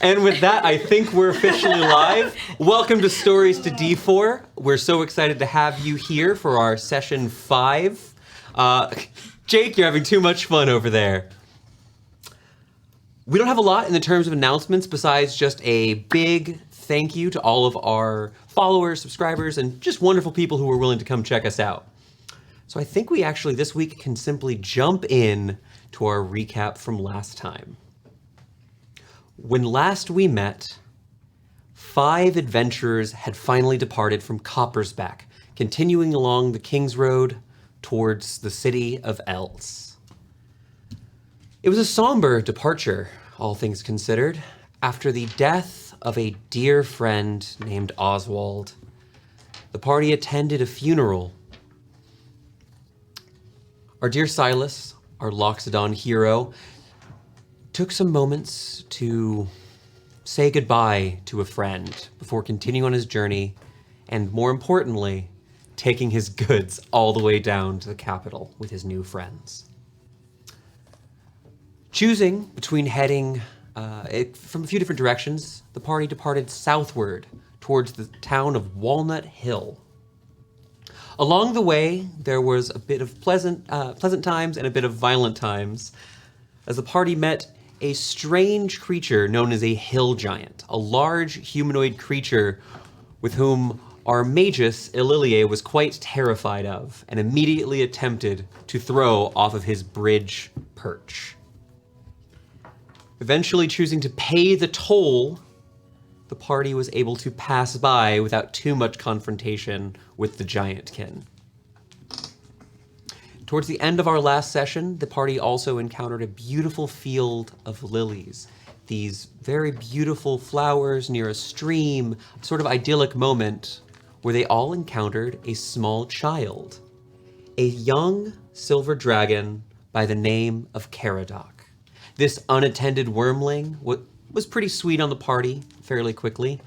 And with that, I think we're officially live. Welcome to Stories to D4. We're so excited to have you here for our session 5. Jake, you're having too much fun over there. We don't have a lot in the terms of announcements besides just a big thank you to all of our followers, subscribers, and just wonderful people who are willing to come check us out. So I think we actually this week can simply jump in to our recap from last time. When last we met, 5 adventurers had finally departed from Coppersbeck, continuing along the King's Road towards the city of Eltz. It was a somber departure, all things considered, after the death of a dear friend named Oswald. The party attended a funeral. Our dear Silas, our Loxodon hero, took some moments to say goodbye to a friend before continuing on his journey, and more importantly, taking his goods all the way down to the capital with his new friends. Choosing between heading from a few different directions, the party departed southward towards the town of Walnut Hill. Along the way, there was a bit of pleasant times and a bit of violent times, as the party met a strange creature known as a hill giant, a large humanoid creature with whom our magus, Ililie, was quite terrified of and immediately attempted to throw off of his bridge perch. Eventually choosing to pay the toll, the party was able to pass by without too much confrontation with the giantkin. Towards the end of our last session, the party also encountered a beautiful field of lilies. These very beautiful flowers near a stream, sort of idyllic moment where they all encountered a small child, a young silver dragon by the name of Caradoc. This unattended wormling was pretty sweet on the party fairly quickly,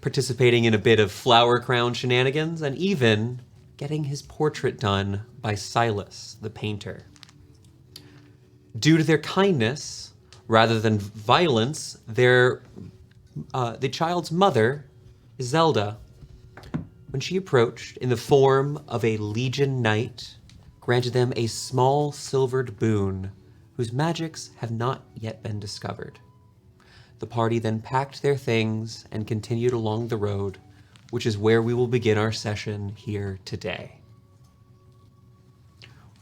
participating in a bit of flower crown shenanigans and even getting his portrait done by Silas, the painter. Due to their kindness, rather than violence, the child's mother, Zelda, when she approached in the form of a Legion Knight, granted them a small silvered boon whose magics have not yet been discovered. The party then packed their things and continued along the road, which is where we will begin our session here today.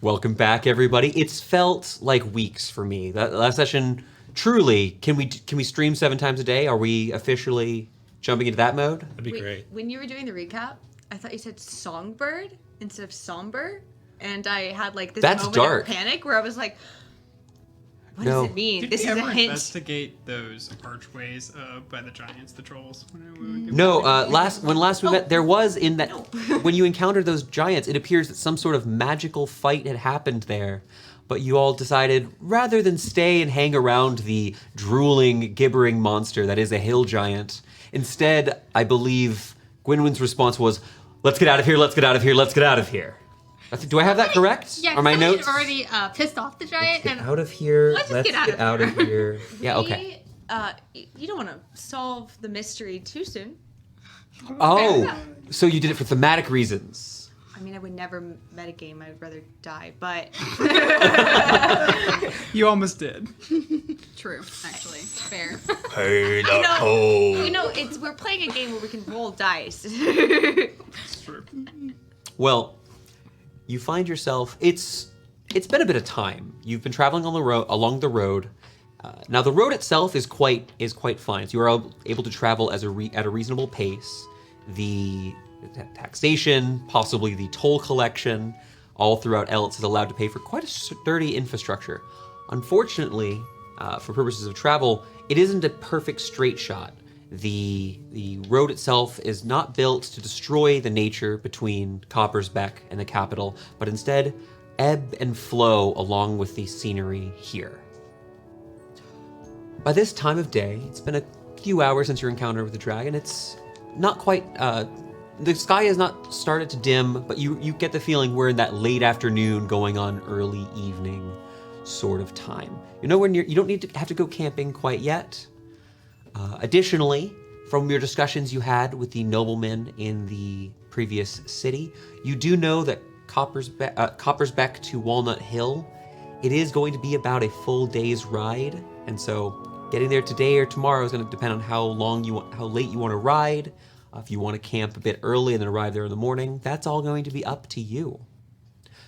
Welcome back, everybody. It's felt like weeks for me. That last session, truly, can we stream 7 times a day? Are we officially jumping into that mode? That'd be great. When you were doing the recap, I thought you said songbird instead of somber, and I had like this moment of panic where I was like, what does it mean? Did this we is a ever hint. Investigate those archways by the giants, the trolls? No, last we met, there was in that, when you encountered those giants, it appears that some sort of magical fight had happened there. But you all decided, rather than stay and hang around the drooling, gibbering monster that is a hill giant, instead, I believe Gwynwyn's response was, let's get out of here, let's get out of here, let's get out of here. Do I have that correct? Yeah, Are my notes? already pissed off the giant. Let's get out of here. Let's Let's get out of here. Yeah, okay. You don't want to solve the mystery too soon. Oh, so you did it for thematic reasons. I mean, I would never metagame. I'd rather die, but... You almost did. True, actually. Fair. Pay the toll. We're playing a game where we can roll dice. It's true. Well, you find yourself, it's been a bit of time. You've been traveling on the road, along the road. Now the road itself is quite fine. So you are able to travel at a reasonable pace. The taxation, possibly the toll collection, all throughout Eltz is allowed to pay for quite a sturdy infrastructure. Unfortunately, for purposes of travel, it isn't a perfect straight shot. The road itself is not built to destroy the nature between Coppersbeck and the capital, but instead ebb and flow along with the scenery here. By this time of day, it's been a few hours since your encounter with the dragon. It's not quite, the sky has not started to dim, but you get the feeling we're in that late afternoon going on early evening. sort of time. You're nowhere near, you don't need to have to go camping quite yet. Additionally, from your discussions you had with the noblemen in the previous city, you do know that Coppersbeck to Walnut Hill, it is going to be about a full day's ride, and so getting there today or tomorrow is going to depend on how late you want to ride. If you want to camp a bit early and then arrive there in the morning, that's all going to be up to you.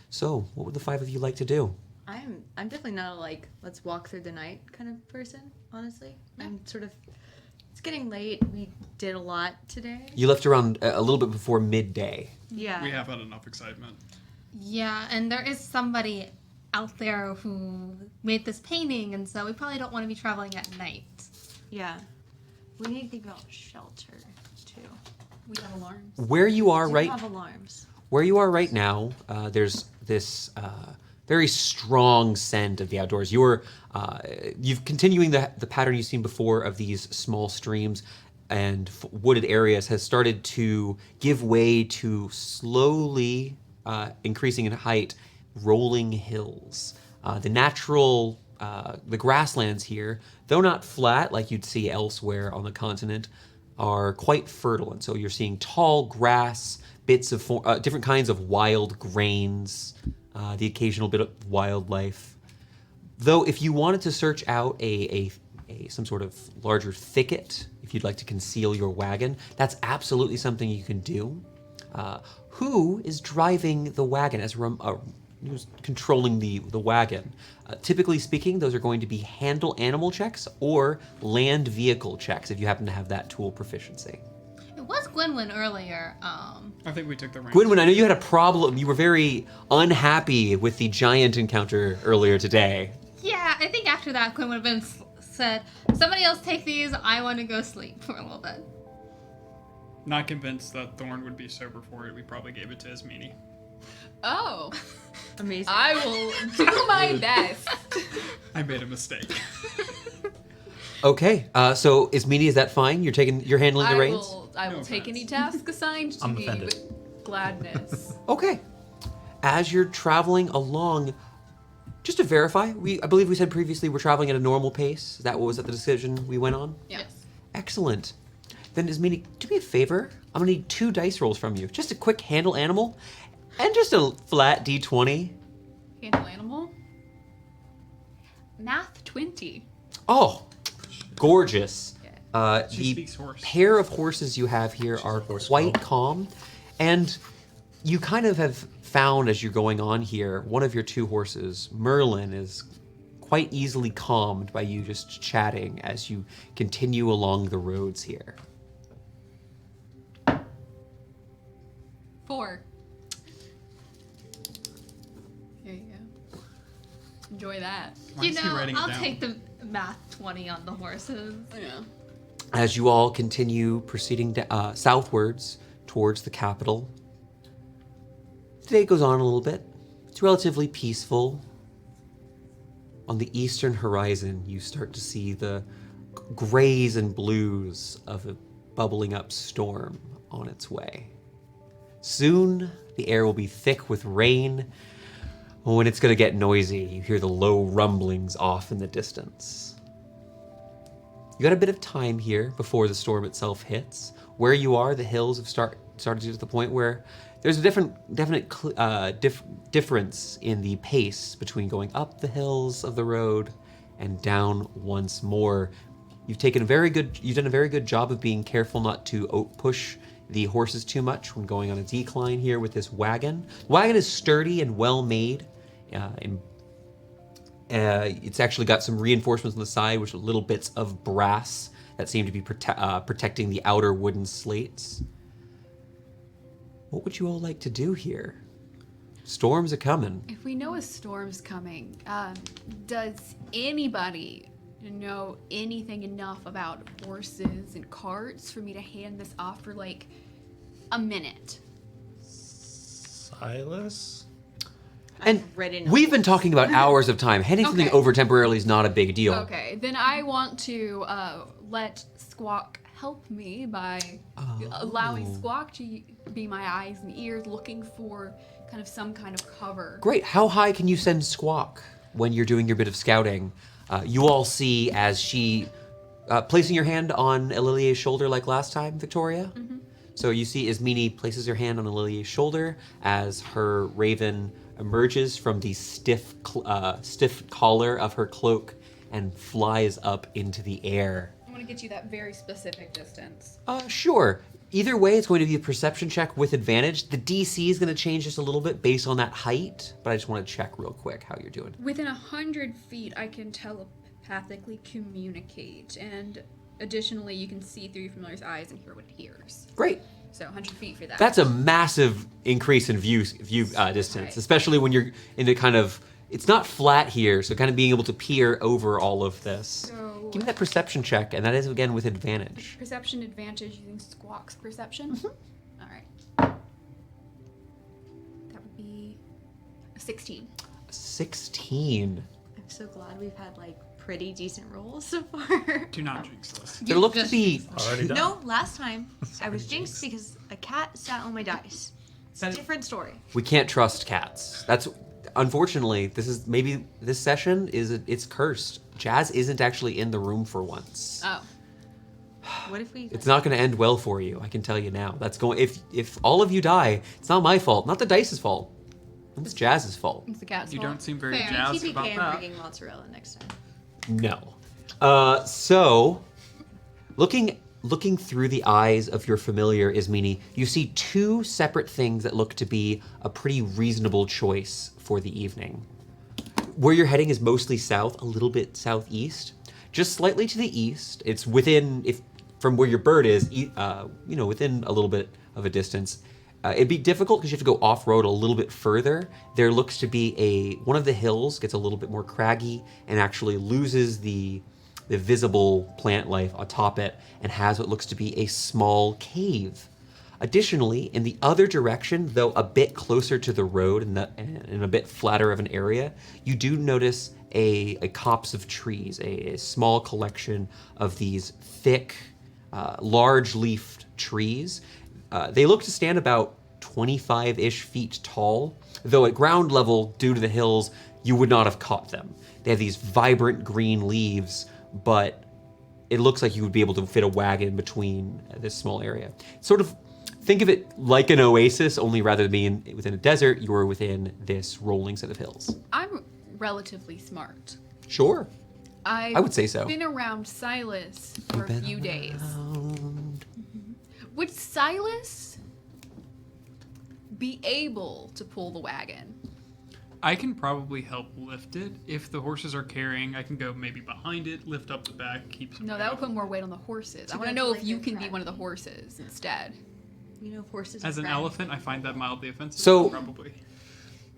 So, what would the 5 of you like to do? I'm definitely not a let's walk through the night kind of person, honestly. I'm sort of, it's getting late. We did a lot today. You left around a little bit before midday. Yeah. We have had enough excitement. Yeah, and there is somebody out there who made this painting, and so we probably don't want to be traveling at night. Yeah. We need to think about shelter, too. We have alarms. Where you are We right have alarms. Where you are right now, there's this very strong scent of the outdoors. You've continuing the pattern you've seen before of these small streams and wooded areas has started to give way to slowly increasing in height, rolling hills. The natural, the grasslands here, though not flat like you'd see elsewhere on the continent, are quite fertile. And so you're seeing tall grass, bits of different kinds of wild grains, the occasional bit of wildlife. Though if you wanted to search out some sort of larger thicket, if you'd like to conceal your wagon, that's absolutely something you can do. Who is driving the wagon who's controlling the wagon? Typically speaking, those are going to be handle animal checks or land vehicle checks if you happen to have that tool proficiency. It was Gwynwyn earlier. I think we took the reins. Gwynwyn, I know you had a problem. You were very unhappy with the giant encounter earlier today. Yeah, I think after that, Gwyn would have been said, somebody else take these, I want to go sleep for a little bit. Not convinced that Thorn would be sober for it. We probably gave it to Ismini. Oh, Amazing. I will do my best. I made a mistake. Okay, so Ismini, is that fine? You're handling the reins? I will No take offense. any task assigned to I'm me offended. with gladness. Okay. As you're traveling along, just to verify, I believe we said previously we're traveling at a normal pace. Was that the decision we went on? Yes. Excellent. Then Ismini, do me a favor. I'm gonna need 2 dice rolls from you. Just a quick handle animal, and just a flat D20. Handle animal. Math 20. Oh, gorgeous. She The speaks horse. pair of horses you have here are quite calm, and you kind of have found as you're going on here, one of your 2 horses, Merlin, is quite easily calmed by you just chatting as you continue along the roads here. 4. There you go. Enjoy that. Why is he writing it I'll down? take the math 20 on the horses. Yeah. As you all continue proceeding southwards towards the capital, the day goes on a little bit. It's relatively peaceful. On the eastern horizon, you start to see the grays and blues of a bubbling up storm on its way. Soon, the air will be thick with rain. When it's going to get noisy, you hear the low rumblings off in the distance. You got a bit of time here before the storm itself hits. Where you are, the hills have started to get to the point where there's a definite difference in the pace between going up the hills of the road and down once more. You've done a very good job of being careful not to push the horses too much when going on a decline here with this wagon. The wagon is sturdy and well made. It's actually got some reinforcements on the side, which are little bits of brass that seem to be protecting the outer wooden slates. What would you all like to do here? Storms are coming. If we know a storm's coming, does anybody know anything enough about horses and carts for me to hand this off for like a minute? Silas? And ridden we've been talking about hours of time. Handing something Okay. over temporarily is not a big deal. Okay, then I want to let Squawk help me by allowing Squawk to be my eyes and ears, looking for kind of some kind of cover. Great. How high can you send Squawk? when you're doing your bit of scouting, you all see as she placing your hand on Elilie's shoulder like last time, Victoria. Mm-hmm. So you see Ismini places her hand on Elilie's shoulder as her raven emerges from the stiff collar of her cloak and flies up into the air. I want to get you that very specific distance. Sure. Either way, it's going to be a perception check with advantage. The DC is going to change just a little bit based on that height, but I just want to check real quick how you're doing. Within 100 feet, I can telepathically communicate, and additionally, you can see through your familiar's eyes and hear what it hears. Great. So 100 feet for that. That's a massive increase in view distance, Right. especially when you're in the kind of, it's not flat here, so kind of being able to peer over all of this. So Give me that perception check, and that is again with advantage. perception advantage using Squawk's perception. Mm-hmm. All right. That would be a 16. 16. I'm so glad we've had like pretty decent rolls so far. Do not jinx this. There looked to be Already done. No, last time I was jinxed because a cat sat on my dice. It's a different story. we can't trust cats. That's unfortunately this session it's cursed. Jazz isn't actually in the room for once. Oh. What if we? It's not going to end well for you. I can tell you now. That's going. If all of you die, it's not my fault. Not the dice's fault. It's Jazz's fault. It's the cat's You fault. don't seem very Fair. jazzed TPK, about I'm that. bringing mozzarella next time. No. So, looking through the eyes of your familiar Ismini, you see two separate things that look to be a pretty reasonable choice for the evening. Where you're heading is mostly south, a little bit southeast. Just slightly to the east, it's within, from where your bird is, within a little bit of a distance. It'd be difficult because you have to go off-road a little bit further. There looks to be one of the hills gets a little bit more craggy and actually loses the visible plant life atop it and has what looks to be a small cave. Additionally, in the other direction, though a bit closer to the road and a bit flatter of an area, you do notice a copse of trees, a small collection of these thick, large-leafed trees. They look to stand about 25-ish feet tall, though at ground level, due to the hills, you would not have caught them. They have these vibrant green leaves, but it looks like you would be able to fit a wagon between this small area. Sort of think of it like an oasis, only rather than being within a desert, you are within this rolling set of hills. I'm relatively smart. Sure. I would say so. Been around Silas for a Been few days. around. Would Silas be able to pull the wagon? I can probably help lift it. If the horses are carrying, I can go maybe behind it, lift up the back, keep some No, weight that would off. put more weight on the horses. I To want to go know for, if like, you the can be track. one of the horses instead. You know, horses. As are an friends. elephant, I find that mildly offensive. So- probably.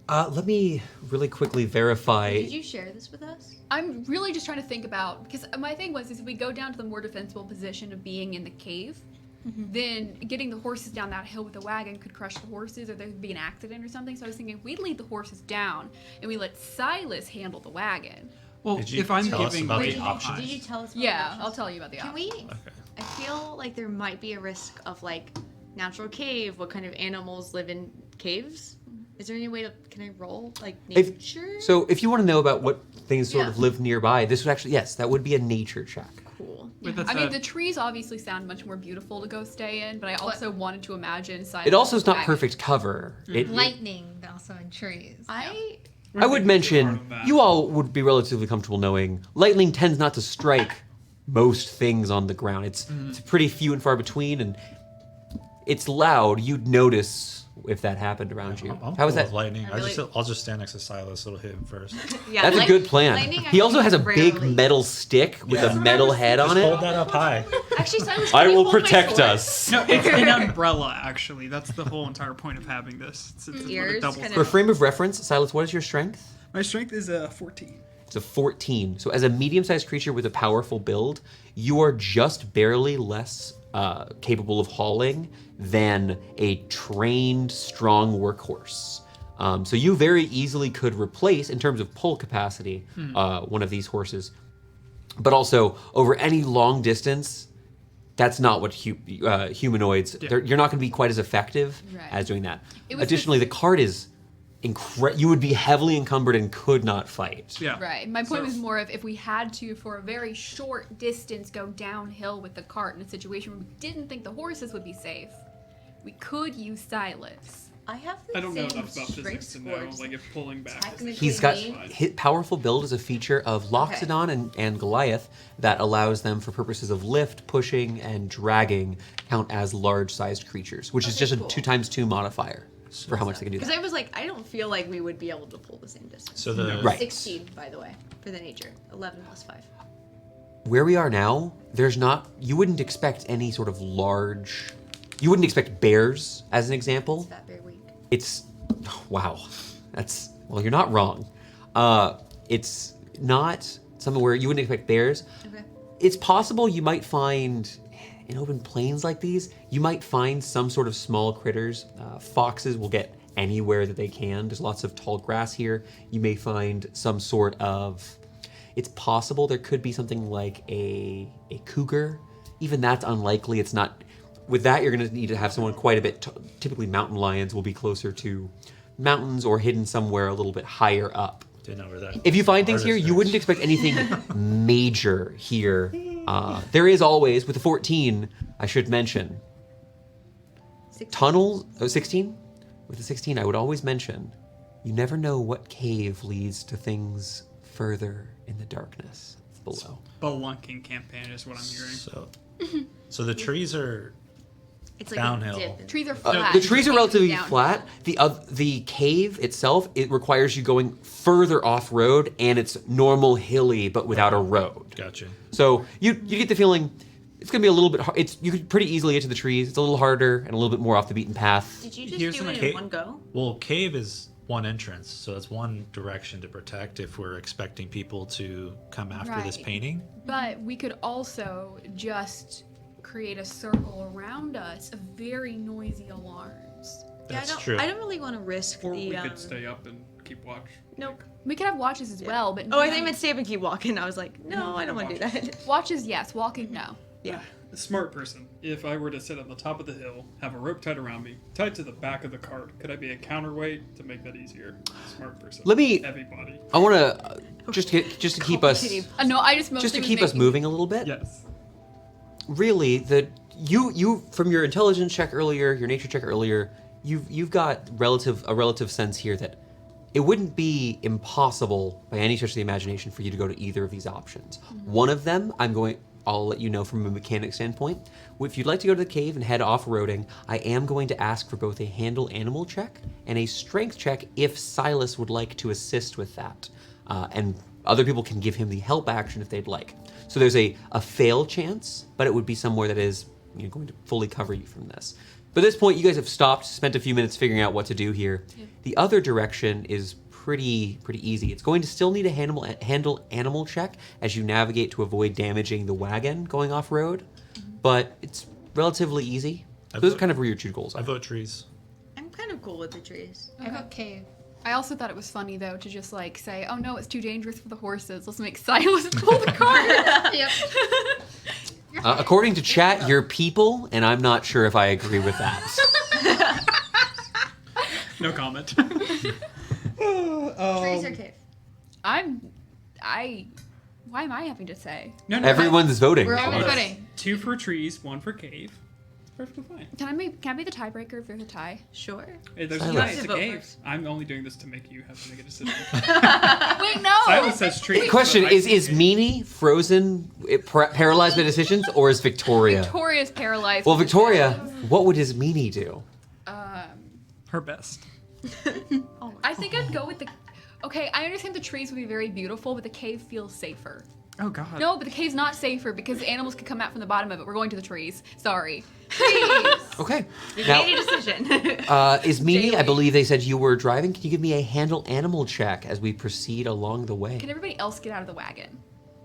Let me really quickly verify. Did you share this with us? I'm really just trying to think about, because my thing was, is if we go down to the more defensible position of being in the cave, then getting the horses down that hill with the wagon could crush the horses, or there'd be an accident or something. So I was thinking, if we lead the horses down and we let Silas handle the wagon. Well, Did you if I'm tell us giving about weight the behind- options? Did you tell us? About Yeah, the options? I'll tell you about the Can options. we? Okay. I feel like there might be a risk of like natural cave. What kind of animals live in caves? Is there any way to? Can I roll like nature? If you want to know about what things sort Yeah. of live nearby, this would actually, yes, that would be a nature check. Cool. With that I mean, said- the trees obviously sound much more beautiful to go stay in, but I also wanted to imagine Silas. It also is not wagon. perfect cover. Lightning also in trees. I I would mention, Part of that. you all would be relatively comfortable knowing lightning tends not to strike most things on the ground. It's pretty few and far between, and it's loud. You'd notice if that happened around you. I'm How cool is that? with lightning. I really- I'll just stand next to Silas. It'll hit him first. yeah. That's a good plan. lightning He also has a actually big rarely- metal stick with Yeah. a metal head on Just hold it. that up high. Actually, Silas. I can you will hold my protect sword? us. No, it's an umbrella, actually. That's the whole entire point of having this. It's what Ears a double kinda- For a frame of reference, Silas, what is your strength? My strength is a 14. It's a 14. So as a medium-sized creature with a powerful build, you are just barely less capable of hauling than a trained, strong workhorse. So you very easily could replace, in terms of pull capacity, one of these horses. But also, over any long distance, that's not what humanoids. Yeah. You're not going to be quite as effective Right. as doing that. It was Additionally, the cart is you would be heavily encumbered and could not fight. Yeah. Right. My point So- was more of if we had to, for a very short distance, go downhill with the cart in a situation where we didn't think the horses would be safe, we could use Silas. I have the I don't know same enough about strength physics to know, scores. like, if pulling back is Technically He's got me. his powerful build is a feature of Loxodon and Goliath that allows them, for purposes of lift, pushing, and dragging, count as large-sized creatures, which is Okay, just a cool. 2x2 modifier for how much they can do Because that. I was like, I don't feel like we would be able to pull the same distance. So the Right. 16, by the way, for the nature. 11 plus 5. Where we are now, you wouldn't expect any sort of large, you wouldn't expect bears, as an example. It's that very weak. Wow, well, you're not wrong. It's not something where you wouldn't expect bears. Okay. It's possible you might find, in open plains like these, you might find some sort of small critters. Foxes will get anywhere that they can. There's lots of tall grass here. You may find some sort of, it's possible there could be something like a cougar. Even that's unlikely. It's not, with that you're gonna need to have someone quite a bit, typically mountain lions will be closer to mountains or hidden somewhere a little bit higher up. didn't know where that. If you find things here, artist you is. wouldn't expect anything major here. There is always, with the 14, I should mention, 16. tunnels, 16? With the 16, I would always mention, you never know what cave leads to things further in the darkness below. Spelunking campaign is what I'm hearing. So the trees are It's like downhill. a dip. Trees are flat. The trees are relatively Down. flat. The cave itself, it requires you going further off-road, and it's normal hilly, but without a road. Gotcha. So you get the feeling it's gonna be a little bit hard. You could pretty easily get to the trees. It's a little harder and a little bit more off the beaten path. Did you just Here's do an it okay- in one go? Well, cave is one entrance, so it's one direction to protect if we're expecting people to come after this Right. painting. But we could also just create a circle around us of very noisy alarms. That's I don't, true. I don't really want to risk Or the. we could stay up and keep watch. Nope. We could have watches as well, but Oh, I think I meant stay up and keep walking. I was like, no, I don't want to do that. watches, yes. Walking, no. Yeah. A smart person. If I were to sit on the top of the hill, have a rope tied around me, tied to the back of the cart, could I be a counterweight to make that easier? Smart person. Let me- Heavy body. I want to just to keep us No, I just mostly was us making- moving a little bit. Yes. Really, you from your intelligence check earlier, your nature check earlier, you've got a relative sense here that it wouldn't be impossible by any stretch of the imagination for you to go to either of these options. One of them, I'll let you know from a mechanic standpoint. If you'd like to go to the cave and head off-roading, I am going to ask for both a handle animal check and a strength check if Silas would like to assist with that. And other people can give him the help action if they'd like. So there's a fail chance, but it would be somewhere that is going to fully cover you from this. But at this point, you guys have stopped, spent a few minutes figuring out what to do here. Yeah. The other direction is pretty easy. It's going to still need a handle animal check as you navigate to avoid damaging the wagon going off-road, but it's relatively easy. So those are kind of where your two goals I are. vote trees. I'm kind of cool with the trees. I got cave. I also thought it was funny though to just like say, "Oh no, it's too dangerous for the horses. Let's make Silas pull the cart." Yep. According to chat, you're people, and I'm not sure if I agree with that. No comment. Trees or cave? Why am I having to say? No, Everyone's voting. We're all on this. voting. 2 for trees, 1 for cave. It's perfectly fine. Can I be the tiebreaker if there's a tie? Sure. Hey, there's Silas. no You it's have a to vote cave. first. I'm only doing this to make you have to make a decision. Wait, no. Silas says trees. Question, but I is say cave. Meanie frozen, paralyzed by decisions, or is Victoria? Victoria's paralyzed. Well, with Victoria, decisions. what would his Meanie do? Her best. I think I'd go with the. Okay, I understand the trees would be very beautiful, but the cave feels safer. Oh god. No, but the cave's not safer because animals could come out from the bottom of it. We're going to the trees. Sorry. Trees. Okay. We Now, made a decision. is Meanie, I Daily. believe they said you were driving. Can you give me a handle animal check as we proceed along the way? Can everybody else get out of the wagon?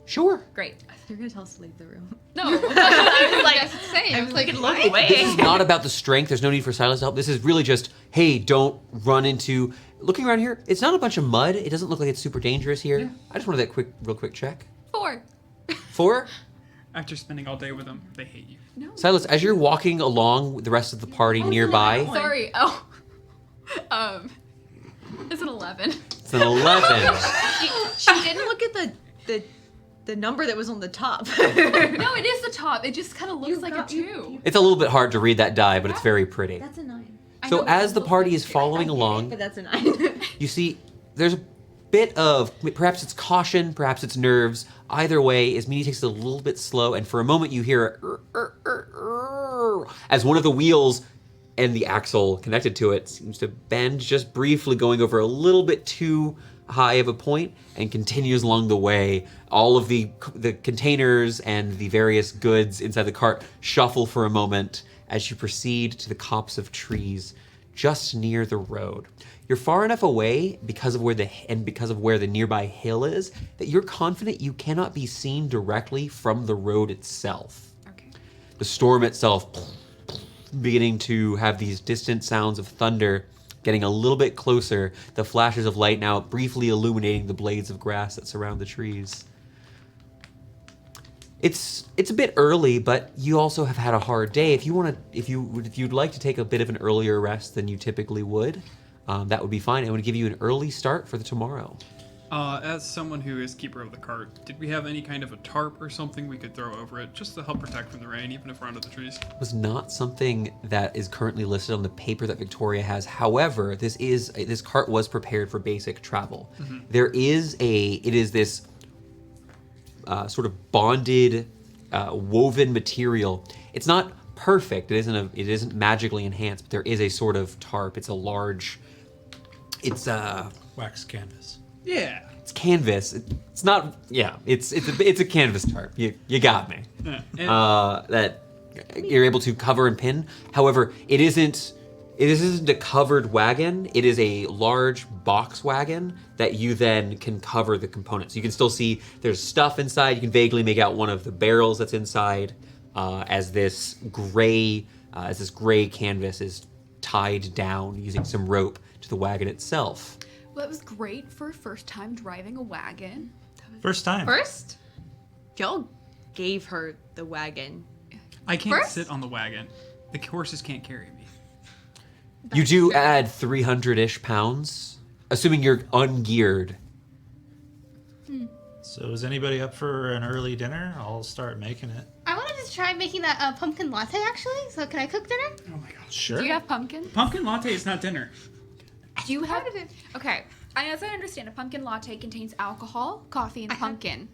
Sure. Great. They're gonna tell us to leave the room. No. I was like, Same. I was like, look away. This is not about the strength. There's no need for Silas to help. This is really just, hey, don't run into... Looking around here, it's not a bunch of mud. It doesn't look like it's super dangerous here. Yeah. I just wanted that real quick check. 4. 4? After spending all day with them, they hate you. No. Silas, as you're walking along with the rest of the party nearby... Sorry. Oh. It's an 11. It's an 11. She didn't look at the number that was on the top. No, it is the top. It just kind of looks You like a got- 2. It's a little bit hard to read that die, but it's very pretty. That's a 9. So as the party is following along, But that's a 9. you see there's a bit of, perhaps it's caution, perhaps it's nerves. Either way, Ismini takes it a little bit slow, and for a moment you hear as one of the wheels and the axle connected to it seems to bend just briefly, going over a little bit too high of a point, and continues along the way. All of the containers and the various goods inside the cart shuffle for a moment as you proceed to the copse of trees just near the road. You're far enough away because of where the nearby hill is that you're confident you cannot be seen directly from the road itself. Okay. The storm itself beginning to have these distant sounds of thunder, getting a little bit closer, the flashes of light now briefly illuminating the blades of grass that surround the trees. It's a bit early, but you also have had a hard day. If you'd like to take a bit of an earlier rest than you typically would, that would be fine. It would give you an early start for the tomorrow. As someone who is keeper of the cart, did we have any kind of a tarp or something we could throw over it just to help protect from the rain, even if we're under the trees? It was not something that is currently listed on the paper that Victoria has. However, this cart was prepared for basic travel. It is this sort of bonded, woven material. It's not perfect. It isn't magically enhanced, but there is a sort of tarp. It's a large. It's wax canvas. Yeah. It's canvas. It's not. Yeah. It's a canvas tarp. You got me. Yeah. That you're able to cover and pin. However, it isn't a covered wagon. It is a large box wagon that you then can cover the components. You can still see there's stuff inside. You can vaguely make out one of the barrels that's inside as this gray canvas is tied down using some rope to the wagon itself. Well, it was great for first time driving a wagon. First time. First? Y'all gave her the wagon. I can't First? sit on the wagon. The horses can't carry me. You do add 300-ish pounds, assuming you're ungeared. So is anybody up for an early dinner? I'll start making it. I wanted to try making that pumpkin latte actually. So can I cook dinner? Oh my gosh. Sure. Do you have pumpkin? Pumpkin latte is not dinner. Do you have it? Okay. As I understand, a pumpkin latte contains alcohol, coffee, and pumpkin.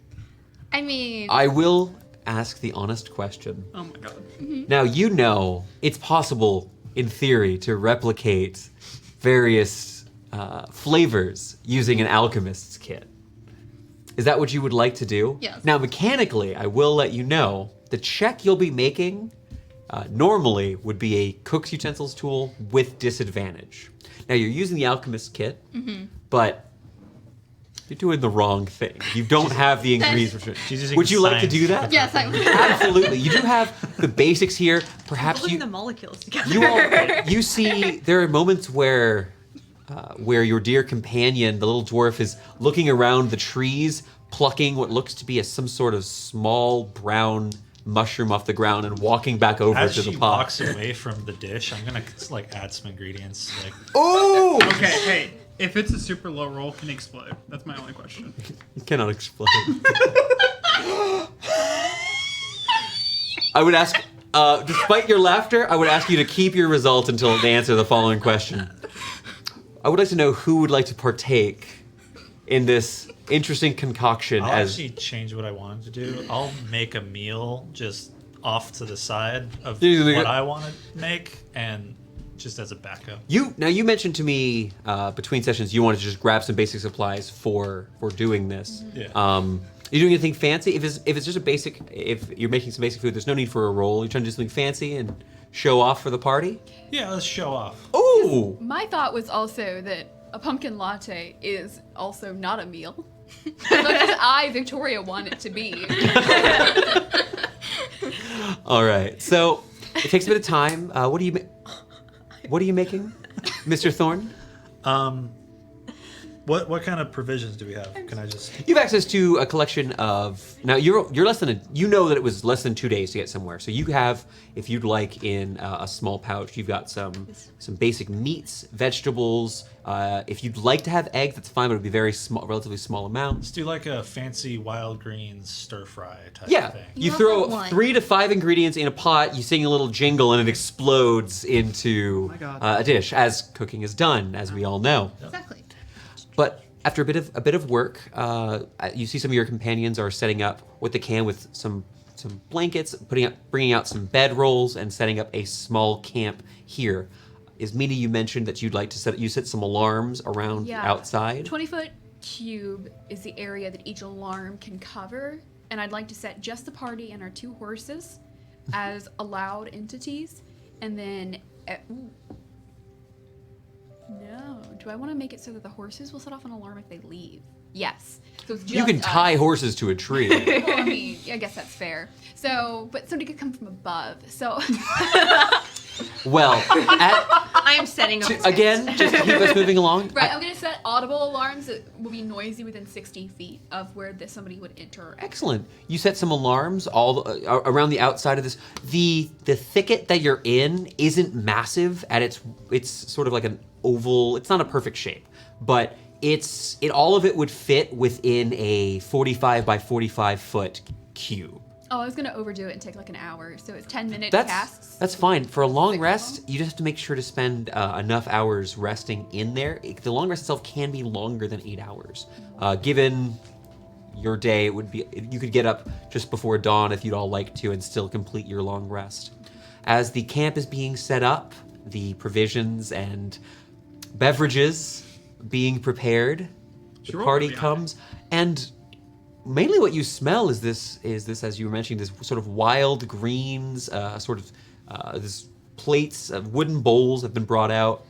I mean, I will ask the honest question. Oh my god. Now, you know it's possible, in theory, to replicate various flavors using an alchemist's kit. Is that what you would like to do? Yes. Now, mechanically, I will let you know, the check you'll be making normally would be a cook's utensils tool with disadvantage. Now, you're using the alchemist's kit, but you're doing the wrong thing. You don't have the ingredients. She's using Would you like to science. do that? yes, I would. Absolutely. You do have the basics here. Perhaps Pulling you... the molecules together. You see, there are moments where your dear companion, the little dwarf, is looking around the trees, plucking what looks to be some sort of small brown mushroom off the ground and walking back over As to she the pot. walks away from the dish, I'm gonna add some ingredients. Oh! Okay, hey, if it's a super low roll, can it explode? That's my only question. You cannot explode. I would ask, despite your laughter, I would ask you to keep your result until they answer the following question. I would like to know who would like to partake in this interesting concoction. I'll actually change what I wanted to do. I'll make a meal just off to the side of what I want to make, and just as a backup. You mentioned to me between sessions you wanted to just grab some basic supplies for doing this. Yeah. Are you doing anything fancy? If it's just a basic, if you're making some basic food, there's no need for a roll. You're trying to do something fancy and show off for the party. Yeah, let's show off. Ooh! My thought was also that a pumpkin latte is also not a meal. As much as I, Victoria, want it to be. All right. So it takes a bit of time. What are you making, Mr. Thorne? What kind of provisions do we have? Can I just? You have access to a collection of. Now you're less than you know that it was less than 2 days to get somewhere. So you have, if you'd like, in a small pouch, you've got some basic meats, vegetables. If you'd like to have eggs, that's fine, but it would be very small, relatively small amounts. Let's do like a fancy wild greens stir fry type Yeah, of thing. you You throw also want- 3 to 5 ingredients in a pot. You sing a little jingle, and it explodes into my God. a dish, as cooking is done, as we all know. Exactly. But after a bit of work, you see some of your companions are setting up what they can with some blankets, bringing out some bedrolls, and setting up a small camp here. Ismina, you mentioned that you'd like to set some alarms around outside. 20-foot cube is the area that each alarm can cover, and I'd like to set just the party and our 2 horses as allowed entities, and then. No. Do I want to make it so that the horses will set off an alarm if they leave? Yes. So it's just You can us. tie horses to a tree. Well, I mean, I guess that's fair. So, but somebody could come from above. So, Well, I am setting up. again, just to keep us moving along. right, I'm going to set audible alarms that will be noisy within 60 feet of where somebody would enter. Or exit. Excellent. You set some alarms around the outside of this. The thicket that you're in isn't massive. It's sort of like an oval. It's not a perfect shape, but all of it would fit within a 45 by 45 foot cube. Oh, I was going to overdo it and take like an hour. So it's 10-minute That's tasks. that's fine. For a long Six of rest, you just have to make sure to spend enough hours resting in there. The long rest itself can be longer than 8 hours. Given your day, you could get up just before dawn if you'd all like to and still complete your long rest. As the camp is being set up, the provisions and beverages being prepared, the Sure, party yeah. comes, and mainly what you smell is this, as you were mentioning, this sort of wild greens, this plates of wooden bowls have been brought out.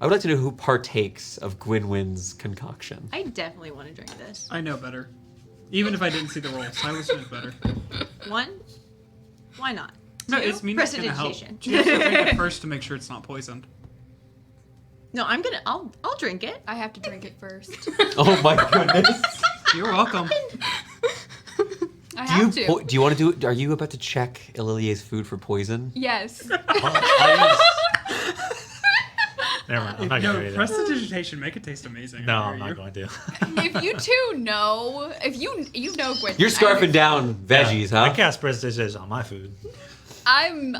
I would like to know who partakes of Gwynwyn's concoction. I definitely want to drink this. I know better. Even if I didn't see the roll, silence is better. 1. Why not? No, 2, it's me that's gonna help. prestidigitation. Choose to drink it first to make sure it's not poisoned. No, I'll drink it. I have to drink it first. Oh my goodness. You're welcome. I have to. Do you want to do it? Are you about to check Ililie's food for poison? Yes. Never mind. I'm not No, gonna read it. prestidigitation make it taste amazing. No, I I'm dare not you. going to. If you two know, if you know Gwen. You're scarfing down veggies, I huh? cast prestidigitation on my food. I'm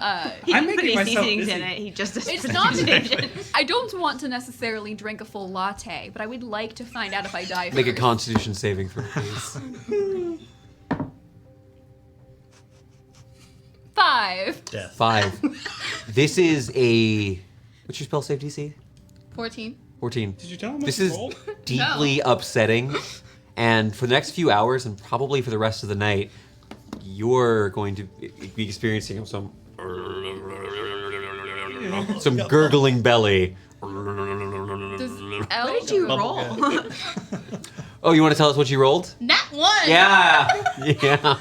He I'm didn't put making any myself seasonings busy. in it. He just does It's not. prestidigitation. I don't want to necessarily drink a full latte, but I would like to find out if I die Make a first. Constitution saving throw, please. 5. Death. 5. This is a. What's your spell save DC? 14. 14. Did you tell him This what you is rolled? deeply upsetting, and for the next few hours, and probably for the rest of the night, you're going to be experiencing some gurgling belly. Does What did you roll? Oh, you want to tell us what you rolled? Nat 1! Yeah, yeah.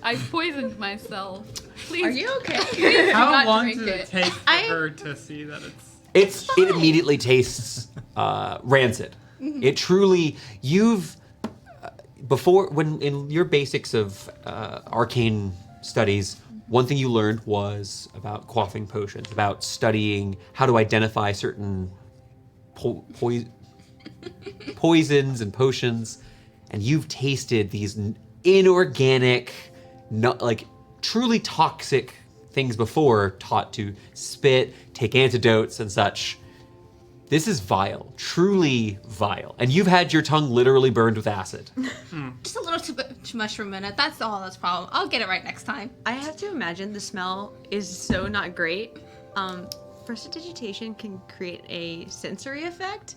I poisoned myself. Please. Are you okay? Please do How not long drink did it take for I- her to see that it's... It immediately tastes rancid. It truly before when in your basics of arcane studies, one thing you learned was about quaffing potions, about studying how to identify certain poisons and potions, and you've tasted these inorganic, truly toxic things before, taught to spit, take antidotes and such. This is vile, truly vile. And you've had your tongue literally burned with acid. Just a little too much for a minute. That's all that's problem. I'll get it right next time. I have to imagine the smell is so not great. Prestidigitation can create a sensory effect.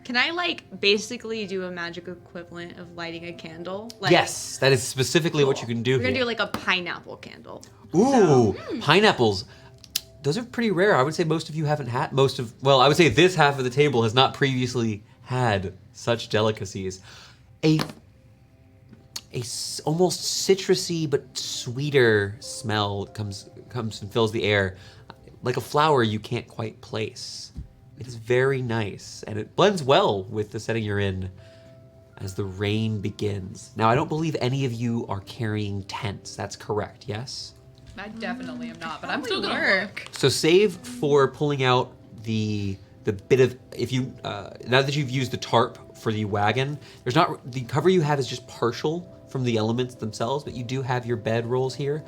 Can I basically do a magic equivalent of lighting a candle? Yes, that is specifically what you can do We're gonna here. do like a pineapple candle. Ooh, pineapples. Those are pretty rare. I would say most of you haven't had I would say this half of the table has not previously had such delicacies. Almost citrusy but sweeter smell comes and fills the air, like a flower you can't quite place. It's very nice, and it blends well with the setting you're in as the rain begins. Now, I don't believe any of you are carrying tents. That's correct, yes? I definitely am not, but I'm Probably still gonna were. look. So save for pulling out the bit of, if you, now that you've used the tarp for the wagon, there's not, the cover you have is just partial from the elements themselves, but you do have your bed rolls here.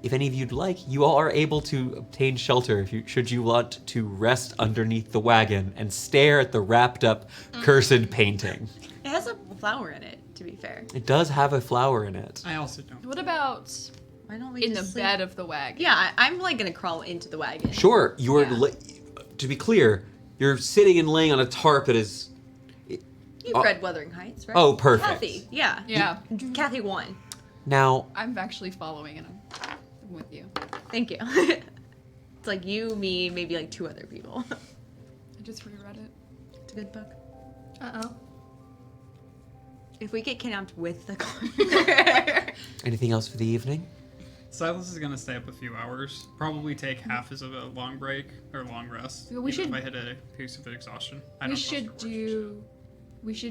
If any of you'd like, you all are able to obtain shelter should you want to rest underneath the wagon and stare at the wrapped up cursed painting. It has a flower in it, to be fair. It does have a flower in it. I also don't. What about Why don't we in the just sleep? bed of the wagon? Yeah, I'm like gonna crawl into the wagon. Sure, you're, Yeah. to be clear, you're sitting and laying on a tarp that is, You've read Wuthering Heights, right? oh, perfect. Kathy, yeah. Yeah. Kathy won. Now, I'm actually following and I'm with you. Thank you. It's like you, me, maybe like 2 other people. I just reread it. It's a good book. Uh-oh. If we get kidnapped with the car. anything else for the evening? Silas is gonna stay up a few hours. Probably take half as of a long break or long rest. Well, we even should- if I hit a piece of exhaustion. I We don't trust her should work.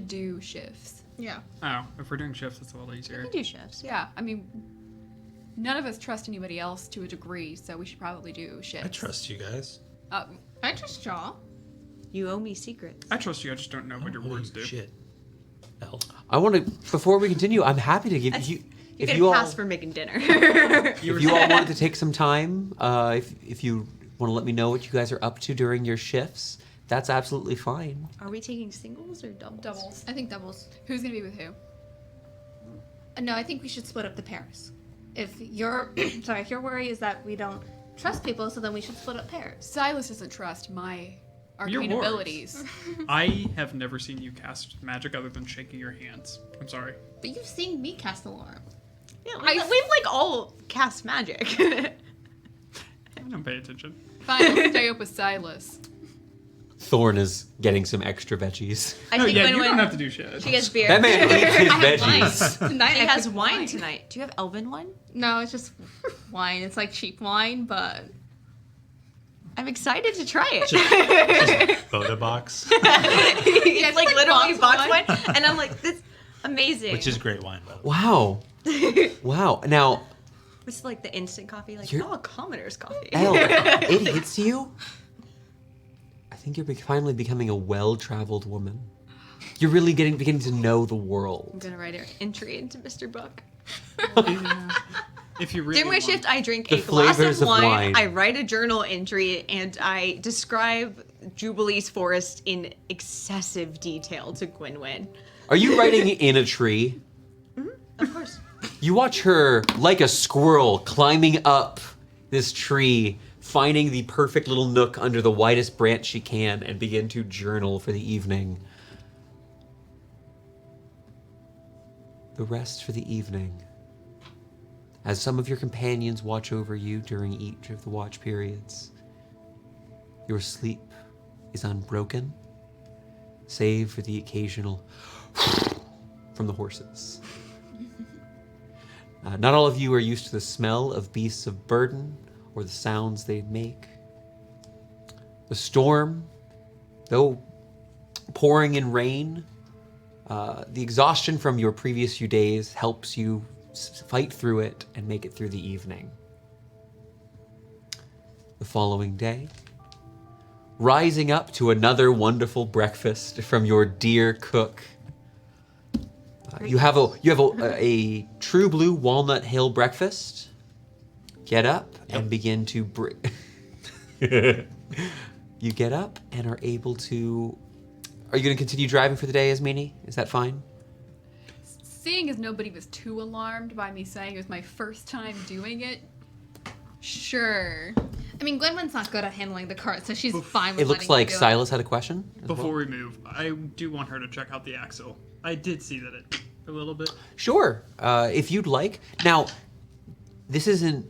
do shifts. Yeah. Oh, if we're doing shifts, it's a little easier. We can do shifts. Yeah, I mean, none of us trust anybody else to a degree, so we should probably do shifts. I trust you guys. I trust y'all. You owe me secrets. I trust you. I just don't know what your words do. Shit. Hell. I want to, before we continue, I'm happy to give you, You if get you a all, pass for making dinner. if you all wanted to take some time, if you want to let me know what you guys are up to during your shifts, that's absolutely fine. Are we taking singles or doubles? Doubles. I think doubles. Who's gonna be with who? No, I think we should split up the pairs. If your sorry, if your worry is that we don't trust people, so then we should split up pairs. Silas doesn't trust my Your arcane words. abilities. I have never seen you cast magic other than shaking your hands. I'm sorry. But you've seen me cast alarm. Yeah, we've like all cast magic. I don't pay attention. Fine, I'll stay up with Silas. Thorn is getting some extra veggies. I No, think yeah, when you don't have to do shit. she gets beer. That man eats his I have veggies. wine. Tonight She I has picked wine tonight. Do you have elven wine? No, it's just wine. It's like cheap wine, but I'm excited to try it. Just Boda box, It's like like literally box box wine. wine, and I'm like, this is amazing. which is great wine, by the way. Wow. Wow. Now, It's like the instant coffee, like You're- oh, commoner's coffee. Elle, it hits you. I think you're finally becoming a well-traveled woman. You're really beginning to know the I'm world. gonna write an entry into Mr. Book. If you really During my want- shift, I drink The a glass flavors of of wine. wine. I write a journal entry, and I describe Jubilee's forest in excessive detail to Gwynwyn. Are you writing in a tree? Of course. You watch her, like a squirrel, climbing up this tree, finding the perfect little nook under the widest branch she can, and begin to journal for the evening. The rest for the evening. As some of your companions watch over you during each of the watch periods, your sleep is unbroken, save for the occasional from the horses. Not all of you are used to the smell of beasts of burden or the sounds they make. The storm, though pouring in rain, the exhaustion from your previous few days helps you fight through it and make it through the evening. The following day, rising up to another wonderful breakfast from your dear cook. You have a true blue Walnut Hill breakfast. Get up and begin to you get up and are able to. Are you going to continue driving for the day, Asmini? Is that fine? Seeing as nobody was too alarmed by me saying it was my first time doing it, sure. I mean, Gwynwyn's not good at handling the cart, so she's fine with It looks letting you like do it. Silas had a question. as Before well. we move, I do want her to check out the axle. I did see that it a little bit. Sure, if you'd like. Now, this isn't.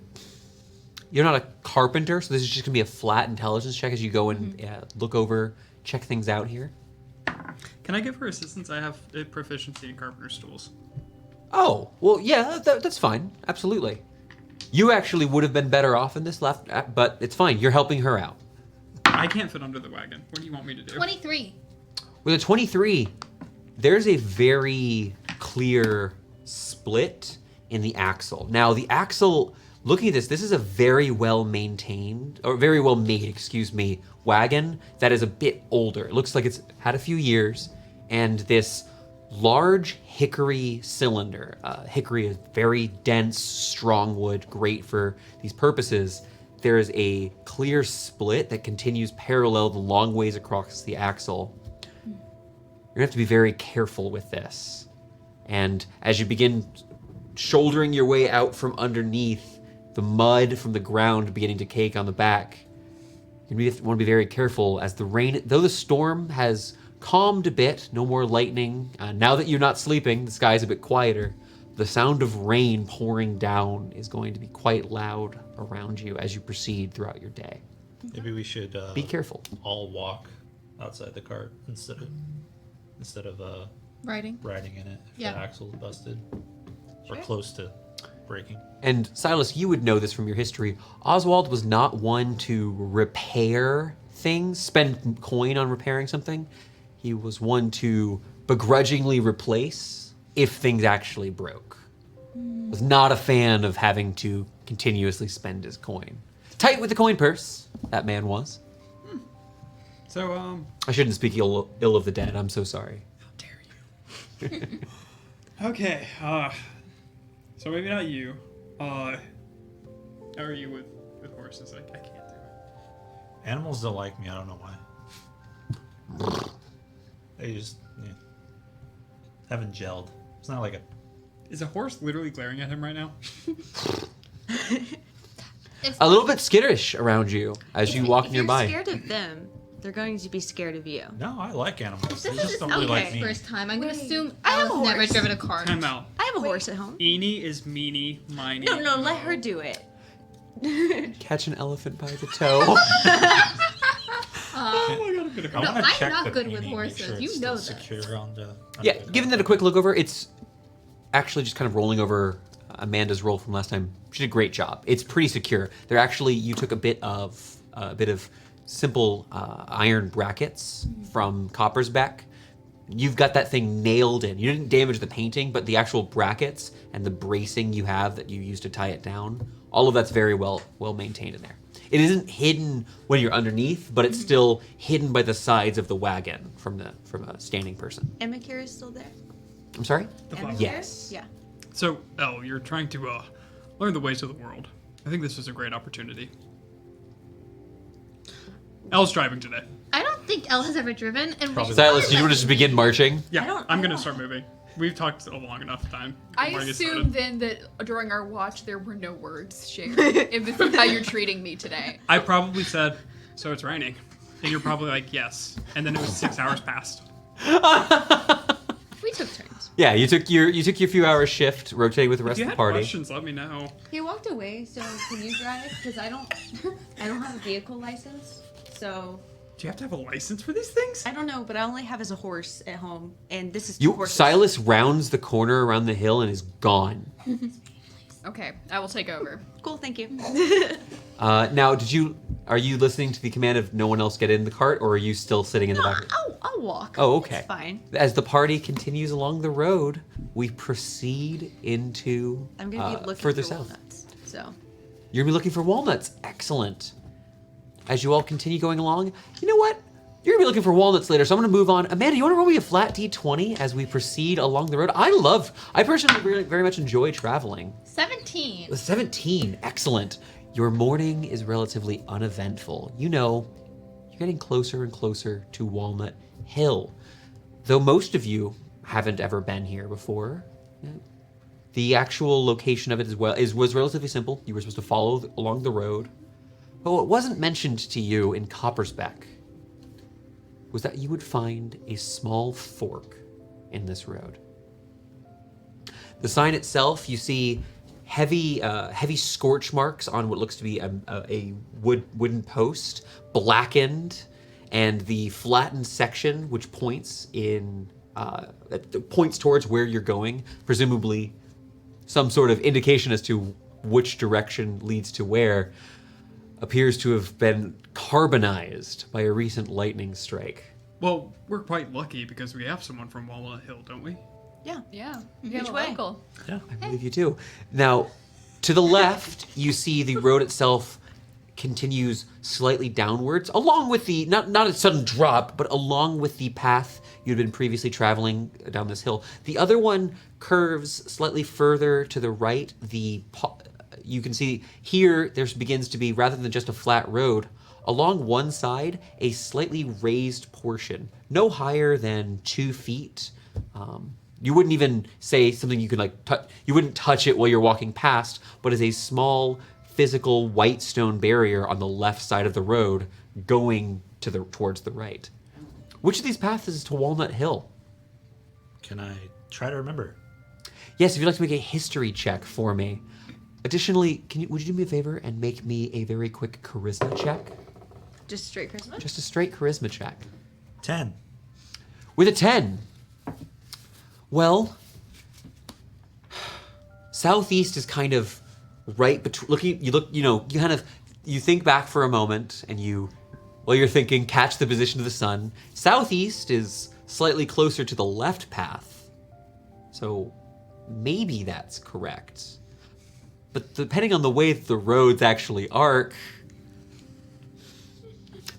You're not a carpenter, so this is just gonna be a flat intelligence check as you go and look over, check things out here. Can I give her assistance? I have a proficiency in carpenter's tools. Oh, well, yeah, that's fine. Absolutely. You actually would have been better off in this left, but it's fine. You're helping her out. I can't fit under the wagon. What do you want me to do? 23. With a 23, there's a very clear split in the axle. Now, the axle, looking at this is a very well maintained, or very well made, excuse me, wagon that is a bit older. It looks like it's had a few years, and this large hickory cylinder. Hickory is very dense, strong wood, great for these purposes. There is a clear split that continues parallel the long ways across the axle. You're gonna have to be very careful with this. And as you begin shouldering your way out from underneath, the mud from the ground beginning to cake on the back, you want to be very careful as the rain, though the storm has calmed a bit, no more lightning. Now that you're not sleeping, the sky's a bit quieter. The sound of rain pouring down is going to be quite loud around you as you proceed throughout your day. Maybe we should Be careful. all walk outside the cart instead of Riding. riding in it if Yeah. the axle's busted or close to breaking. And Silas, you would know this from your history. Oswald was not one to repair things, spend coin on repairing something. He was one to begrudgingly replace if things actually broke. Was not a fan of having to continuously spend his coin. Tight with the coin purse, that man was. So, I shouldn't speak ill of the dead, I'm so sorry. how dare you? Okay, so maybe not you. How are you with horses? I can't do it. Animals don't like me. I don't know why. They just haven't gelled. It's not like a. Is a horse literally glaring at him right now? A little bit skittish around you as you walk If nearby. you're scared of them, they're going to be scared of you. No, I like animals. They This just is don't really like me. first time. I'm gonna Wait. assume I have a Ella's never horse. driven a car. Time out. I have a horse at home. Eenie is meanie, miney. No, let her do it. Catch an elephant by the toe. Oh my god, I'm gonna I come. No, want to I'm check not the good with painting, make horses. sure it's You still know this. secure on the. Yeah, giving that a quick look over, it's actually just kind of rolling over Amanda's roll from last time. She did a great job. It's pretty secure. They're actually, you took a bit of simple iron brackets from Coppersbeck. You've got that thing nailed in. You didn't damage the painting, but the actual brackets and the bracing you have that you use to tie it down, all of that's very well maintained in there. It isn't hidden when you're underneath, but it's still hidden by the sides of the wagon from a standing person. Emmakir is still there. I'm sorry? The flower. Emmakir? Yes. Yeah. So, Elle, you're trying to learn the ways of the world. I think this is a great opportunity. Elle's driving today. I don't think Elle has ever driven, and Probably we Silas, do you want to just begin marching? Yeah, I'm gonna start moving. We've talked a long enough time. I before get assume started. then that during our watch there were no words shared. If this is how you're treating me today. I probably said, "So it's raining," and you're probably like, "Yes," and then it was 6 hours past. we took turns. Yeah, you took your few hours shift, rotating with the If rest you of the had party. questions, let me know. He walked away, so can you drive? Because I don't have a vehicle license, so Do you have to have a license for these things? I don't know. But I only have as a horse at home, and this is two You horses. Silas rounds the corner around the hill and is gone. Okay, I will take over. Cool, thank you. Now, are you listening to the command of no one else get in the cart, or are you still sitting in the back? I'll walk. Oh, okay. It's fine. As the party continues along the road, we proceed into I'm gonna be looking further for south. walnuts. So You're gonna be looking for walnuts. Excellent. As you all continue going along, you know what? You're gonna be looking for walnuts later, so I'm gonna move on. Amanda, you wanna roll me a flat D20 as we proceed along the road? I personally very, very much enjoy traveling. 17. 17, excellent. Your morning is relatively uneventful. You know, you're getting closer and closer to Walnut Hill. Though most of you haven't ever been here before, the actual location of it was relatively simple. You were supposed to follow along the road. But what wasn't mentioned to you in Coppersbeck was that you would find a small fork in this road. The sign itself, you see heavy scorch marks on what looks to be a wooden post, blackened, and the flattened section which points towards where you're going, presumably some sort of indication as to which direction leads to where. appears to have been carbonized by a recent lightning strike. Well, we're quite lucky because we have someone from Walnut Hill, don't we? Yeah. Yeah. Which way? Local. Yeah. I believe you do. Now, to the left, you see the road itself continues slightly downwards, along with the, not a sudden drop, but along with the path you'd been previously traveling down this hill. The other one curves slightly further to the right. You can see here there begins to be, rather than just a flat road, along one side, a slightly raised portion, no higher than 2 feet. You wouldn't even say something you could like touch. You wouldn't touch it while you're walking past, but as a small physical white stone barrier on the left side of the road going towards the right. Which of these paths is to Walnut Hill? Can I try to remember? Yes, if you'd like to make a history check for me. Additionally, would you do me a favor and make me a very quick charisma check? Just straight charisma? Just a straight charisma check. 10. With a 10. Well, southeast is kind of right between. You think back for a moment, and while you're thinking, catch the position of the sun. Southeast is slightly closer to the left path, so maybe that's correct. But depending on the way that the roads actually arc,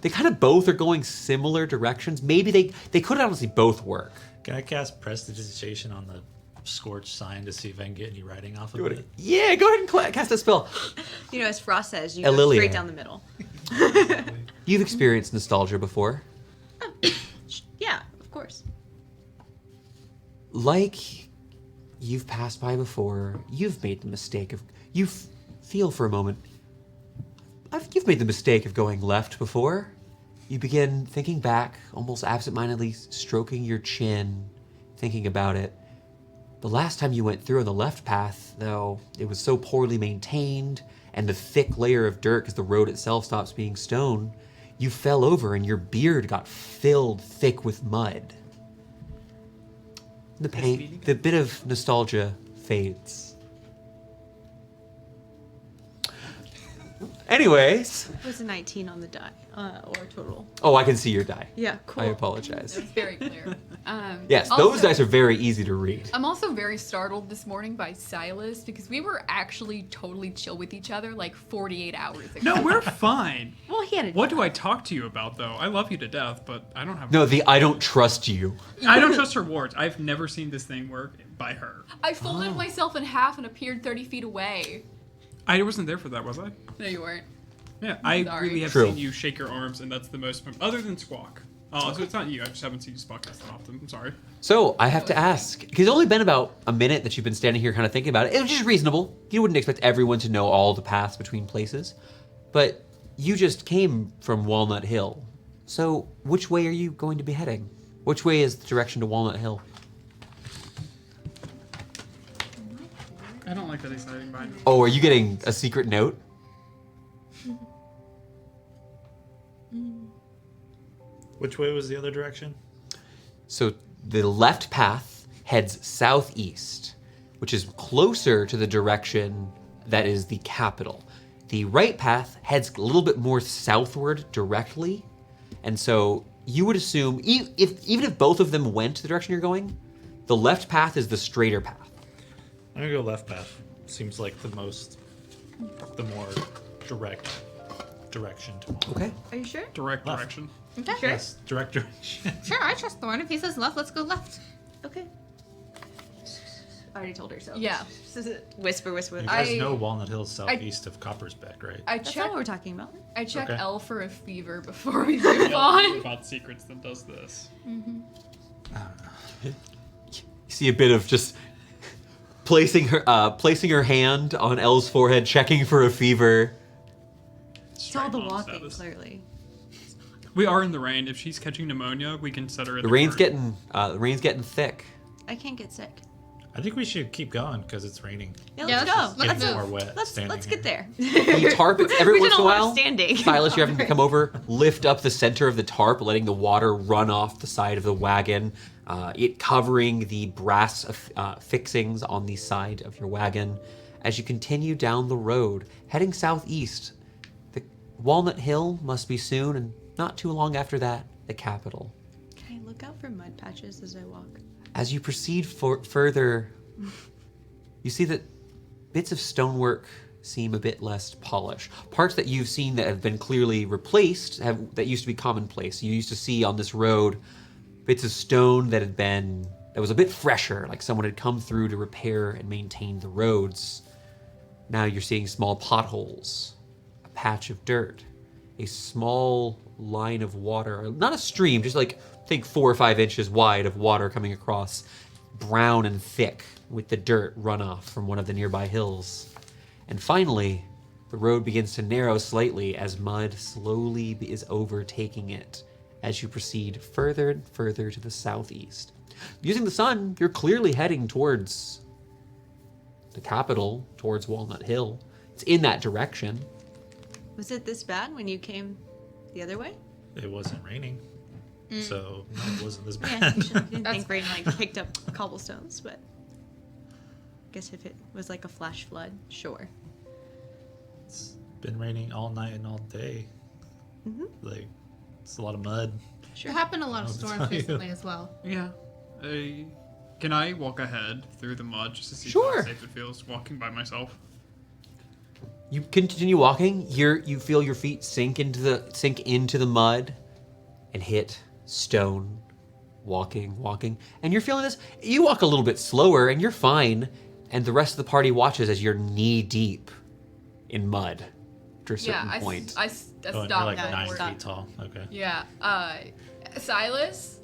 they kind of both are going similar directions. Maybe they could honestly both work. Can I cast Prestidigitation on the scorched sign to see if I can get any writing off of it? Yeah, go ahead and cast a spell. You know, as Frost says, you go Lilia. straight down the middle. You've experienced nostalgia before. Yeah, of course. Like you've passed by before, you've made the mistake of... feel for a moment. You've made the mistake of going left before. You begin thinking back, almost absentmindedly stroking your chin, thinking about it. The last time you went through on the left path, though, it was so poorly maintained, and the thick layer of dirt, because the road itself stops being stone, you fell over and your beard got filled thick with mud. The pain, the bit of nostalgia fades. Anyways. It was a 19 on the die, or total. Oh, I can see your die. Yeah, cool. I apologize. It's very clear. Yes, Also, those dice are very easy to read. I'm also very startled this morning by Silas because we were actually totally chill with each other like 48 hours ago. No, we're fine. Well, he had a What do I talk to you about, though? I love you to death, but I don't have... No, I don't trust you. I don't trust her words. I've never seen this thing work by her. I folded myself in half and appeared 30 feet away. I wasn't there for that, was I? No, you weren't. Yeah, I Sorry. really have True. seen you shake your arms, and that's the most... Other than Squawk. Oh, so it's not you. I just haven't seen you podcast that often. I'm sorry. So, I have to ask, because it's only been about a minute that you've been standing here kind of thinking about it, which is reasonable. You wouldn't expect everyone to know all the paths between places. But you just came from Walnut Hill. So, which way are you going to be heading? Which way is the direction to Walnut Hill? I don't like that he's hiding behind me. Oh, are you getting a secret note? Which way was the other direction? So the left path heads southeast, which is closer to the direction that is the capital. The right path heads a little bit more southward directly. And so you would assume, even if both of them went the direction you're going, the left path is the straighter path. I'm gonna go left path. Seems like the more direct direction to walk. Okay. Are you sure? Direct Left. direction. Okay. Yes, direct direction. Sure, I trust Thorn. If he says left, let's go left. Okay. I already told her so. Yeah. Whisper. You guys I- know Walnut Hill southeast of Coppersbeck, right? I That's not checked. what we're talking about. I checked Okay. L for a fever before we move on. About secrets that does this. You see a bit of just placing her hand on Elle's forehead, checking for a fever. It's all the Strike on walking, status. clearly. We are in the rain. If she's catching pneumonia, we can set her in The the rain's cart. getting thick. I can't get sick. I think we should keep going because it's raining. Yeah, Yeah, let's go. let's Let's Getting move. more wet. let's standing get here. there. The tarp, every We once did in a a lot of while, standing. Silas, you're having to come over, lift up the center of the tarp, letting the water run off the side of the wagon, it covering the brass fixings on the side of your wagon. As you continue down the road, heading southeast, Walnut Hill must be soon, and not too long after that, the capital. Can I look out for mud patches as I walk? As you proceed further, you see that bits of stonework seem a bit less polished. Parts that you've seen that have been clearly replaced, that used to be commonplace. You used to see on this road bits of stone that was a bit fresher, like someone had come through to repair and maintain the roads. Now you're seeing small potholes, a patch of dirt, a small line of water, not a stream, just like, think 4 or 5 inches wide of water coming across, brown and thick with the dirt runoff from one of the nearby hills. And finally, the road begins to narrow slightly as mud slowly is overtaking it as you proceed further and further to the southeast. Using the sun, you're clearly heading towards the capital, towards Walnut Hill. It's in that direction. Was it this bad when you came the other way? It wasn't raining, so no, it wasn't this Yeah, bad. you didn't think rain like picked up cobblestones, but I guess if it was like a flash flood, sure. It's been raining all night and all day. Like, it's a lot of mud. There happened a lot of I'll storms tell you. recently as well. Yeah. Can I walk ahead through the mud just to see Sure. how safe it feels walking by myself? You continue walking. You feel your feet sink into the mud and hit stone. Walking, and you're feeling this. You walk a little bit slower, and you're fine. And the rest of the party watches as you're knee deep in mud to a certain Yeah, point. I Oh, and you're stopped like that. 9 stop. feet tall. Okay. Yeah. Silas.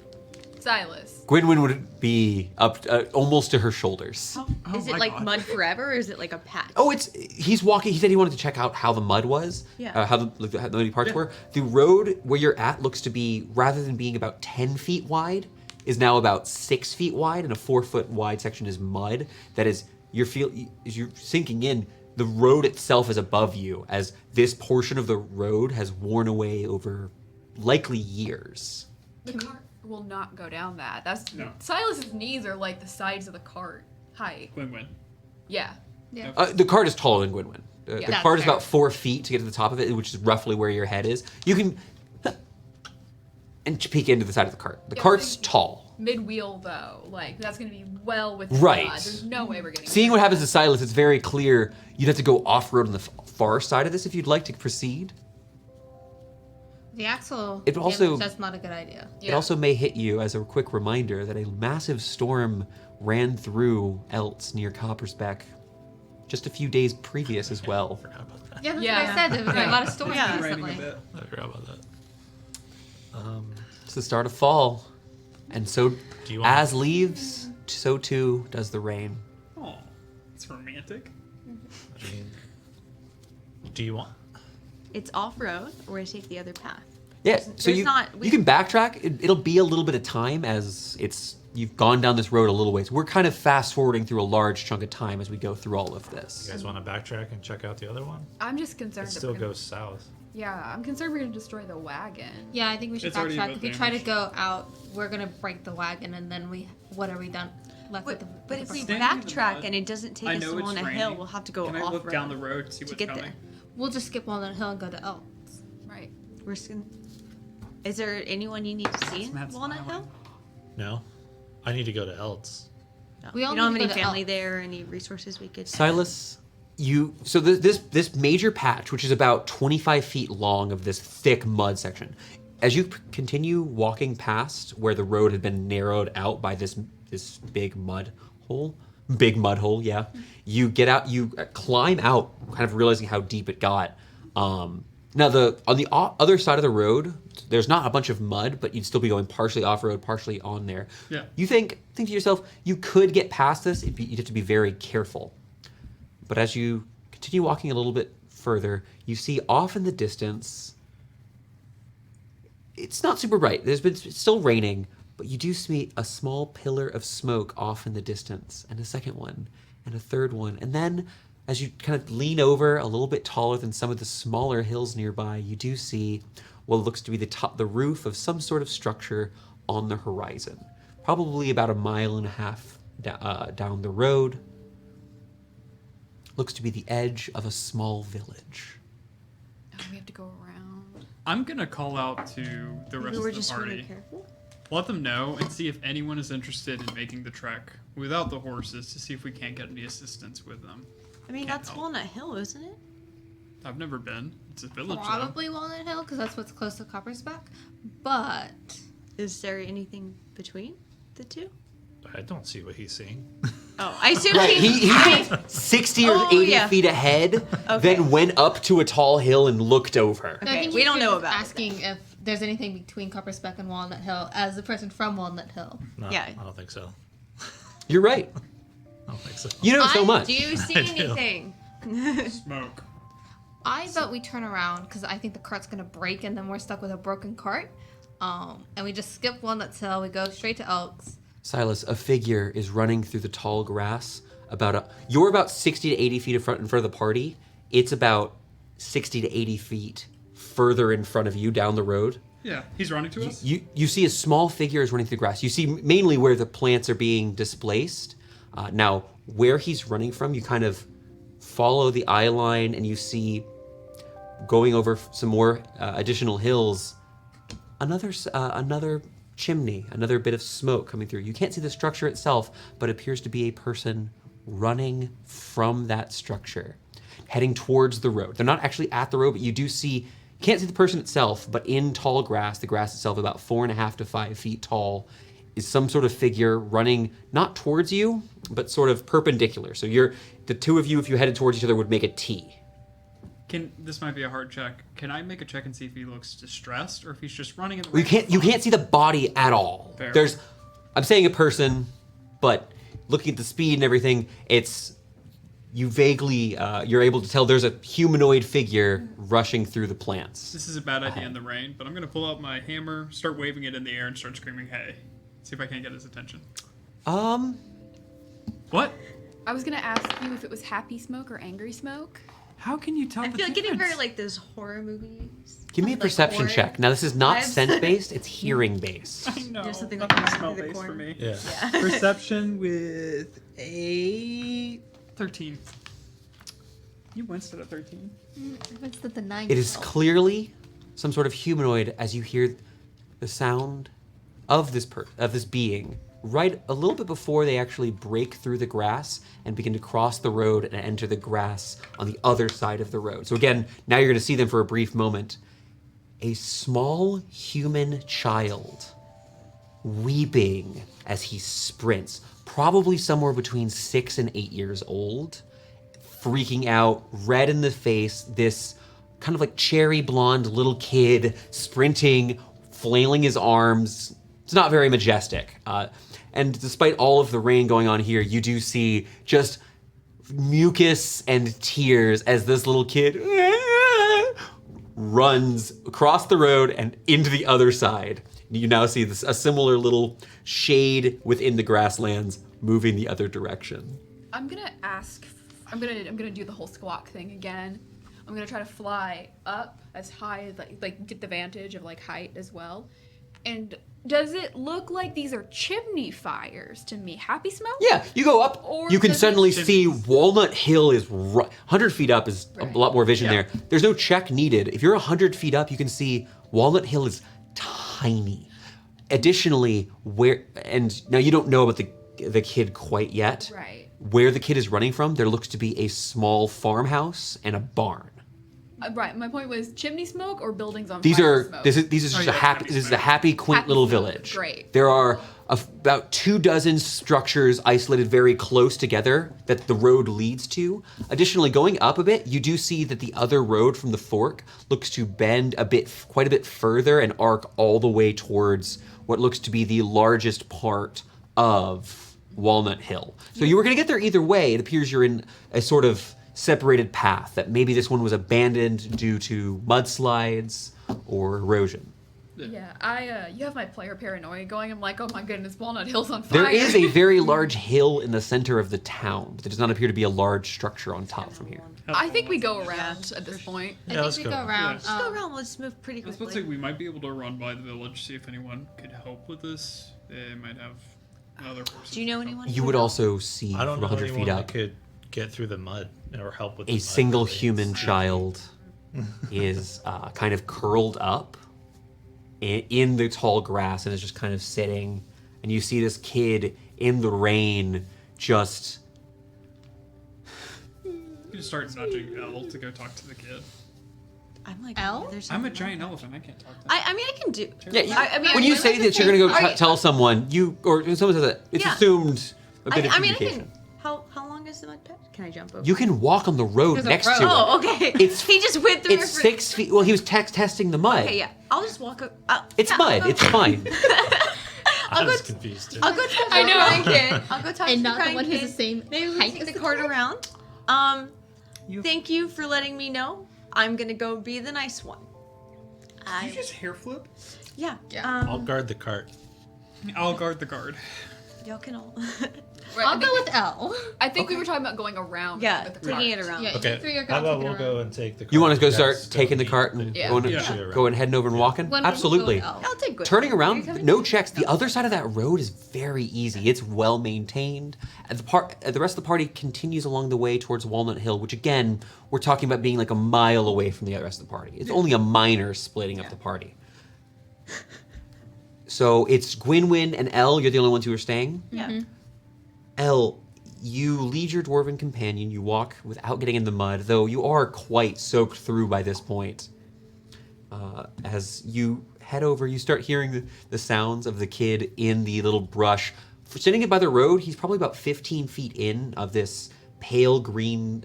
Gwynwyn would be up almost to her shoulders. Is it my like God. mud forever, or is it like a patch? Oh, he's walking. He said he wanted to check out how the mud was, Yeah. how the muddy parts were. The road where you're at looks to be, rather than being about 10 feet wide, is now about 6 feet wide, and a 4-foot wide section is mud. That is, as you're sinking in, the road itself is above you, as this portion of the road has worn away over likely years. The cart will not go down that. No. Silas's knees are like the sides of the cart height. Win-win. Yeah. Yeah. The cart is taller than Gwynwyn. The Yeah. cart is That's about 4 feet to get to the top of it, which is roughly where your head is. You can and peek into the side of the cart. The Yeah, cart's so- tall. Mid-wheel though, like that's gonna be well within Right. mud. There's no way we're getting. Seeing what through happens that. to Silas, it's very clear you'd have to go off-road on the far side of this if you'd like to proceed. The axle. It also- damage, that's not a good idea. It also may hit you as a quick reminder that a massive storm ran through Eltz near Coppersbeck just a few days previous as well. I forgot about that. Yeah, that's Yeah. what I said. There was a lot of storms Yeah. Raining a recently. bit. I forgot about that. It's the start of fall, and so Do you want- as leaves, so too does the rain. Oh, it's romantic. I mean, do you want? It's off road, or I take the other path. Yeah, so There's you not- you can backtrack. It'll be a little bit of time as you've gone down this road a little ways. We're kind of fast forwarding through a large chunk of time as we go through all of this. You guys want to backtrack and check out the other one? I'm just concerned. It that still we're gonna- goes south. Yeah, I'm concerned we're gonna destroy the wagon. Yeah, I think we should It's already backtrack. about If we try to damaged. go out, we're gonna break the wagon, and then what are we done left with But, the? but with if we the Standing in the backtrack mud, and it doesn't take I us know to it's Walnut raining. Hill, we'll have to go Can I off look road down the road to see to what's get coming? there. We'll just skip Walnut Hill and go to Eltz. Right. We're just gonna... Is there anyone you need to see in Matt's Walnut smiling. Hill? No, I need to go to Eltz. No. We We all don't have need to any go to family Eltz. there, any resources we could. Silas, this major patch, which is about 25 feet long of this thick mud section, as you continue walking past where the road had been narrowed out by this big mud hole, yeah, you get out, you climb out, kind of realizing how deep it got. Now on the other side of the road, there's not a bunch of mud, but you'd still be going partially off-road, partially on there. Yeah. You think to yourself, you could get past this. You'd have to be very careful. But as you continue walking a little bit further, you see off in the distance, it's not super bright. It's still raining, but you do see a small pillar of smoke off in the distance, and a second one, and a third one. And then as you kind of lean over a little bit taller than some of the smaller hills nearby, you do see what looks to be the roof of some sort of structure on the horizon. Probably about 1.5 miles down the road. Looks to be the edge of a small village. Oh, we have to go around. I'm gonna call out to the rest We were of the just party. really careful. Let them know and see if anyone is interested in making the trek without the horses to see if we can't get any assistance with them. I mean, Can't that's help. Walnut Hill, isn't it? I've never been. It's a village. though. Probably Walnut Hill, because that's what's close to Coppersbeck. But Is there anything between the two? I don't see what he's seeing. Oh, I assume Right, he went 60 or Oh, 80 yeah. feet ahead, Okay. then went up to a tall hill and looked over. I Okay, think we you don't should know be about asking if there's anything between Coppersbeck and Walnut Hill as the person from Walnut Hill. No, Yeah. I don't think so. You're right. I don't think so. You know so much. Do you see I do. anything? Smoke. I bet we turn around because I think the cart's gonna break and then we're stuck with a broken cart. And we just skip Walnut Hill. We go straight to Eltz. Silas, a figure is running through the tall grass. You're about 60 to 80 feet in front of the party. It's about 60 to 80 feet further in front of you down the road. Yeah, he's running to us. You see a small figure is running through the grass. You see mainly where the plants are being displaced. Now, where he's running from, you kind of follow the eye line and you see, going over some more additional hills, another chimney, another bit of smoke coming through. You can't see the structure itself, but appears to be a person running from that structure, heading towards the road. They're not actually at the road, but you do see, you can't see the person itself, but in tall grass, the grass itself about 4.5 to 5 feet tall, is some sort of figure running not towards you, but sort of perpendicular. So the two of you, if you headed towards each other, would make a T. This might be a hard check. Can I make a check and see if he looks distressed or if he's just running in the Well, you can't see the body at all. Fair. I'm saying a person, but looking at the speed and everything, you vaguely, you're able to tell there's a humanoid figure rushing through the plants. This is a bad idea in the rain, but I'm gonna pull out my hammer, start waving it in the air, and start screaming, "Hey!" See if I can't get his attention. What? I was gonna ask you if it was happy smoke or angry smoke. How can you tell I the feel like getting difference? very like those horror movies. Give me a Like perception horror check. Now, this is not vibes. sense-based, it's hearing-based. I know. There's something nothing like smell through the based for corn. me. Yeah. Perception with a 13. You winced at a 13. What's the 9? It is clearly some sort of humanoid as you hear the sound of this being right a little bit before they actually break through the grass and begin to cross the road and enter the grass on the other side of the road. So again, now you're going to see them for a brief moment. A small human child weeping as he sprints, probably somewhere between 6 and 8 years old, freaking out, red in the face, this kind of like cherry blonde little kid sprinting, flailing his arms. It's not very majestic. And despite all of the rain going on here, you do see just mucus and tears as this little kid runs across the road and into the other side. You now see a similar little shade within the grasslands moving the other direction. I'm gonna ask. I'm gonna do the whole squawk thing again. I'm gonna try to fly up as high as like get the vantage of like height as well. And does it look like these are chimney fires to me? Happy smoke? Yeah, you go up, Or you can does it- suddenly see Walnut Hill is 100 feet up is Right. a lot more vision Yeah. there. There's no check needed. If you're 100 feet up, you can see Walnut Hill is tiny. Additionally, now you don't know about the kid quite yet. Right. Where the kid is running from, there looks to be a small farmhouse and a barn. Right. My point was chimney smoke or buildings on These fire are smoke. this is just yeah, a happy. happy This is a smoke. happy, quaint Happy little smoke, village. great. There are about 24 structures isolated very close together that the road leads to. Additionally, going up a bit, you do see that the other road from the fork looks to bend quite a bit further and arc all the way towards what looks to be the largest part of Walnut Hill. So you were going to get there either way. It appears you're in a sort of separated path, that maybe this one was abandoned due to mudslides or erosion. Yeah, you have my player paranoia going. I'm like, oh my goodness, Walnut Hill's on fire. There is a very large hill in the center of the town. There does not appear to be a large structure on top from here. I think we go around at this point. Yeah, let's I think we go. go around. Yeah. Go around. Let's move pretty I was about to say quickly. we might be able to run by the village, see if anyone could help with this. They might have other horses. Do you know anyone? You would also see I don't from know 100 anyone feet that up could get through the mud or help with the a mud, single really. human child is kind of curled up in the tall grass and is just kind of sitting. And you see this kid in the rain just... You can start nudging Elle to go talk to the kid. I'm like, Elle? there's I'm a something giant wrong. elephant. I can't talk to I mean, I can do. Yeah, I mean, when you I say like that to you're going to go think- tell someone, or when someone says it, it's Yeah. assumed a bit of I mean, I communication. can. How long is the mud pit? Can I jump over? You can walk on the road There's a next road. to it. Oh, okay. It's- he just went through. It's 6 feet. Well, he was testing the mud. Okay, yeah. I'll just walk. It's yeah, mud. I'll It's go- fine. I I'll was go- confused too. I'll go talk to I the know. crying kid. I'll go talk to And the not the crying one who's kid. the same Maybe we height take as the the cart kid? around. You- Thank you for letting me know. I'm gonna go be the nice one. You just hair flip? Yeah. Yeah. I'll guard the cart. I'll guard the guard. Y'all can all. Right, I'll go with Elle. I think we were talking about going around. yeah, with the taking it cart. around. Yeah, you Okay. three are How gonna about take it we'll go around. and take the cart? You want to go guys start go taking the meet cart and Yeah. going, Yeah. going heading over and walking? When we go Absolutely. with Elle. I'll take good. Turning Are you around, coming? no checks. The other side of that road is very easy. It's well maintained. And the rest of the party continues along the way towards Walnut Hill, which again, we're talking about being like a mile away from the rest of the party. It's only a minor splitting of the party. So it's Gwynwyn and Elle. You're the only ones who are staying. Yeah. Elle, you lead your dwarven companion. You walk without getting in the mud, though you are quite soaked through by this point. As you head over, you start hearing the sounds of the kid in the little brush. Sitting by the road, he's probably about 15 feet in of this pale green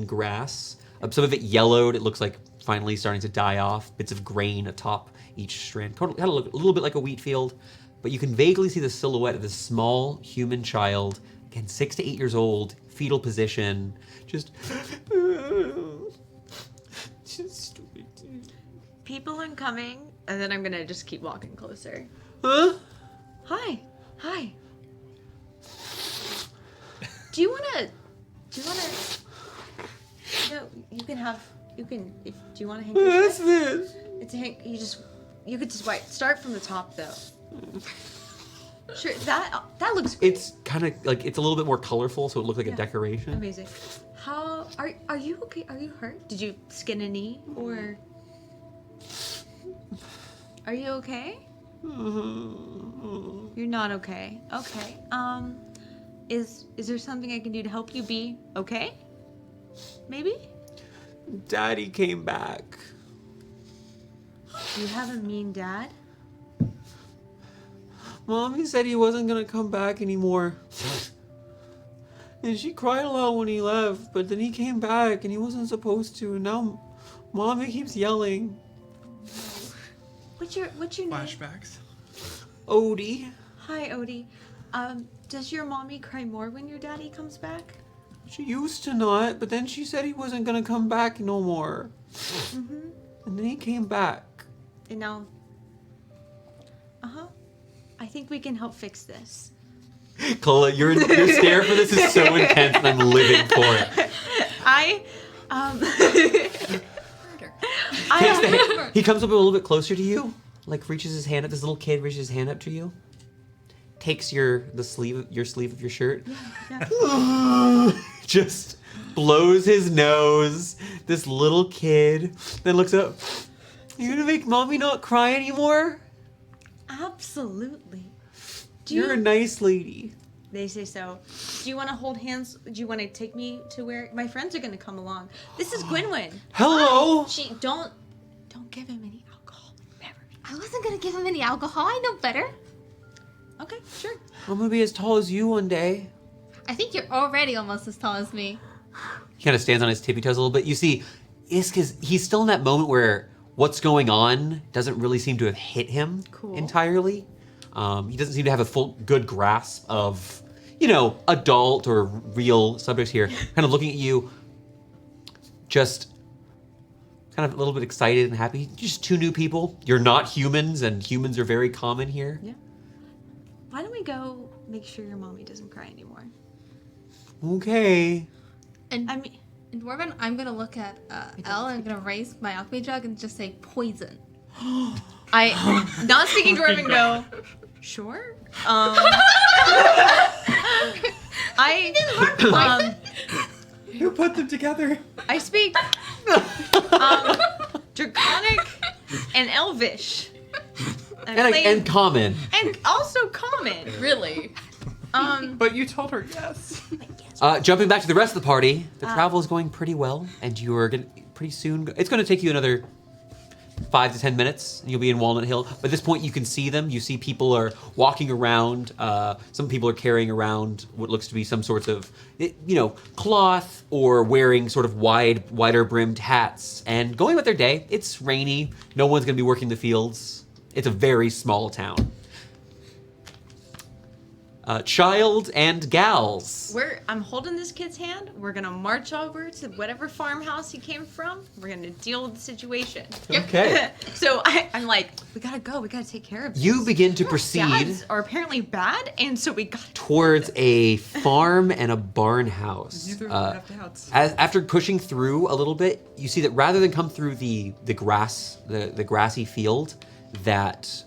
grass. Some of it yellowed. It looks like finally starting to die off. Bits of grain atop each strand. Kind of look a little bit like a wheat field. But you can vaguely see the silhouette of this small human child, again, 6 to 8 years old, fetal position, just People incoming, and then I'm gonna just keep walking closer. huh? Hi. Do you wanna? No, you can have. You can. Do you want a handkerchief? this? It's a hank. You could just wipe. Start from the top though. Sure. That looks great. It's kind of like it's a little bit more colorful, so it looks like a Yeah. decoration. Amazing. How are you okay? Are you hurt? Did you skin a knee or? Are you okay? You're not okay. Okay. Is there something I can do to help you be okay? Maybe? Daddy came back. Do you have a mean dad? Mommy said he wasn't gonna come back anymore. And she cried a lot when he left, but then he came back and he wasn't supposed to, and now Mommy keeps yelling. What's your name? Flashbacks. Odie. Hi, Odie. Does your mommy cry more when your daddy comes back? She used to not, but then she said he wasn't gonna come back no more. Mm-hmm. And then he came back. And now. I think we can help fix this. Cola, your stare for this is so intense and I'm living for it. He comes up a little bit closer to you, like reaches his hand up. This little kid reaches his hand up to you, takes your sleeve of your shirt, just blows his nose. This little kid then looks up. You gonna make Mommy not cry anymore? Absolutely. You're a nice lady. They say so. Do you want to hold hands? Do you want to take me to where my friends are going to come along? This is Gwynwyn. Hello. She don't give him any alcohol. Never. I wasn't gonna give him any alcohol. I know better. Okay, sure. I'm gonna be as tall as you one day. I think you're already almost as tall as me. He kind of stands on his tippy toes a little bit. You see, Iska's he's still in that moment where what's going on doesn't really seem to have hit him entirely. He doesn't seem to have a full good grasp of, adult or real subjects here. Kind of looking at you, just kind of a little bit excited and happy. Just two new people. You're not humans, and humans are very common here. Yeah. Why don't we go make sure your mommy doesn't cry anymore? Okay. And I mean, in Dwarven, I'm gonna look at Elle and I'm gonna raise my alchemy jug and just say poison. I not speaking Dwarven go. Sure. I You put them together. I speak Draconic and Elvish. And common. And also common. Really? But you told her yes. Jumping back to the rest of the party, the travel is going pretty well, and you are going pretty soon. It's going to take you another 5 to 10 minutes, and you'll be in Walnut Hill. But at this point, you can see them. You see people are walking around. Some people are carrying around what looks to be some sorts of, cloth, or wearing sort of wider brimmed hats, and going about their day. It's rainy. No one's going to be working the fields. It's a very small town. Child and gals. I'm holding this kid's hand. We're gonna march over to whatever farmhouse he came from. We're gonna deal with the situation. Okay. So I'm like, we gotta go. We gotta take care of this. You begin to proceed Dads are apparently bad, and so we got towards a farm and a barn house. Neither of them have doubts. After pushing through a little bit, you see that rather than come through the grass, the grassy field that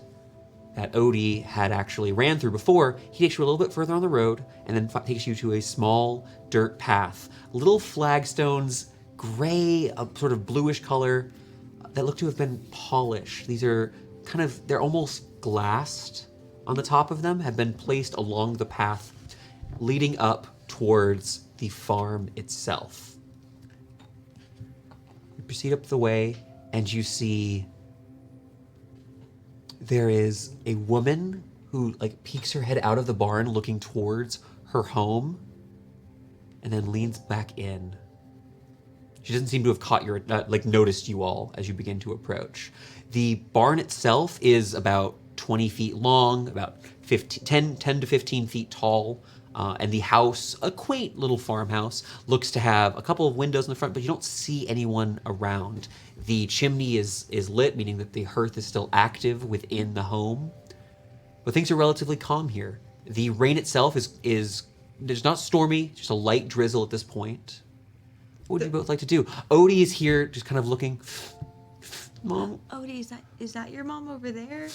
Odie had actually ran through before, he takes you a little bit further on the road and then takes you to a small dirt path. Little flagstones, gray, a sort of bluish color that look to have been polished. These are they're almost glassed on the top of them, have been placed along the path leading up towards the farm itself. You proceed up the way and you see there is a woman who peeks her head out of the barn looking towards her home and then leans back in. She doesn't seem to have caught your, noticed you all as you begin to approach. The barn itself is about 20 feet long, about 10 to 15 feet tall. And the house, a quaint little farmhouse, looks to have a couple of windows in the front, but you don't see anyone around. The chimney is lit, meaning that the hearth is still active within the home. But things are relatively calm here. The rain itself is there's not stormy, just a light drizzle at this point. What would you both like to do? Odie is here, just kind of looking. Mom? Odie, is that your mom over there?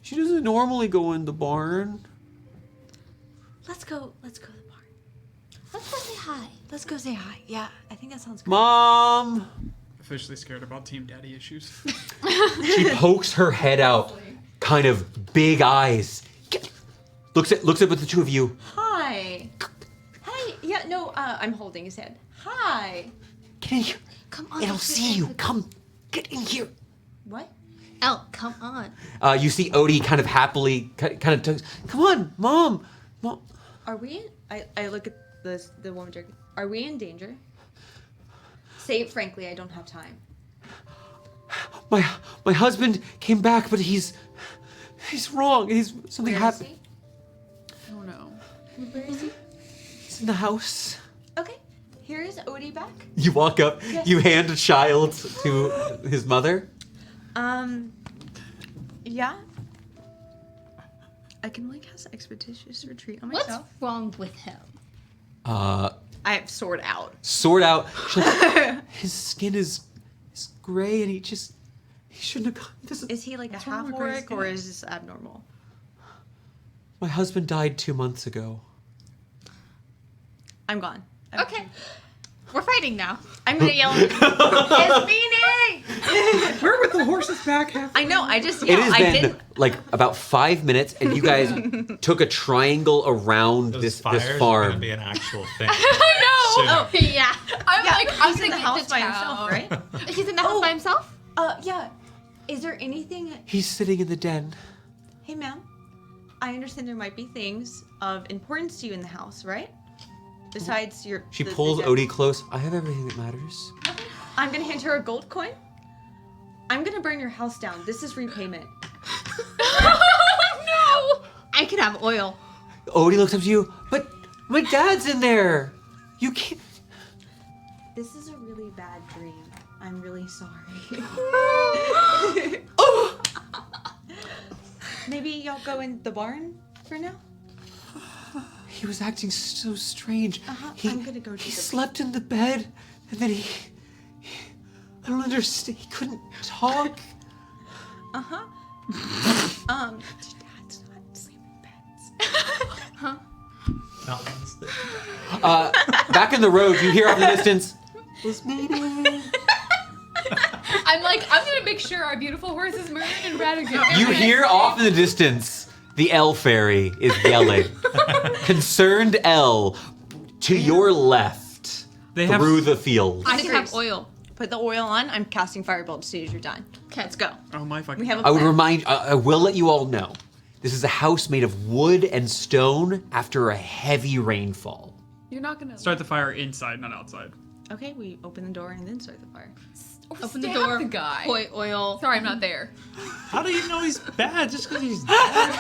She doesn't normally go in the barn. Let's go to the barn. Let's go say hi. Let's go say hi. Yeah, I think that sounds good. Mom! Officially scared about Team Daddy issues. She pokes her head out, kind of big eyes. Looks up at the two of you. Hi. Hi. Yeah, no, I'm holding his hand. Hi. Get in here. Come on. And I'll see you. Come, get in here. What? Elle, come on. You see Odie kind of happily, come on, Mom. Are we in, I look at the woman jerking. Are we in danger? Say it frankly, I don't have time. My husband came back, but he's wrong. Something Where happened. is he? Oh no. Where is he? He's in the house. Okay, here is Odie back. You walk up. Yes. You hand a child to his mother. Yeah. I can have expeditious retreat on What's myself. wrong with him? I have sword out. Sword out. His skin is gray, and he shouldn't have gone. Is he like a What's wrong half with gray orc or skin? is this abnormal? My husband died 2 months ago. I'm gone. Okay. We're fighting now. I'm gonna yell. It's meaning. Where with the horse's back half? I know. I just. It Yeah, has I been didn't. about 5 minutes, and you guys took a triangle around Those this fires are farm. gonna be an actual thing. I Soon. know. Yeah. I'm Yeah, like, he's I'm in gonna the get house to by town. himself, right? He's in the house by himself? Yeah. Is there anything? He's sitting in the den. Hey, ma'am. I understand there might be things of importance to you in the house, right? Besides your. She the pulls den. Odie close. I have everything that matters. I'm gonna hand her a gold coin. I'm gonna burn your house down. This is repayment. No! I can have oil. Odie looks up to you, but my dad's in there. You can't. This is a really bad dream. I'm really sorry. Maybe y'all go in the barn for now? He was acting so strange. I'm gonna go to He the- slept in the bed, and then he I don't understand. He couldn't talk. Dad's not sleeping beds. Not honestly. Back in the road, you hear off in the distance. This meeting. I'm gonna make sure our beautiful horse is murdered and Radigan. You hear off in the distance, the Elle fairy is yelling. Concerned Elle, to your left, They have- through the field. I can have oil. Put the oil on. I'm casting Firebolt as soon as you're done. Okay. Let's go. Oh my fucking. We have a I would plan. remind, I will let you all know, this is a house made of wood and stone after a heavy rainfall. You're not gonna Start the fire inside, not outside. Okay, we open the door and then start the fire. or Open the stab door. The guy. Pour oil. Sorry, I'm not there. How do you know he's bad just because he's dead?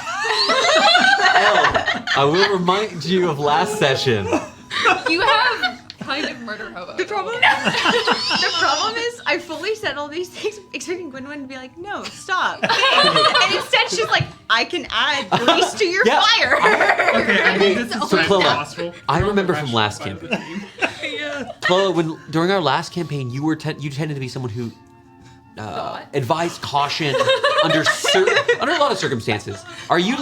Elle, I will remind you of last session. You have kind of murder hobo. The problem is, I fully said all these things expecting Gwynwyn to be like, no, stop. And instead she's like, I can add grease to your Yeah. fire. Okay, I mean, this is So, best Chloe, possible. I remember from Rational last side of the campaign. team. Chloe, during our last campaign, you tended to be someone who advised caution under a lot of circumstances. Are you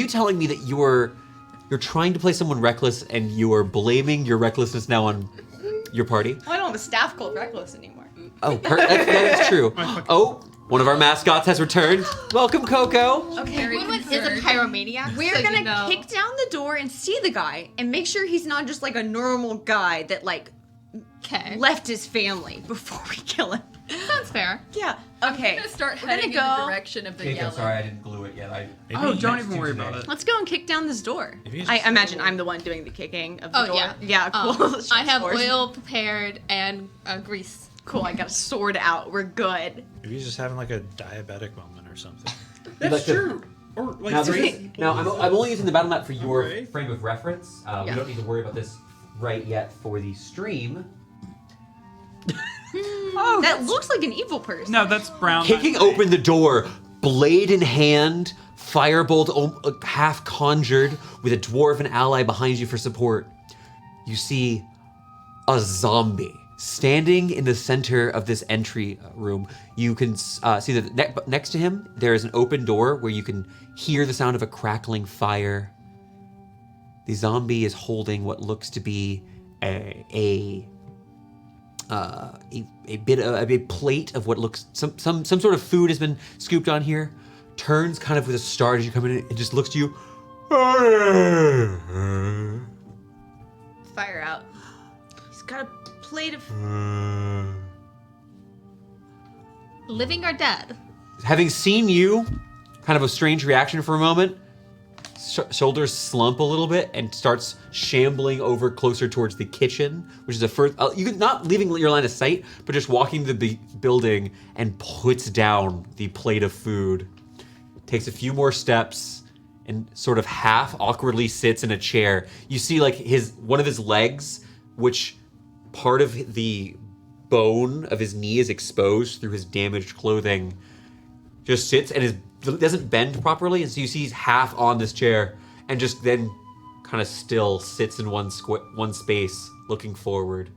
telling me that you're trying to play someone reckless and you are blaming your recklessness now on your party? Well, I don't have a staff called Reckless anymore. Oh, that is true. Oh, one of our mascots has returned. Welcome, Coco. Okay, Gwynwyn is a pyromaniac. we're so gonna you know. kick down the door and see the guy and make sure he's not just like a normal guy that like Okay. left his family before we kill him. Sounds fair. Yeah. I'm Okay. gonna start We're heading gonna in go. the direction of the yellow. I didn't glue it yet. Maybe Oh, don't next even worry Tuesday. about it. Let's go and kick down this door. If you I just- imagine I'm the one doing the kicking of the Oh door. yeah. Yeah. Cool. I have Force. oil prepared and grease. Cool. I got a sword out. We're good. Maybe he's just having like a diabetic moment or something. That's like to- true. Or like Now, three- I'm only using the battle map for your Okay. frame of reference. We don't need to worry about this right yet for the stream. Oh, that looks like an evil person. No, that's brown. Kicking open the door, blade in hand, firebolt half conjured with a dwarven ally behind you for support. You see a zombie standing in the center of this entry room. You can see that next to him there is an open door where you can hear the sound of a crackling fire. The zombie is holding what looks to be a plate of what looks some sort of food has been scooped on here. Turns kind of with a start as you come in and just looks to you. Fire out. He's got a plate of. Living or dead? Having seen you, kind of a strange reaction for a moment. Shoulders slump a little bit and starts shambling over closer towards the kitchen, which is a first. You could not leaving your line of sight, but just walking to the building and puts down the plate of food. Takes a few more steps and sort of half awkwardly sits in a chair. You see like one of his legs, which part of the bone of his knee is exposed through his damaged clothing, just sits and doesn't bend properly, and so you see he's half on this chair and just then kind of still sits in one space looking forward.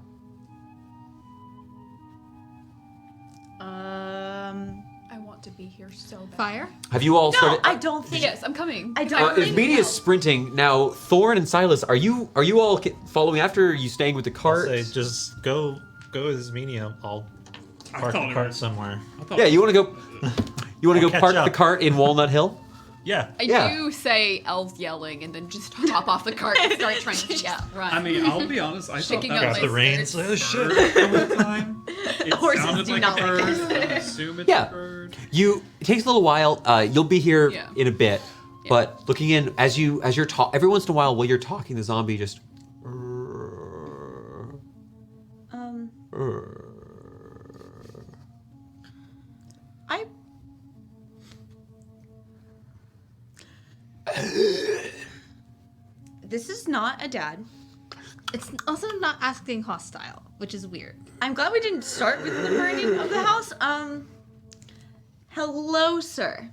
I want to be here so bad. Fire? Have you all No, started? I don't think. Yes, I'm coming. I don't As think. Media is sprinting now. Thorn and Silas, are you all following after? Are you staying with the I'll cart? say just go with his medium. I'll park thought the it cart was- somewhere. Yeah, you want to go? You want to I'll go catch park up. the cart in Walnut Hill? Yeah. I Yeah. do say elves yelling and then just hop off the cart and start trying to run. I mean, I'll be honest. I thought Shaking that up was Grab the my reins. spirits. Oh shit. the time. It Horses sounded do like not a like bird. us. I assume it's Yeah. a bird. It takes a little while. You'll be here Yeah. in a bit, but looking in as you're talking, every once in a while while you're talking, the zombie just. I. This is not a dad. It's also not acting hostile, which is weird. I'm glad we didn't start with the burning of the house. Hello, sir.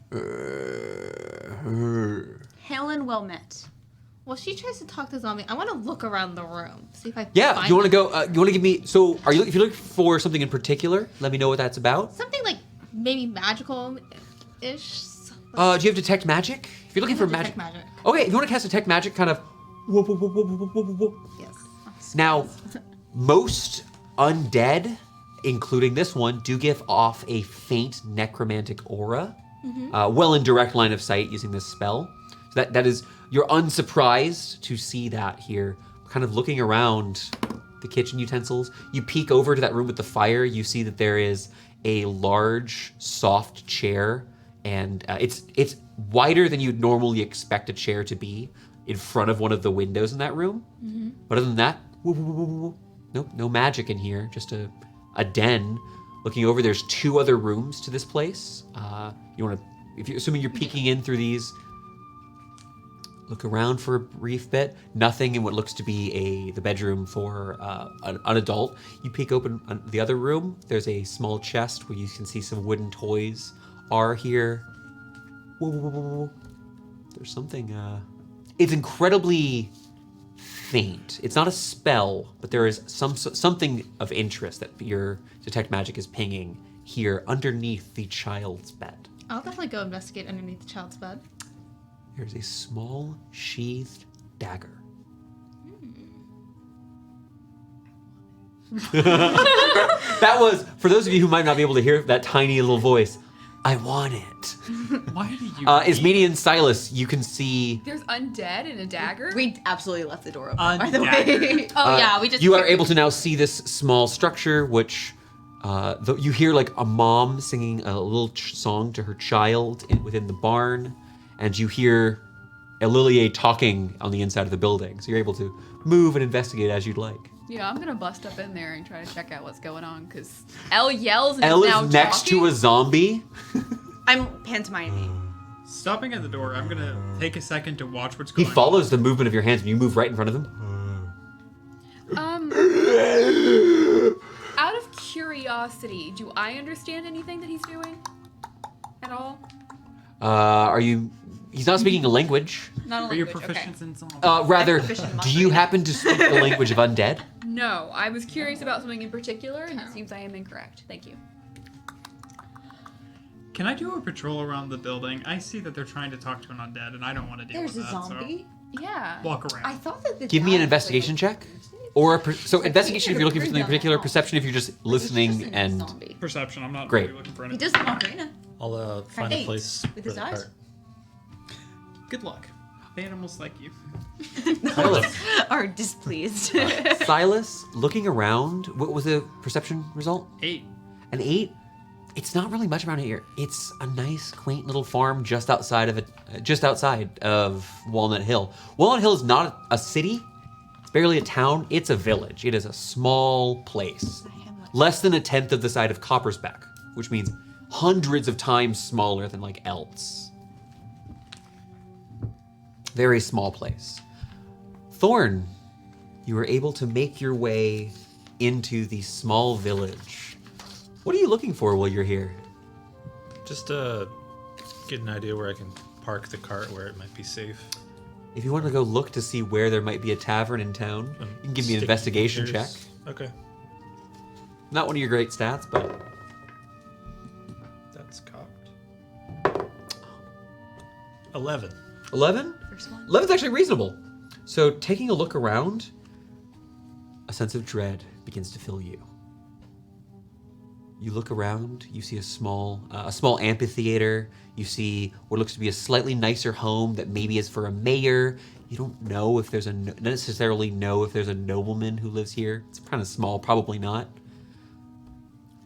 Hail and well met. Well, she tries to talk to zombie. I want to look around the room, see if I Yeah, find you want to go? You want to give me? So, if you're looking for something in particular, let me know what that's about. something like maybe magical-ish. Do you have detect magic? If you're looking for Detect magic. magic. Okay, if you want to cast detect magic, kind of. Whoop, whoop, whoop, whoop, whoop, whoop, whoop. Yes. Now, most undead including this one, do give off a faint necromantic aura, well in direct line of sight using this spell. So that is, you're unsurprised to see that here. Kind of looking around the kitchen utensils, you peek over to that room with the fire, you see that there is a large, soft chair, and it's wider than you'd normally expect a chair to be in front of one of the windows in that room. But other than that, nope, no magic in here, just a den. Looking over, there's 2 other rooms to this place. You want to, assuming you're peeking in through these, look around for a brief bit. Nothing in what looks to be the bedroom for an adult. You peek open the other room. There's a small chest where you can see some wooden toys are here. Whoa. There's something. It's incredibly faint. It's not a spell, but there is something of interest that your detect magic is pinging here underneath the child's bed. I'll definitely go investigate underneath the child's bed. There's a small sheathed dagger. That was, for those of you who might not be able to hear that tiny little voice, I want it. Why do you? Ismene and Silas, you can see. There's undead and a dagger? We absolutely left the door open, A by the dagger. way. Oh yeah, we just. You are able to now see this small structure, which you hear like a mom singing a little song to her child within the barn, and you hear Lilia talking on the inside of the building. So you're able to move and investigate as you'd like. Yeah, I'm gonna bust up in there and try to check out what's going on, because Elle yells and Elle is now is next talking. to a zombie. I'm pantomiming. Stopping at the door, I'm gonna take a second to watch what's He going on. follows the movement of your hands, and you move right in front of him. Out of curiosity, do I understand anything that he's doing? At all? Are you? He's not speaking a language. Not a Are you language, proficient in zombie? Rather, proficient in do you happen to speak the language of undead? okay. No, I was curious about something in particular, and it seems I am incorrect. Thank you. Can I do a patrol around the building? I see that they're trying to talk to an undead, and I don't want to deal There's with a that. zombie. Yeah. So walk around. I thought that the Give me an dad investigation was, check, or investigation if you're looking for something particular. Perception if you're just He's listening just a and. zombie. Perception. I'm not Great. really looking for He anything. does the Macarena. I'll find a Eight place with for his the eyes. cart. Good luck. Animals like you. Silas, Are displeased. Silas, looking around, what was the perception result? 8. An 8? It's not really much around here. It's a nice, quaint little farm just outside of Walnut Hill. Walnut Hill is not a city. It's barely a town. It's a village. It is a small place. Less than 1/10 of the size of Coppersbeck, which means hundreds of times smaller than like Eltz. Very small place. Thorn, you were able to make your way into the small village. What are you looking for while you're here? Just to get an idea where I can park the cart where it might be safe. If you want to go look to see where there might be a tavern in town, you can give me an Sticky investigation check. fingers. Okay. Not one of your great stats, but That's cocked. 11. 11? First one. 11's actually reasonable. So taking a look around, a sense of dread begins to fill you. You look around, you see a small amphitheater. You see what looks to be a slightly nicer home that maybe is for a mayor. You don't know if there's necessarily know if there's a nobleman who lives here. It's kind of small, probably not.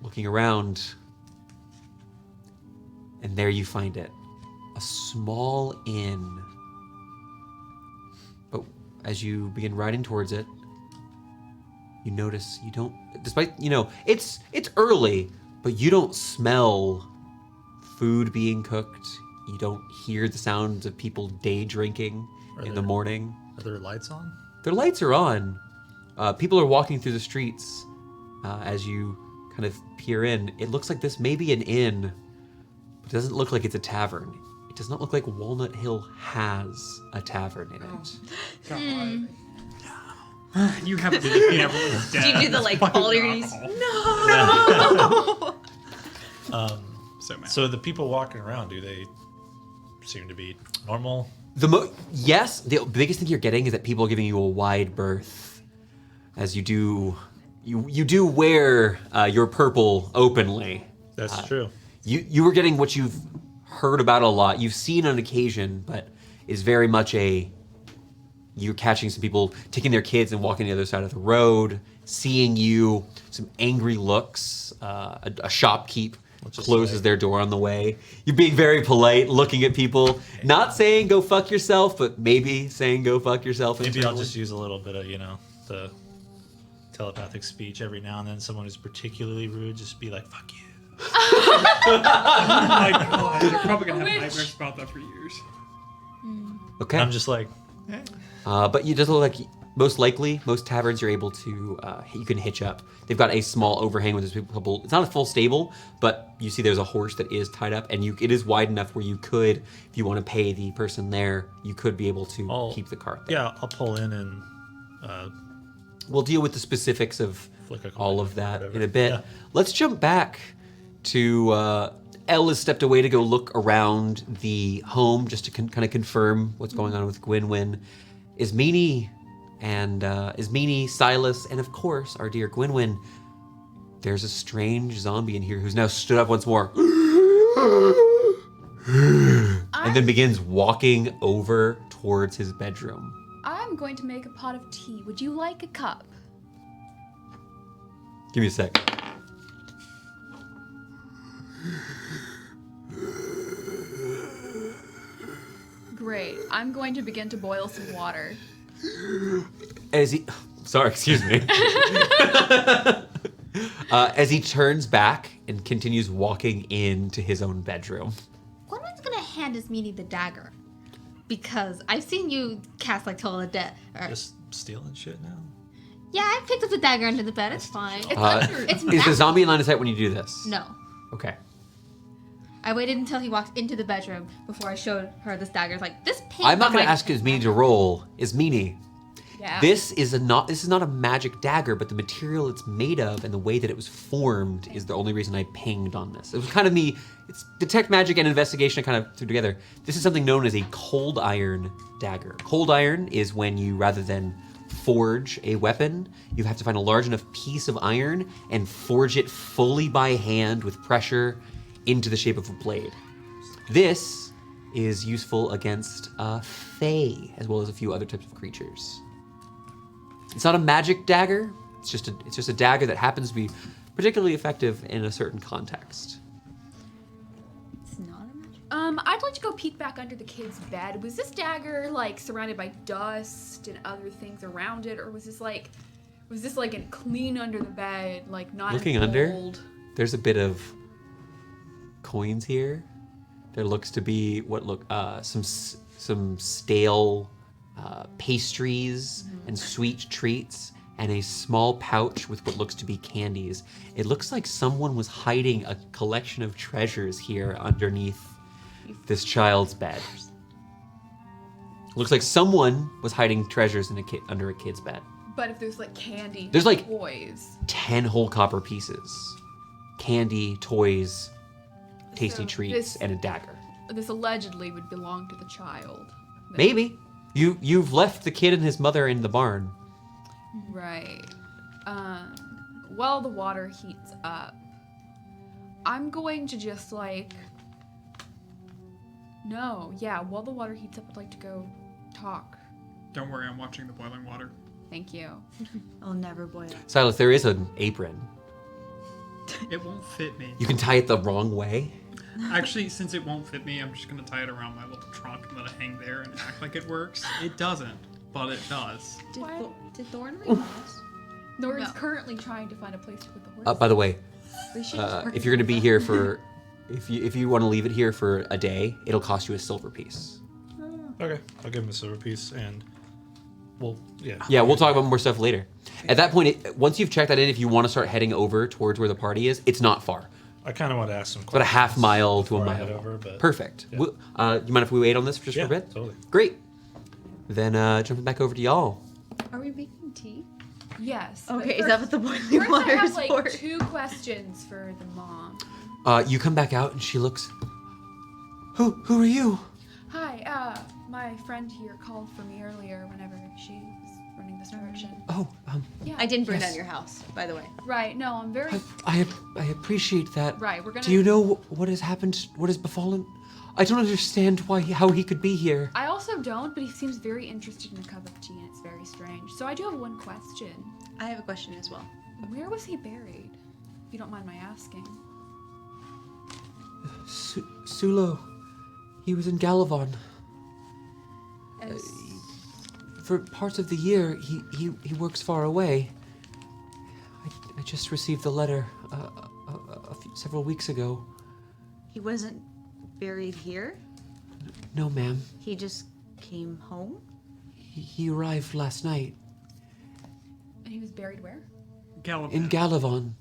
Looking around, and there you find it. A small inn. But as you begin riding towards it, you notice you don't, despite, it's early, but you don't smell food being cooked. You don't hear the sounds of people day drinking in the morning. Are there lights on? Their lights are on. People are walking through the streets as you kind of peer in. It looks like this may be an inn, but it doesn't look like it's a tavern. It does not look like Walnut Hill has a tavern in it. God. You have to be everyone's Do dad. you do the like Fucking all your knees? alcohol. No. So mad. So the people walking around, do they seem to be normal? Yes, the biggest thing you're getting is that people are giving you a wide berth as you do you do wear your purple openly. That's true. You were getting what you've heard about a lot. You've seen on occasion, but is very much you're catching some people taking their kids and walking the other side of the road, seeing you, some angry looks, a shopkeep closes their door on the way. You're being very polite, looking at people, not saying go fuck yourself, but maybe saying go fuck yourself. Maybe I'll just use a little bit of, the telepathic speech every now and then. Someone who's particularly rude, just be like, fuck you. Oh my god, you're probably gonna have nightmares about that for years. Okay. I'm just like, but you just look like most likely, most taverns you're able to, you can hitch up. They've got a small overhang with a couple, it's not a full stable, but you see there's a horse that is tied up, and it is wide enough where you could, if you want to pay the person there, you could be able to keep the cart there. yeah, I'll pull in and We'll deal with the specifics of flick a coin all of or that whatever. in a bit. Yeah. Let's jump back to Elle has stepped away to go look around the home just to kind of confirm what's going on with Gwynwyn. Ismene, Silas, and of course our dear Gwynwyn. There's a strange zombie in here who's now stood up once more. And then begins walking over towards his bedroom. I'm going to make a pot of tea. Would you like a cup? Give me a sec. Great. I'm going to begin to boil some water. As he, sorry, excuse me. As he turns back and continues walking into his own bedroom. Gwynwyn's gonna hand Ismene the dagger. Because I've seen you cast like Toll of Death. just stealing shit now. Yeah, I picked up the dagger under the bed. It's fine. It's Is the massive. zombie in line of sight when you do this? No. Okay. I waited until he walked into the bedroom before I showed her this dagger. It's like, this pin. I'm not going to ask Ismene to roll. Ismene, Yeah. this is not a magic dagger, but the material it's made of and the way that it was formed is the only reason I pinged on this. It was kind of me. It's detect magic and investigation I kind of threw together. This is something known as a cold iron dagger. Cold iron is when you, rather than forge a weapon, you have to find a large enough piece of iron and forge it fully by hand with pressure into the shape of a blade. This is useful against fae as well as a few other types of creatures. It's not a magic dagger. It's just a dagger that happens to be particularly effective in a certain context. It's not a magic. I'd like to go peek back under the kid's bed. Was this dagger like surrounded by dust and other things around it, or was this like in clean under the bed, like not Looking in under? mold? There's a bit of coins here. There looks to be some stale pastries and sweet treats, and a small pouch with what looks to be candies. It looks like someone was hiding a collection of treasures here underneath this child's bed. Looks like someone was hiding treasures under a kid's bed. But if there's like candy, There's, like, toys. 10 whole copper pieces. Candy, toys, tasty So treats, this- and a dagger. This allegedly would belong to the child. Maybe. You've left the kid and his mother in the barn. Right. While the water heats up, I'm going to just like. No, yeah. While the water heats up, I'd like to go talk. Don't worry, I'm watching the boiling water. Thank you. I'll never boil. Silas, there is an apron. It won't fit me. You can tie it the wrong way. Actually, since it won't fit me, I'm just gonna tie it around my little trunk and let it hang there and act like it works. It doesn't, but it does. Did Thorn ring us? Norton's No. currently trying to find a place to put the horse. By the way, We should just park if it you're going to be in here front. for, if you want to leave it here for a day, it'll cost you a silver piece. Okay, I'll give him a silver piece, and yeah. Yeah, we'll talk about more stuff later. At that point, once you've checked that in, if you want to start heading over towards where the party is, it's not far. I kind of want to ask some About a questions. half mile to a before I mile. head over, but Perfect. yeah. You mind if we wait on this just Yeah, for a bit? totally. Great. Then jumping back over to y'all. Are we making tea? Yes. but Okay, is that first- what the boiling First, water I have is like for? 2 questions for the mom. You come back out and she looks. Who are you? Hi, my friend here called for me earlier whenever she was running this direction. Oh, Yeah. I didn't burn Yes. down your house, by the way. Right. No, I'm very. I appreciate that. Right. We're gonna. Do you know what has happened? What has befallen? I don't understand how he could be here. I also don't, but he seems very interested in a cup of tea, and it's very strange. So I do have one question. I have a question as well. Where was he buried? If you don't mind my asking. Sulo, he was in Galavon. As... For parts of the year, he works far away. I just received the letter several weeks ago. He wasn't buried here? No, ma'am. He just came home? He arrived last night And he was buried where? in Galavon.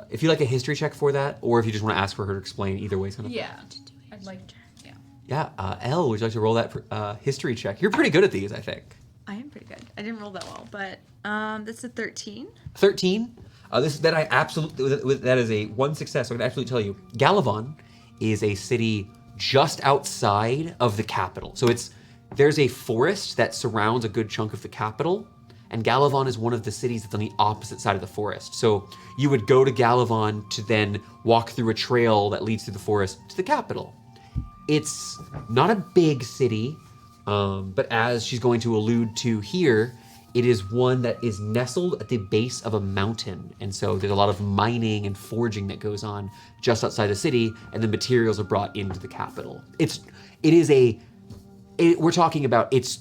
If you like a history check for that, or if you just want to ask for her to explain, either way is kind of... Yeah. I'd like. Yeah. Yeah, Elle, would you like to roll that history check? You're pretty good at these, I think. I am pretty good. I didn't roll that well, but that's a 13. 13. That is a one success. So I can absolutely tell you, Galavon is a city just outside of the capital. So there's a forest that surrounds a good chunk of the capital, and Galavon is one of the cities that's on the opposite side of the forest. So you would go to Galavon to then walk through a trail that leads through the forest to the capital. It's not a big city, but as she's going to allude to here, it is one that is nestled at the base of a mountain. And so there's a lot of mining and forging that goes on just outside the city, and the materials are brought into the capital. We're talking about, it's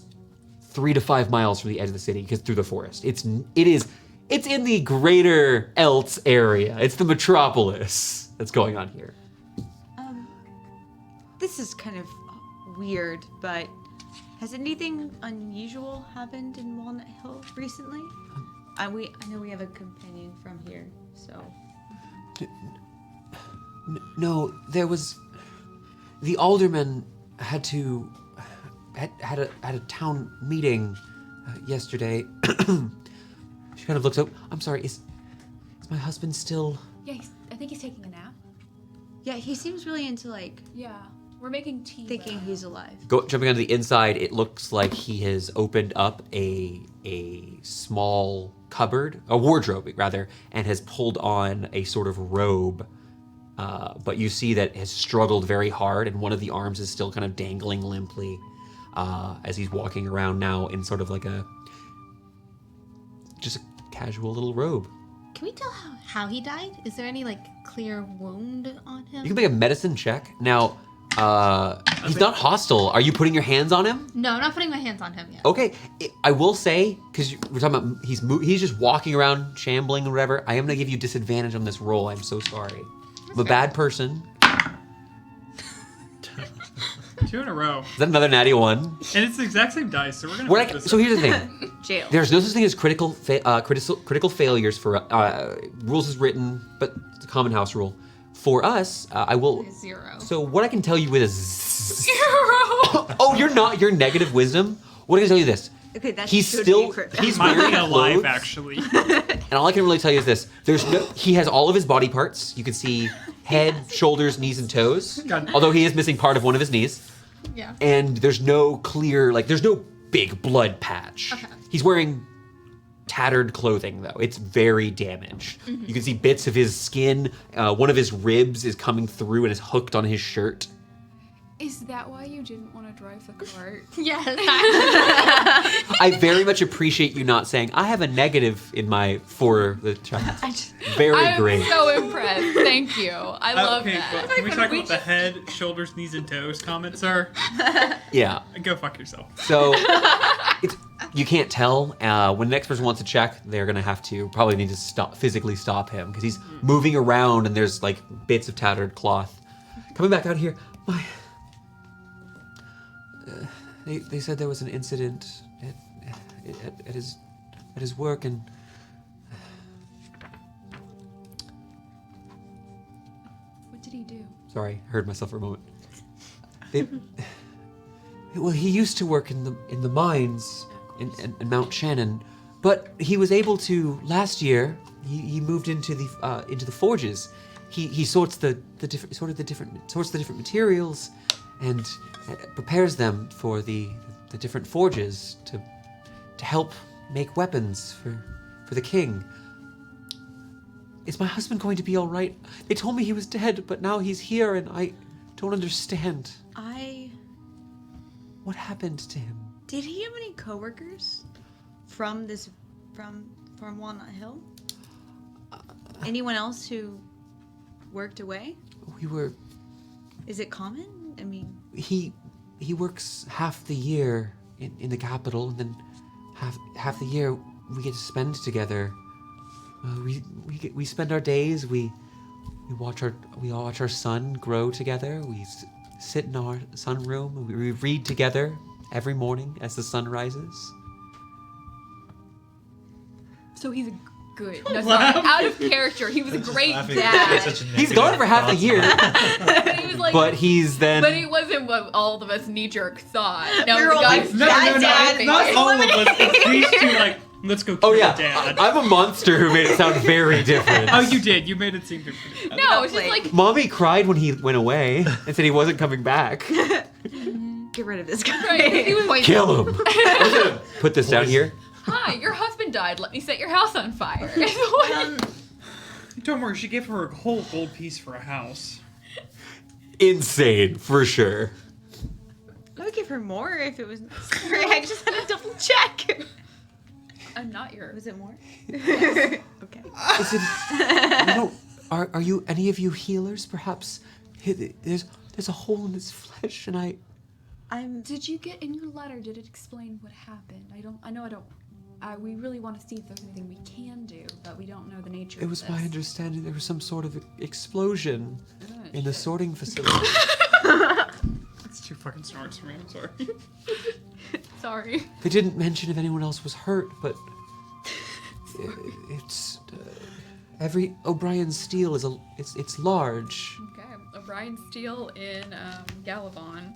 3 to 5 miles from the edge of the city, because through the forest. It's in the greater Eltz area. It's the metropolis that's going on here. This is kind of weird, but has anything unusual happened in Walnut Hill recently? I know we have a companion from here, so. No, there was... The alderman had a town meeting yesterday. She kind of looks up. I'm sorry, is my husband still... Yeah. I think he's taking a nap. Yeah, he seems really into like Yeah. We're making tea. thinking but- he's alive. Jumping onto the inside, it looks like he has opened up a small cupboard, a wardrobe rather, and has pulled on a sort of robe. But you see that has struggled very hard, and one of the arms is still kind of dangling limply as he's walking around now in sort of like just a casual little robe. Can we tell how he died? Is there any like clear wound on him? You can make a medicine check. Now, he's not hostile. Are you putting your hands on him? No, I'm not putting my hands on him yet. Okay, I will say, because we're talking about he's just walking around, shambling or whatever, I am going to give you disadvantage on this roll. I'm so sorry. I'm a bad person. 2 in a row. Is that another natty one? And it's the exact same dice, so we're gonna flip this So up. here's the thing. Jail. There's no such thing as critical failures for rules is written, but it's a common house rule. For us, I will. 0. So what I can tell you is 0. Oh, you're negative wisdom. What I can tell you this. Okay, that He's should still be crit- he's Might wearing be alive, clothes, actually. and all I can really tell you is this: he has all of his body parts. You can see head, shoulders, knees, and toes. God. Although he is missing part of one of his knees. Yeah. And there's no clear, there's no big blood patch. Okay. He's wearing tattered clothing, though. It's very damaged. You can see bits of his skin. One of his ribs is coming through and is hooked on his shirt. Is that why you didn't want to drive the cart? Yes. I very much appreciate you not saying, I have a negative in for the child. Very I'm great. so impressed. Thank you. I love Okay, that. well, can we talk about the head, shoulders, knees, and toes comment, sir? Yeah. Go fuck yourself. So you can't tell. When the next person wants to check, they're going to probably need to physically stop him because he's moving around and there's bits of tattered cloth. Coming back out here, they said there was an incident at his work and What did he do? sorry, I heard myself for a moment. Well, he used to work in the mines in Mount Shannon, but he was able to last year. He moved into the forges. He sorts the different materials and prepares them for the the different forges to help make weapons for the king. Is my husband going to be all right? They told me he was dead, but now he's here, and I don't understand. What happened to him? Did he have any coworkers from Walnut Hill? Anyone else who worked away? Is it common? I mean, He works half the year in the capital, and then half the year we get to spend together. We spend our days. We watch our son grow together. We sit in our sunroom and we read together every morning as the sun rises. So he's a good. No, sorry, out of character. He was a great dad. He's gone for half the year, But he was like. but he's then. But he wasn't what all of us knee-jerk thought. No, We're the all guy's like, No, dead. not all of us. It's these two, like, let's go kill Oh yeah, dad. I'm a monster who made it sound very different. Oh, you did. You made it seem different. No, it's just like. Mommy cried when he went away and said he wasn't coming back. get rid of this guy. Right, he was Kill him. I'm gonna put this down here. Hi, your husband died. Let me set your house on fire. Don't worry, she gave her a whole gold piece for a house. Insane, for sure. I would give her more if it was necessary. I just had to double check. I'm not your. Was it more? Okay. Is it? I don't. Are you any of you healers? Perhaps there's a hole in his flesh, and Did you get in your letter? Did it explain what happened? We really want to see if there's anything we can do, but we don't know the nature of It was this. my understanding there was some sort of explosion in the sorting facility. That's too fucking snorts for me. I'm sorry. Sorry. They didn't mention if anyone else was hurt, but it's every O'Brien steel is it's large. Okay. O'Brien Steele in Galavon.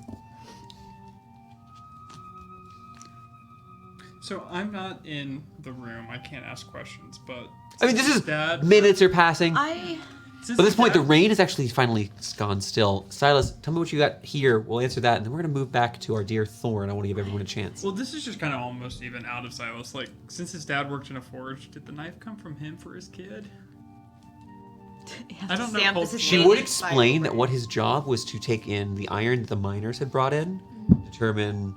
So I'm not in the room. I can't ask questions, but I mean, this is Dad, minutes are passing. since But at this point, the Dad- rain is actually finally gone still. Silas, tell me what you got here. We'll answer that, and then we're going to move back to our dear Thorn. I want to give everyone a chance. Well, this is just kind of almost even out of Silas. Like, since his dad worked in a forge, did the knife come from him for his kid? I don't know. Stamp Cold this is She made would by explain that Wyrm. what his job was to take in the iron that the miners had brought in, determine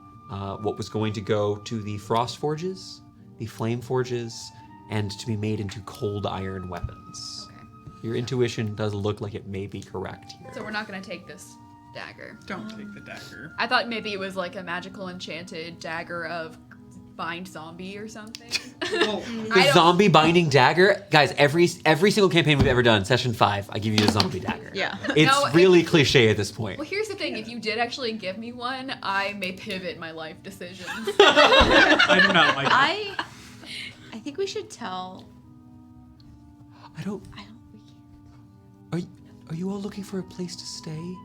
what was going to go to the frost forges, the flame forges, and to be made into cold iron weapons. Okay. Your intuition does look like it may be correct here. So we're not gonna take this dagger. Don't take the dagger. I thought maybe it was like a magical enchanted dagger of bind zombie or something. Well, The zombie binding dagger, guys. Every single campaign we've ever done, session 5, I give you the zombie dagger. Yeah. It's No, really cliche at this point. Well, here's the thing. If you did actually give me one, I may pivot my life decisions. I do not like it. I think we should tell. I don't. We can't. Are you all looking for a place to stay?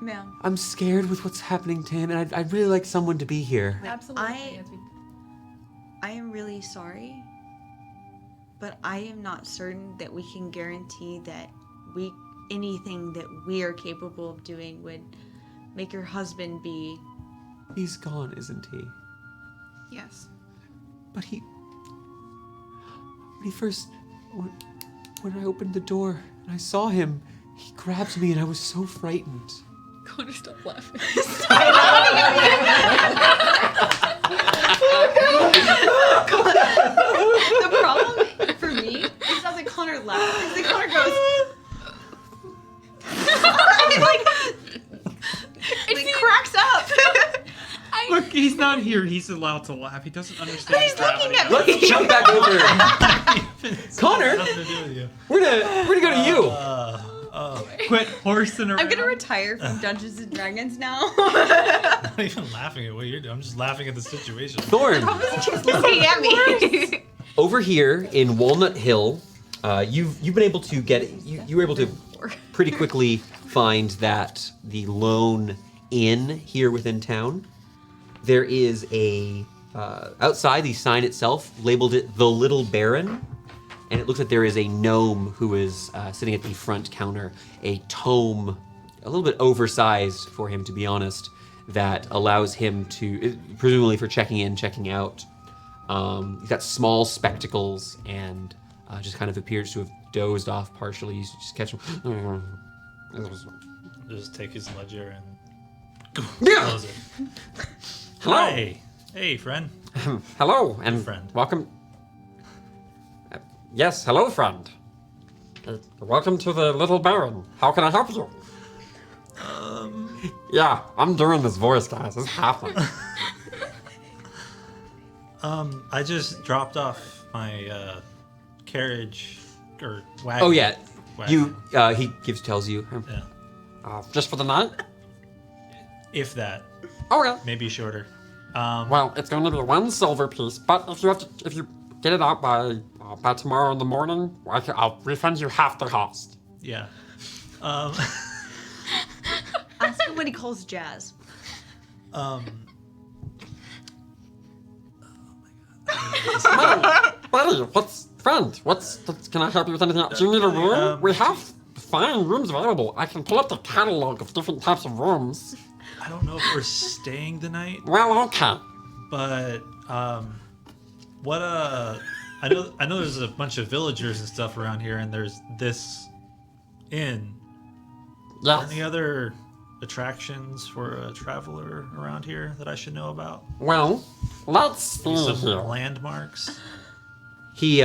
Ma'am. I'm scared with what's happening to him, and I'd really like someone to be here. Absolutely. I am really sorry, but I am not certain that we can guarantee that anything that we are capable of doing would make your husband be. He's gone, isn't he? Yes. But when I opened the door and I saw him, he grabbed me and I was so frightened. Connor, stop laughing. The problem for me is not that Connor laughs. It's that Connor goes. It cracks up. Look, he's not here. He's allowed to laugh. He doesn't understand. He's looking at gravity. me. Let's jump back over. Connor, Nothing to do with you. we're gonna go to you. Quit horsing around. I'm gonna retire from Dungeons and Dragons now. I'm not even laughing at what you're doing. I'm just laughing at the situation. Thorn, She's looking at me. over here in Walnut Hill, you've been able to you were able to pretty quickly find that the lone inn here within town. There is outside the sign itself labeled it the Little Baron, and it looks like there is a gnome who is sitting at the front counter, a tome, a little bit oversized for him to be honest, that allows him to, presumably for checking in, checking out. He's got small spectacles and just kind of appears to have dozed off partially. You just catch him. Just take his ledger and Yeah. close it. Hello. Hi. Hey, friend. Hello and Friend. welcome. Yes, hello, friend. Welcome to the Little Baron. How can I help you? Yeah, I'm doing this voice, guys. It's happening. I just dropped off my carriage or wagon. Oh yeah, Wagon. he tells you. Yeah. Just for the night? If that, Okay. maybe shorter. Well, it's going to be 1 silver piece, but if you get it out by tomorrow in the morning, I'll refund you half the cost. Yeah. Ask him what he calls jazz. Buddy, can I help you with anything else? Do you need a room? We have fine rooms available. I can pull up the catalog of different types of rooms. I don't know if we're staying the night, Well, okay. but what I know there's a bunch of villagers and stuff around here, and there's this inn. Yes. Any other attractions for a traveler around here that I should know about? Well, let's see Some here. landmarks. He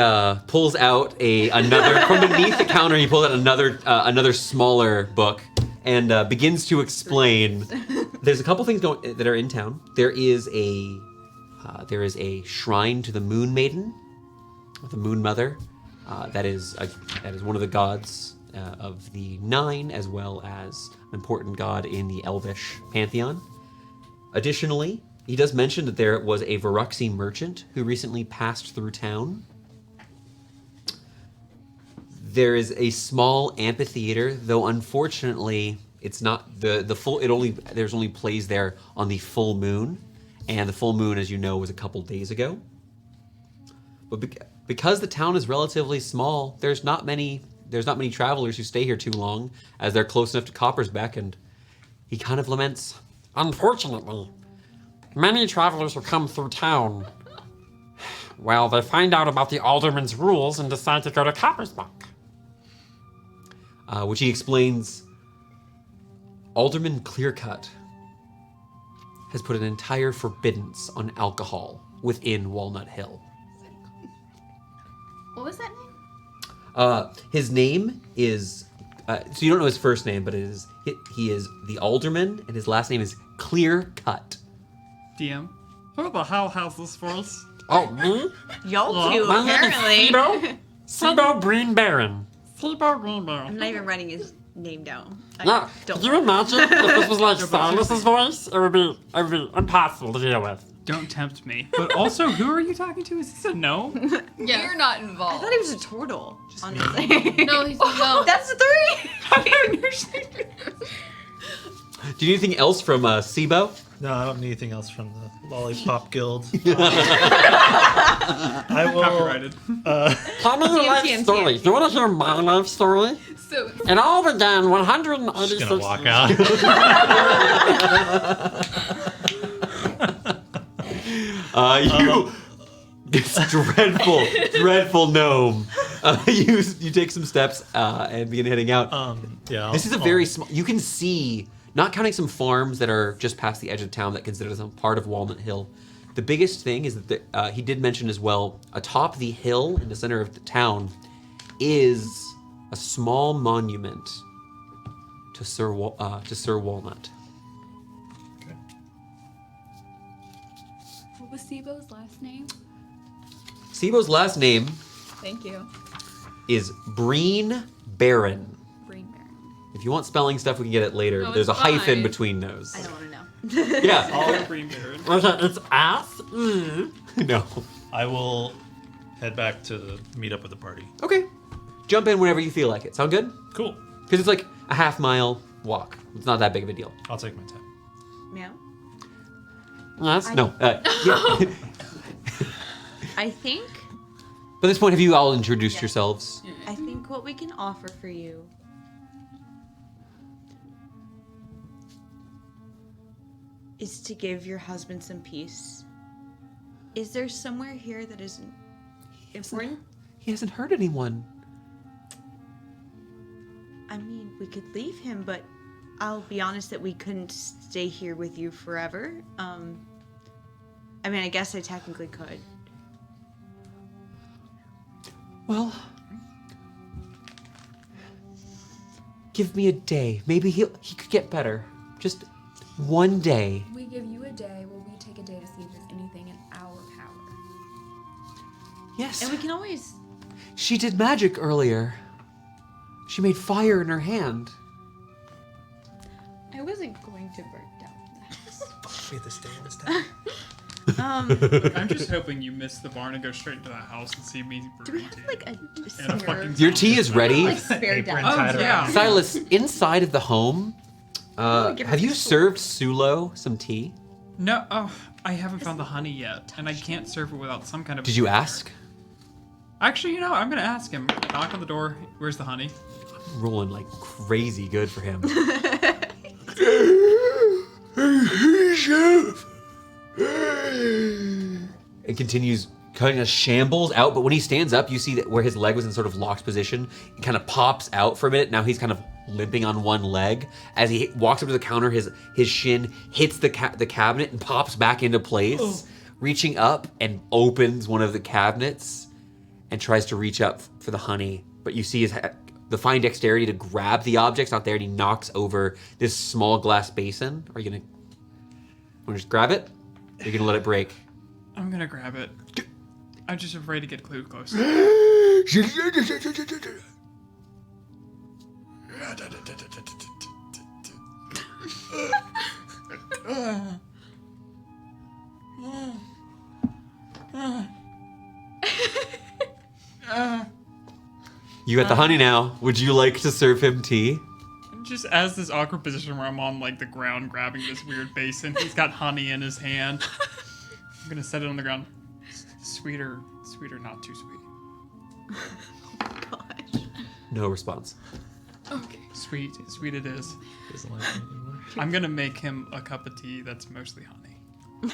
pulls out another from beneath the counter. He pulls out another smaller book and begins to explain. There's a couple things that are in town. There is a shrine to the Moon Maiden, the Moon Mother. That is one of the gods of the 9, as well as an important god in the Elvish pantheon. Additionally, he does mention that there was a Varuxi merchant who recently passed through town. There is a small amphitheater, though unfortunately it's not the full. There's only plays there on the full moon, and the full moon, as you know, was a couple days ago. But because the town is relatively small, there's not many travelers who stay here too long, as they're close enough to Coppersbeck, and he kind of laments, unfortunately, many travelers who come through town, well, they find out about the alderman's rules and decide to go to Coppersbeck. Which he explains, Alderman Clearcut has put an entire forbiddance on alcohol within Walnut Hill. What was that name? His name is, so you don't know his first name, but he is the alderman, and his last name is Clearcut. DM, who the hell has this voice? Oh, me? Y'all do, My name is apparently. Sibo Green Baron. Sibo Greenberg. I'm not even writing his name down. Yeah, could you imagine if this was like Silas's voice? It would be impossible to deal with. Don't tempt me. But also, who are you talking to? Is this a no? Yeah. You're not I involved. thought he was a turtle. Honestly. No, he's no. That's 3. Do you need anything else from Sibo? No, I don't need anything else from the Lollipop Guild. I will. Copyrighted. Tell me your life TM. story. Do you want to hear my life story? So It all began 186 Just gonna walk out. This dreadful gnome. You take some steps and begin heading out. Yeah. This is a very small. You can see, not counting some farms that are just past the edge of town that consider them part of Walnut Hill. The biggest thing is that he did mention as well, atop the hill in the center of the town is a small monument to Sir Walnut. what was Sibo's last name? Sibo's last name Thank you. is Breen Baron. Brain Baron. If you want spelling stuff, we can get it later. No, There's a it's hyphen fine. between those. I don't want to know. Yeah. All Greenberg. Okay, it's ass. No. I will head back to meet up with the party. Okay. Jump in whenever you feel like it. Sound good? Cool. Because it's like a half-mile walk. It's not that big of a deal. I'll take my time. Meow. Yes? No. Yeah. I think By this point, have you all introduced yourselves? what we can offer for you is to give your husband some peace. Is there somewhere here that isn't important? He hasn't hurt anyone. I mean, we could leave him, but I'll be honest that we couldn't stay here with you forever. I mean, I guess I technically could. Well, give me a day. Maybe he could get better. Just one day. We give you a day. Will we take a day to see if there's anything in our power? Yes. And we can always... She did magic earlier. She made fire in her hand. I wasn't going to burn down the house. We have to stay in this town. I'm just hoping you miss the barn and go straight into the house and see me Do we brewing have tea. like a And a spare... fucking Your tea is ready. like spare Apron down? tied Oh, yeah. around. Silas, inside of the home, give her have you the served Sulo some tea? No, I haven't found the honey yet, and I can't serve it without some kind of... Did you ask? Actually, you know, I'm gonna ask him. Knock on the door. Where's the honey? Rolling like crazy good for him. It continues cutting a shambles out, but when he stands up, you see that where his leg was in sort of locked position, it kind of pops out for a minute. Now he's kind of limping on one leg. As he walks up to the counter, his shin hits the cabinet and pops back into place, reaching up and opens one of the cabinets and tries to reach up for the honey. But you see the fine dexterity to grab the object's not there, and he knocks over this small glass basin. Are you gonna just grab it? Or are you gonna let it break? I'm gonna grab it. I'm just afraid to get too close. You got the honey now. Would you like to serve him tea? Just as this awkward position where I'm on like the ground grabbing this weird basin, he's got honey in his hand. I'm gonna set it on the ground. Sweeter, not too sweet. Gosh. No response. Okay. Sweet it is. Doesn't like it anymore. I'm gonna make him a cup of tea that's mostly honey. An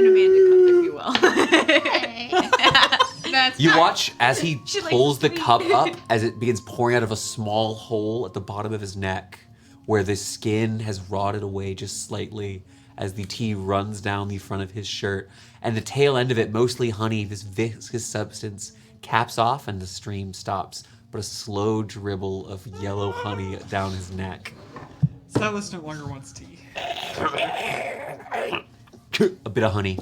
Amanda cup, if you will. That's You watch as he She likes pulls the sweet. cup up as it begins pouring out of a small hole at the bottom of his neck where the skin has rotted away just slightly as the tea runs down the front of his shirt. And the tail end of it, mostly honey, this viscous substance, caps off and the stream stops. But a slow dribble of yellow honey down his neck. Silas no longer wants tea. A bit of honey.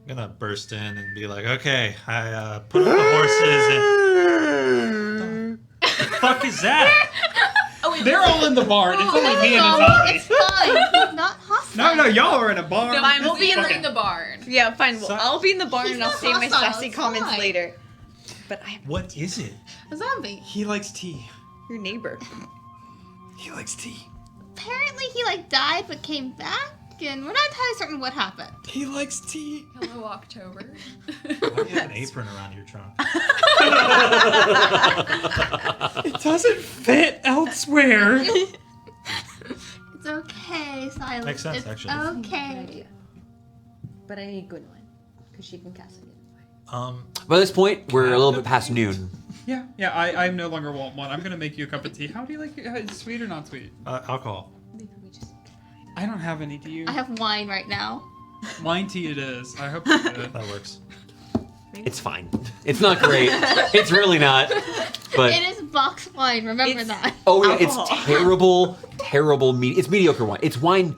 I'm gonna burst in and be like, okay, I put up the horses and... the fuck is that? They're all in the barn. It's only me and his zombie. It's fine. It's not hostile. No, y'all are in a barn. Fine, we'll be in In the barn. Yeah, fine. Well, So- I'll be in the barn He's and I'll not say my hostile, sassy it's comments fine. later. But I What is it? A zombie. He likes tea. your neighbor. He likes tea. Apparently he died but came back, and we're not entirely certain what happened. He likes tea. Hello, October. Why do you have an apron around your trunk? It doesn't fit elsewhere. It's okay, Silas. Makes sense, it's actually. okay. But I need Gwynwyn because she can cast it. By this point, we're a little bit past noon. Yeah, I no longer want one. I'm gonna make you a cup of tea. How do you like it? Is it sweet or not sweet? Alcohol. Maybe we just. I don't have any. Do you? I have wine right now. Wine tea it is. I hope it's good. That works. It's fine. It's not great. It's really not. But It is box wine, remember It's- that. oh yeah, alcohol. it's terrible. It's mediocre wine. It's wine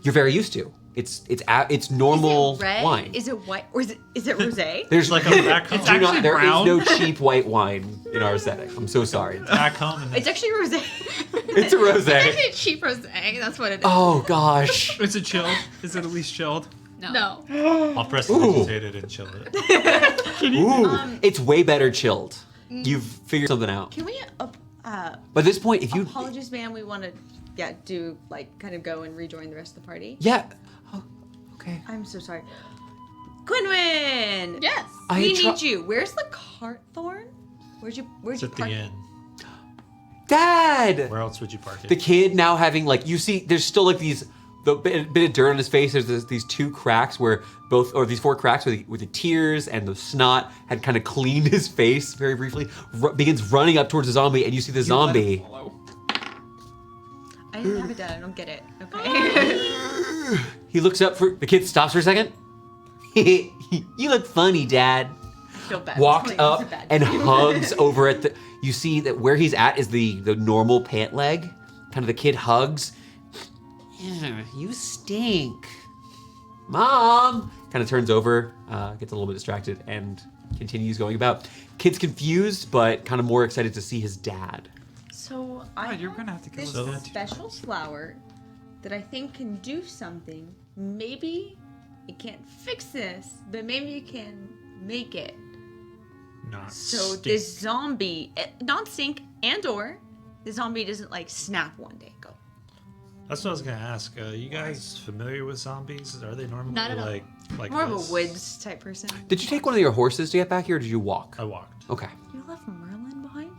you're very used to. It's normal Is it red? wine. Is it white? Or is it rosé? There's Like a back home. It's do not, actually there is brown. no cheap white wine in our setting. I'm so sorry. Back home and It's actually rosé. It's a rosé. Actually, a cheap rosé. That's what it is. Oh gosh. Is it chilled? Is it at least chilled? No. I'll press Ooh. vegetated and chill it. Ooh, it's way better chilled. You've figured something out. Can we But at this point, if you apologies, ma'am? We want to do kind of go and rejoin the rest of the party. yeah. Oh, okay. I'm so sorry. Gwynwyn! Yes. We need you. Where's the cart thorn? Where'd It's you at the park? end. Dad! Where else would you park it? The kid now having like, you see, there's still like these, the bit of dirt on his face. There's these 2 cracks where these 4 cracks where the tears and the snot had kind of cleaned his face very briefly. Begins running up towards the zombie, and you see the zombie. I didn't have a dad. I don't get it. Okay. He looks up the kid stops for a second. You look funny, Dad. I feel bad. Walks It's up a bad and kid. hugs over at the. You see that where he's at is the normal pant leg. Kind of the kid hugs. You stink, Mom. Kind of turns over, gets a little bit distracted, and continues going about. Kid's confused, but kind of more excited to see his dad. So You're gonna have to kill this his dad. special flower that I think can do something. Maybe it can't fix this, but maybe it can make it. Not So stink. this zombie, not stink, and/or the zombie doesn't like snap one day. Go. That's what I was gonna ask. You guys familiar with zombies? Are they normally Not at all. like More of this? a woods type person. Did you take one of your horses to get back here, or did you walk? I walked. Okay. You left Merlin behind?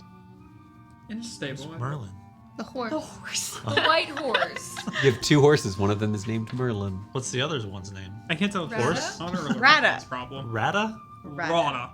In a stable. Merlin. The horse. The horse. The white horse. You have 2 horses. One of them is named Merlin. What's the other one's name? I can't tell if Rada? it's not really Rada. This problem. Rada? Rada.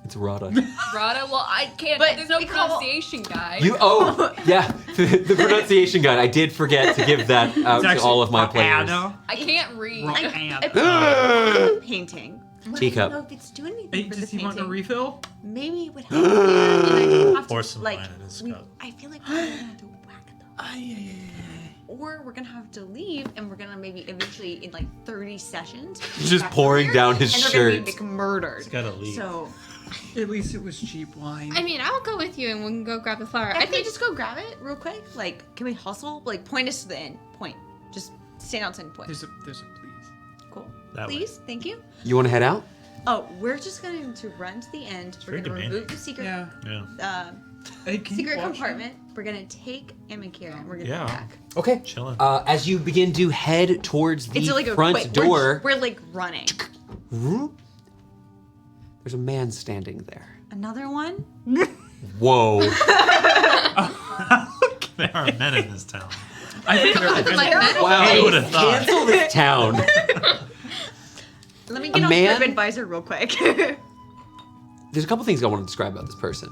It's Rada. Rada, well, I can't. But There's no we call- pronunciation guide. Yeah, the pronunciation guide. I did forget to give that out to all of my players. Rada. I can't read. Rada. Painting. But Teacup. I don't know if it's doing anything Hey, for the does he want a painting. refill? Maybe it would help. And I have to, Pour some like, wine in his we- cup. I feel like we're gonna have to whack them. Or we're gonna have to leave, and we're gonna maybe eventually in like 30 sessions. Just back pouring here, down his and they're gonna shirt. be like murdered. He's gotta leave. So At least it was cheap wine. I mean, I'll go with you and we can go grab the flower. I I think think just go grab it real quick. Like, can we hustle? Like, point us to the end. Point. Just stand outside and point. There's a please. Cool. That way. Please, thank you. You want to head out? Oh, we're just going to run to the end. We're very gonna demanding. remove the secret Yeah. Hey, can you secret watch compartment. We're gonna take Amikira and we're gonna Yeah. come back. Okay. Chilling. As you begin to head towards the It's like a front wait, door, We're like running. there's a man standing there. Another one? Whoa. There are men in this town. I think they're Wow. Who would have thought? Cancel this town. Let me get A on man? TripAdvisor real quick. There's a couple things I want to describe about this person.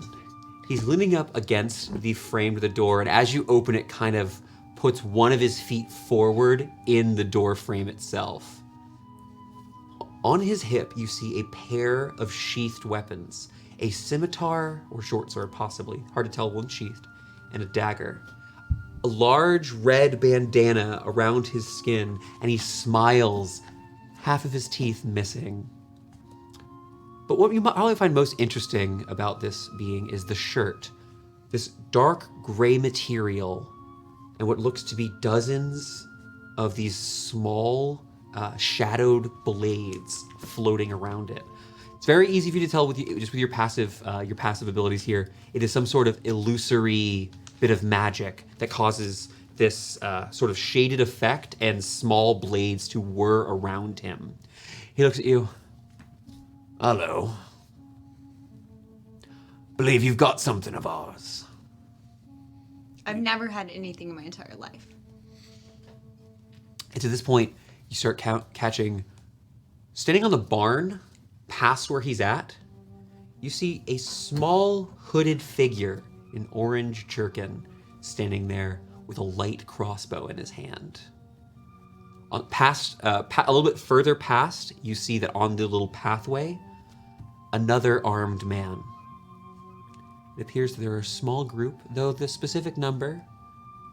He's leaning up against the frame of the door, and as you open it, kind of puts one of his feet forward in the door frame itself. On his hip, you see a pair of sheathed weapons, a scimitar or short sword, possibly, hard to tell, one sheathed, and a dagger. A large red bandana around his skin, and he smiles, half of his teeth missing. But what you might probably find most interesting about this being is the shirt. This dark gray material and what looks to be dozens of these small shadowed blades floating around it. It's very easy for you to tell with your passive abilities here. It is some sort of illusory bit of magic that causes this sort of shaded effect and small blades to whir around him. He looks at you. Hello. Believe you've got something of ours. I've never had anything in my entire life. And to this point, you start catching, standing on the barn, past where he's at, you see a small hooded figure in orange jerkin standing there with a light crossbow in his hand. A little bit further past, you see that on the little pathway, another armed man. It appears that they're a small group, though the specific number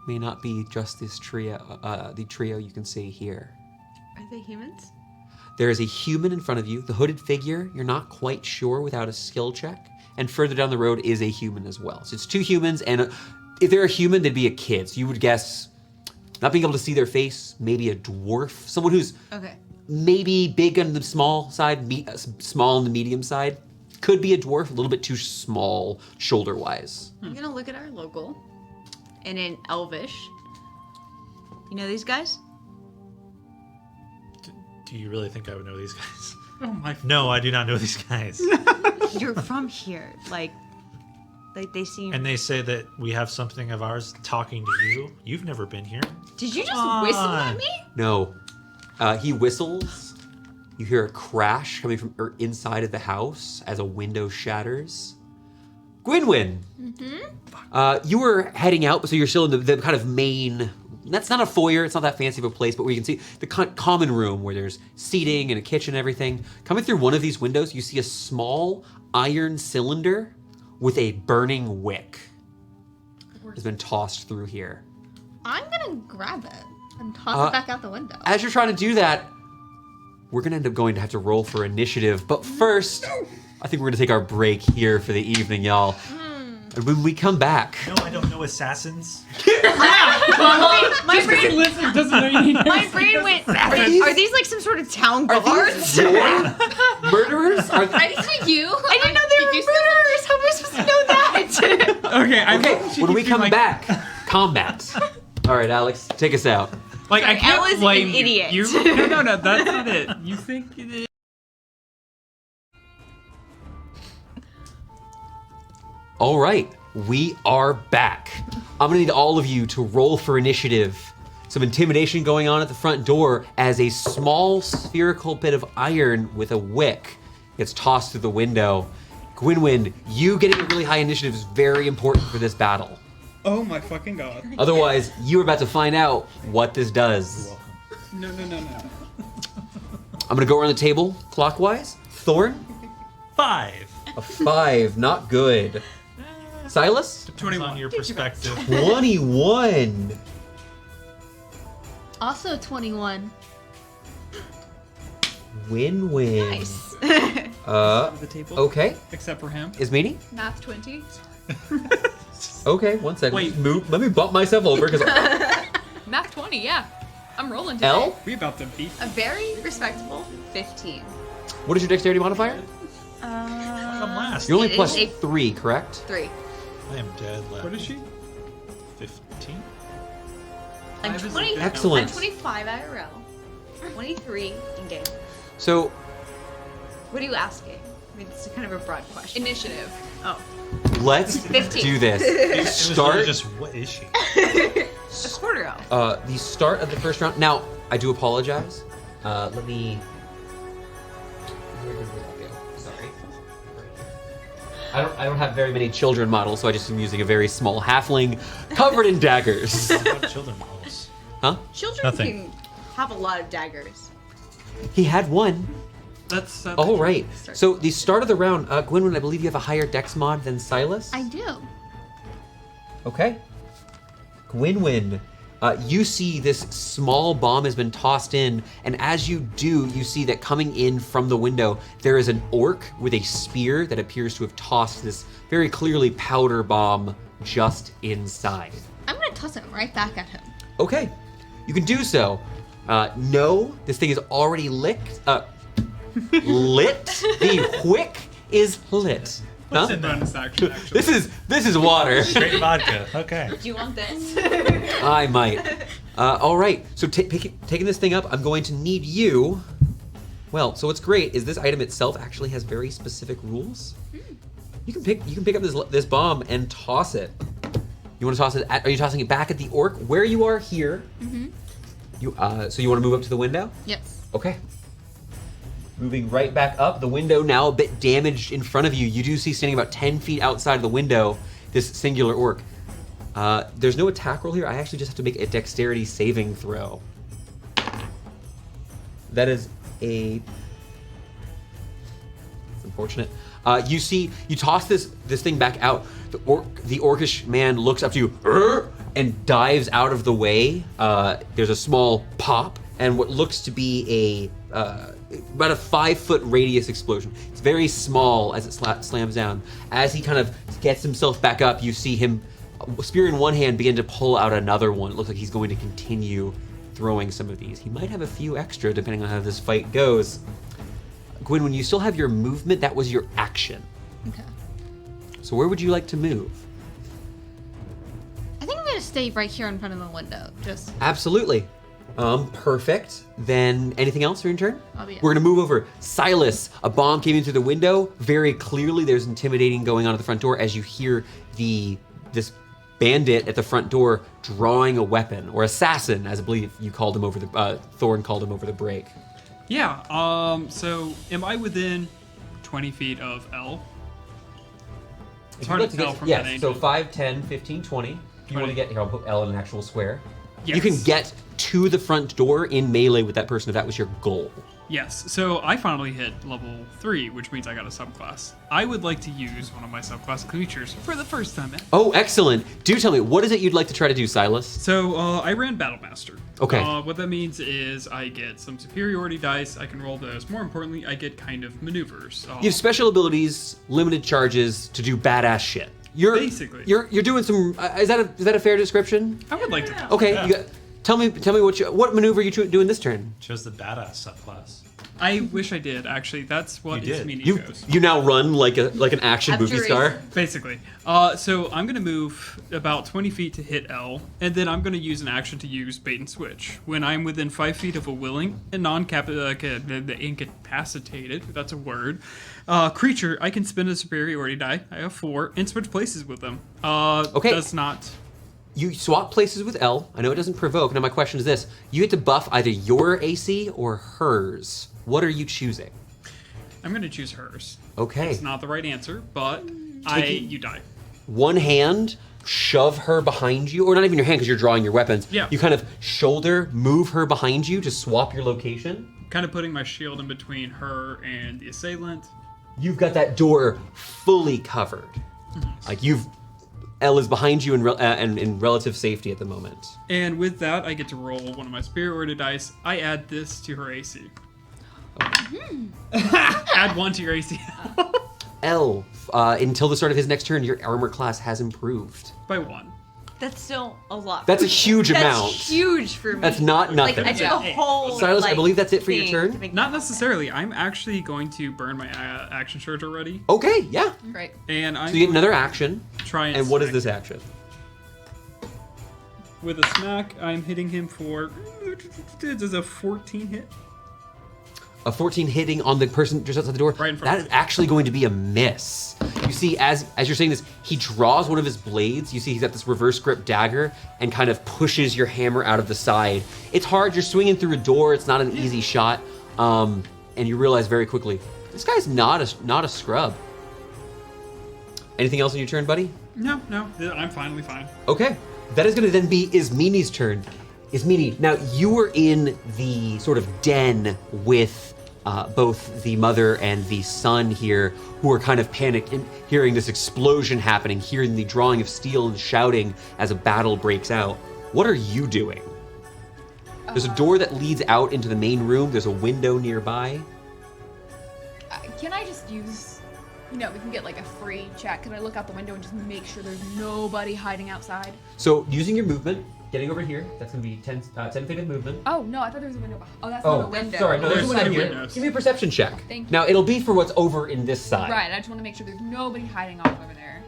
may not be just this trio, the trio you can see here. Are they humans? There is a human in front of you. The hooded figure, you're not quite sure without a skill check. And further down the road is a human as well. So it's 2 humans, and if they're a human, they'd be a kid. So you would guess, not being able to see their face, maybe a dwarf, someone who's Okay. maybe big on the small side, small on the medium side. Could be a dwarf, a little bit too small shoulder-wise. I'm gonna look at our local, and in Elvish. You know these guys? Do you really think I would know these guys? Oh my. No, I do not know these guys. You're from here, like. Like they seem. And they say that we have something of ours talking to you. You've never been here. Did you just Come whistle on. at me? No. He whistles. You hear a crash coming from inside of the house as a window shatters. Gwynwyn! You were heading out, so you're still in the kind of main... That's not a foyer, it's not that fancy of a place, but where you can see the common room where there's seating and a kitchen and everything. Coming through one of these windows, you see a small iron cylinder with a burning wick. Has been tossed through here. I'm gonna grab it and toss it back out the window. As you're trying to do that, we're gonna end up going to have to roll for initiative. But first, I think we're gonna take our break here for the evening, y'all. And when we come back, No, I don't know assassins. My brain, Listen, doesn't know you need my brain went. Are these like some sort of town guards? your murderers? Are I think you. I didn't know they were murderers. How am I supposed to know that? Okay, okay, when we come back, combat. All right, Alex, take us out. Like I Sorry, can't Elle is blame an you. idiot. No, that's not it. You think it is? All right, we are back. I'm gonna need all of you to roll for initiative. Some intimidation going on at the front door as a small spherical bit of iron with a wick gets tossed through the window. Gwynwyn, you getting a really high initiative is very important for this battle. Oh my fucking god. Otherwise, you are about to find out what this does. No. I'm gonna go around the table clockwise. Thorn, 5. a 5, not good. Silas, Depends on your perspective. 21. Also 21. Win-win. Nice. The table. Okay. Except for him. Ismini? Math 20. Okay, one second. Wait. Move. Let me bump myself over because Math 20, yeah. I'm rolling today. L. We about to beat. A very respectable 15. What is your dexterity modifier? Come last. You're only It plus is a- 3, correct? 3. I am dead last. What is she? 15? I'm Five is a 20. good Excellent. I'm 25 IRL. 23 in game. So What are you asking? I mean, it's kind of a broad question. Initiative. Oh, let's 15. do this. It was Start. really just, what is she? a quarter elf. The start of the first round. Now, I do apologize. Let me. Where did that go? Sorry. I don't have very many children models, so I just am using a very small halfling covered in daggers. What about children models? Huh? Children Nothing. can have a lot of daggers. He had one. That's All right. So the start of the round, Gwynwyn, I believe you have a higher dex mod than Silas. I do. Okay. Gwynwyn, you see this small bomb has been tossed in, and as you do, you see that coming in from the window, there is an orc with a spear that appears to have tossed this very clearly powder bomb just inside. I'm gonna toss it right back at him. Okay, you can do so. No, this thing is already licked. Lit. The wick is lit. Huh? What's in there? bonus action actually. This is water. Straight vodka. Okay. Do you want this? I might. All right. So taking this thing up, I'm going to need you. Well, so what's great is this item itself actually has very specific rules. You can pick up this bomb and toss it. You want to toss it? Are you tossing it back at the orc where you are here? Mm-hmm. So you want to move up to the window? Yes. Okay. Moving right back up, the window now a bit damaged in front of you. You do see standing about 10 feet outside of the window this singular orc. There's no attack roll here. I actually just have to make a dexterity saving throw. That is a... It's unfortunate. You toss this thing back out. The orcish man looks up to you and dives out of the way. There's a small pop and what looks to be about a 5-foot radius explosion. It's very small as it slams down. As he kind of gets himself back up, you see him, spear in one hand, begin to pull out another one. It looks like he's going to continue throwing some of these. He might have a few extra depending on how this fight goes. Gwyn, when you still have your movement, that was your action. Okay. So where would you like to move? I think I'm gonna stay right here in front of the window. Just Absolutely. Perfect. Then anything else for your turn? I'll be up. We're gonna move over. Silas, a bomb came in through the window. Very clearly, there's intimidating going on at the front door as you hear this bandit at the front door drawing a weapon, or assassin, as I believe you called him over the Thorn called him over the break. Yeah. So am I within 20 feet of L? It's If hard you'd to like tell get- from yes, that so angle. 5, 10, 15, 20. If you want to 20. get here, I'll put L in an actual square. Yes. You can get to the front door in melee with that person if that was your goal. Yes. So I finally hit level 3, which means I got a subclass. I would like to use one of my subclass creatures for the first time ever. Oh, excellent. Do tell me, what is it you'd like to try to do, Silas? So I ran Battlemaster. Okay. What that means is I get some superiority dice. I can roll those. More importantly, I get kind of maneuvers. You have special abilities, limited charges to do badass shit. You're Basically. you're doing some. Is that a fair description? I would like to. Okay. Yeah. You got, tell me what maneuver you doing this turn. Chose the badass subclass. I wish I did. Actually, that's what You is did. Mini You chose. now run like an action movie star. Basically. So I'm going to move about 20 feet to hit L, and then I'm going to use an action to use bait and switch. When I'm within 5 feet of a willing and incapacitated, if that's a word, creature, I can spend a superiority die. I have 4, and switch places with them. Okay. Does not. You swap places with L. I know it doesn't provoke. Now my question is this: you get to buff either your AC or hers. What are you choosing? I'm going to choose hers. Okay. It's not the right answer, but you die. One hand, shove her behind you, or not even your hand because you're drawing your weapons. Yeah. You kind of shoulder move her behind you to swap your location. Kind of putting my shield in between her and the assailant. You've got that door fully covered. Like Elle is behind you and in relative safety at the moment. And with that, I get to roll one of my superiority dice. I add this to her AC. Add 1 to your AC. Elle, until the start of his next turn, your armor class has improved. By 1. That's still a lot. That's a huge amount. That's huge for me. That's not Like nothing. I took a whole. Silas, I like, believe that's it for your thing turn? to make Not that necessarily. I'm actually going to burn my action surge already. Okay, yeah. Great. And I'm So you get another action. try And what is smack. this action? With a smack, I'm hitting him for. Does a 14 hit? A 14 hitting on the person just outside the door. Right in front That of is actually going to be a miss. You see, as you're saying this, he draws one of his blades. You see he's got this reverse grip dagger and kind of pushes your hammer out of the side. It's hard. You're swinging through a door. It's not an easy shot. And you realize very quickly, this guy's not a scrub. Anything else on your turn, buddy? No, I'm finally fine. Okay. That is going to then be Ismini's turn. Ismini, now you were in the sort of den with both the mother and the son here, who are kind of panicked and hearing this explosion happening, hearing the drawing of steel and shouting as a battle breaks out. What are you doing? There's a door that leads out into the main room. There's a window nearby. Can I just use, we can get like a free check. Can I look out the window and just make sure there's nobody hiding outside? So using your movement, getting over here, that's going to be 10 feet of movement. Oh, no, I thought there was a window. Oh, that's not a window. sorry, no, there's There's one out two here. windows. Give me a perception check. Thank you. Now, it'll be for what's over in this side. Right, I just want to make sure there's nobody hiding off over there.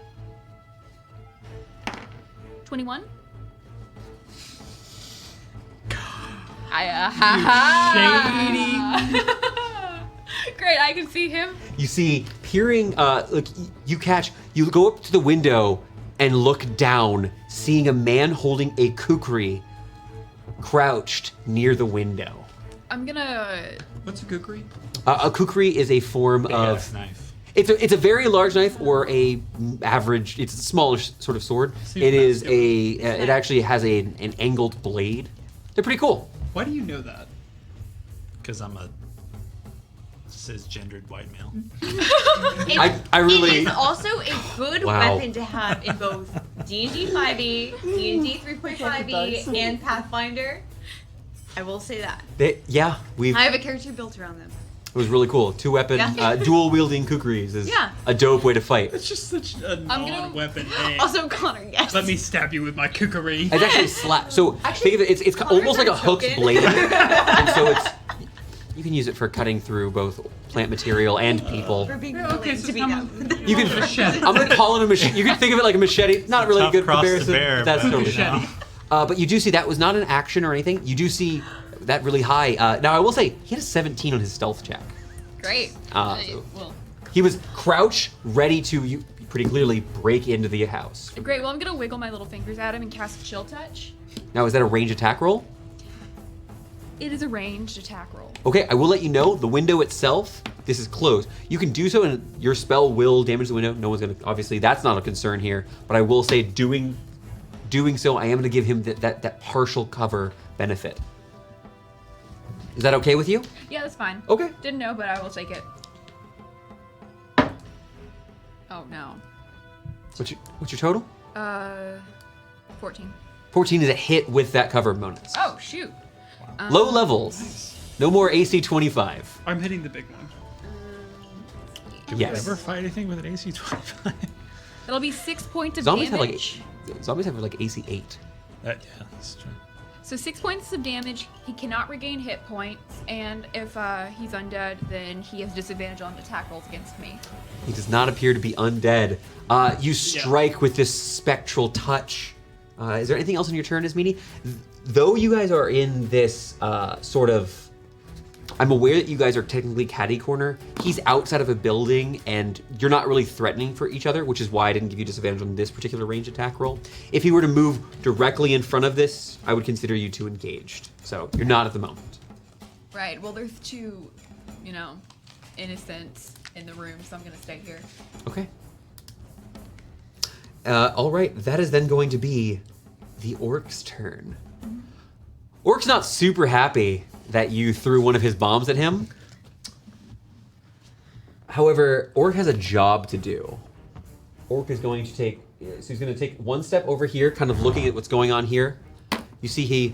21? Great, I can see him. You see, peering, you go up to the window and look down, seeing a man holding a kukri crouched near the window. I'm gonna. What's a kukri? A kukri is a form Big-ass of. knife. It's a very large knife or a average. It's a smallish sort of sword. Seems It is masculine. it actually has an angled blade. They're pretty cool. Why do you know that? Because I'm a cisgendered white male. I really. It is also a good Wow. weapon to have in both D&D 5e, D&D 3.5e, and Pathfinder. I will say that. We've. I have a character built around them. It was really cool. 2-weapon, Yeah. dual wielding kukris is Yeah. a dope way to fight. It's just such a gonna- non-weapon name. Also, Connor, yes. Let me stab you with my kukri. It's actually slap. So Actually, think of it. It's Connor's almost like a our hooked token. blade, and so you can use it for cutting through both plant material and people. For being Okay, willing so to be some- them. You can. Machete. I'm gonna call it a machete. You can think of it like a machete. Not really a Tough good cross to comparison. bear, but that's but, totally you know. fine. But you do see that was not an action or anything. You do see that really high. Now, I will say, he had a 17 on his stealth check. Great. So Well, he was crouched, ready to, you pretty clearly, break into the house. great. Well, I'm gonna wiggle my little fingers at him and cast Chill Touch. Now, is that a range attack roll? It is a ranged attack roll. Okay, I will let you know, the window itself, this is closed. You can do so and your spell will damage the window. No one's gonna, obviously that's not a concern here, but I will say doing so, I am gonna give him that partial cover benefit. Is that okay with you? Yeah, that's fine. Okay. Didn't know, but I will take it. Oh no. What's your total? 14. 14 is a hit with that cover bonus. Oh shoot. Low levels. No more AC 25. I'm hitting the big one. Do Yes. we ever fight anything with an AC 25? It'll be 6 points of Zombies have damage. zombies have like AC 8. Yeah, that's true. So 6 points of damage. He cannot regain hit points, and if he's undead, then he has disadvantage on attack rolls against me. He does not appear to be undead. You strike with this spectral touch. Is there anything else on your turn, Ismini? Though you guys are in this sort of... I'm aware that you guys are technically catty corner. He's outside of a building, and you're not really threatening for each other, which is why I didn't give you disadvantage on this particular range attack roll. If he were to move directly in front of this, I would consider you two engaged. So you're not at the moment. Right. Well, there's two, innocents in the room, so I'm gonna stay here. Okay. All right, that is then going to be the orc's turn. Orc's not super happy that you threw one of his bombs at him. However, Orc has a job to do. Orc is going to take, so he's going to take one step over here, kind of looking at what's going on here. You see he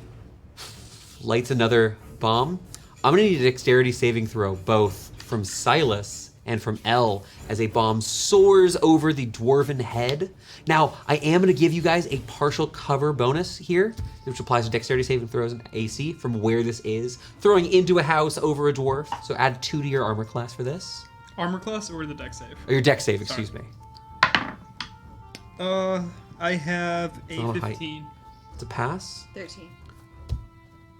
lights another bomb. I'm going to need a dexterity saving throw, both from Silas and from Elle, as a bomb soars over the dwarven head. Now, I am going to give you guys a partial cover bonus here, which applies to dexterity saving throws and AC from where this is. Throwing into a house over a dwarf, so add 2 to your armor class for this. Armor class or the deck save? Or your dex save, excuse me. I have a Oh, height. 15. It's a pass. 13.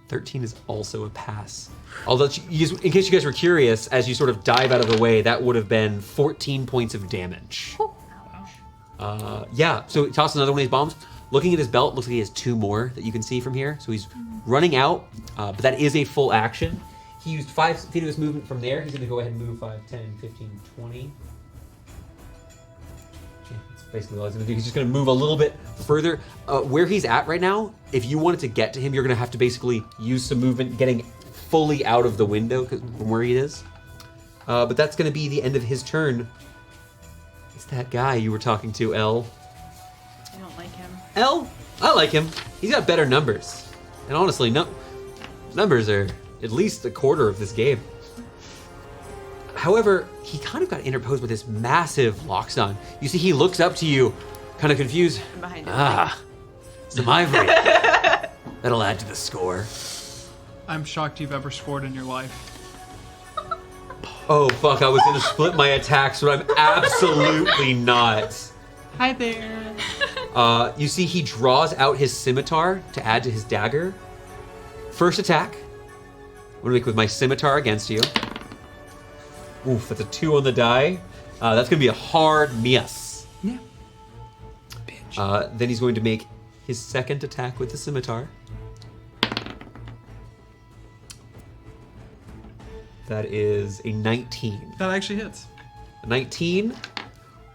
13 is also a pass. Although, in case you guys were curious, as you sort of dive out of the way, that would have been 14 points of damage. Yeah, so he tosses another one of these bombs. Looking at his belt, looks like he has 2 more that you can see from here. So he's running out, but that is a full action. He used 5 feet of his movement from there. He's going to go ahead and move 5, 10, 15, 20. Yeah, that's basically all he's going to do. He's just going to move a little bit further. Where he's at right now, if you wanted to get to him, you're going to have to basically use some movement getting fully out of the window from where he is. But that's going to be the end of his turn. It's that guy you were talking to, Elle. I don't like him. Elle? I like him. He's got better numbers. And honestly, numbers are at least a quarter of this game. However, he kind of got interposed with this massive lockstone. You see, he looks up to you, kind of confused. I'm behind him. Ah, some ivory. That'll add to the score. I'm shocked you've ever scored in your life. Oh, fuck, I was gonna split my attacks, but I'm absolutely not. Hi there. You see, he draws out his scimitar to add to his dagger. First attack. I'm gonna make with my scimitar against you. Oof, that's a 2 on the die. That's gonna be a hard miss. Yeah. Then he's going to make his second attack with the scimitar. That is a 19. That actually hits. A 19.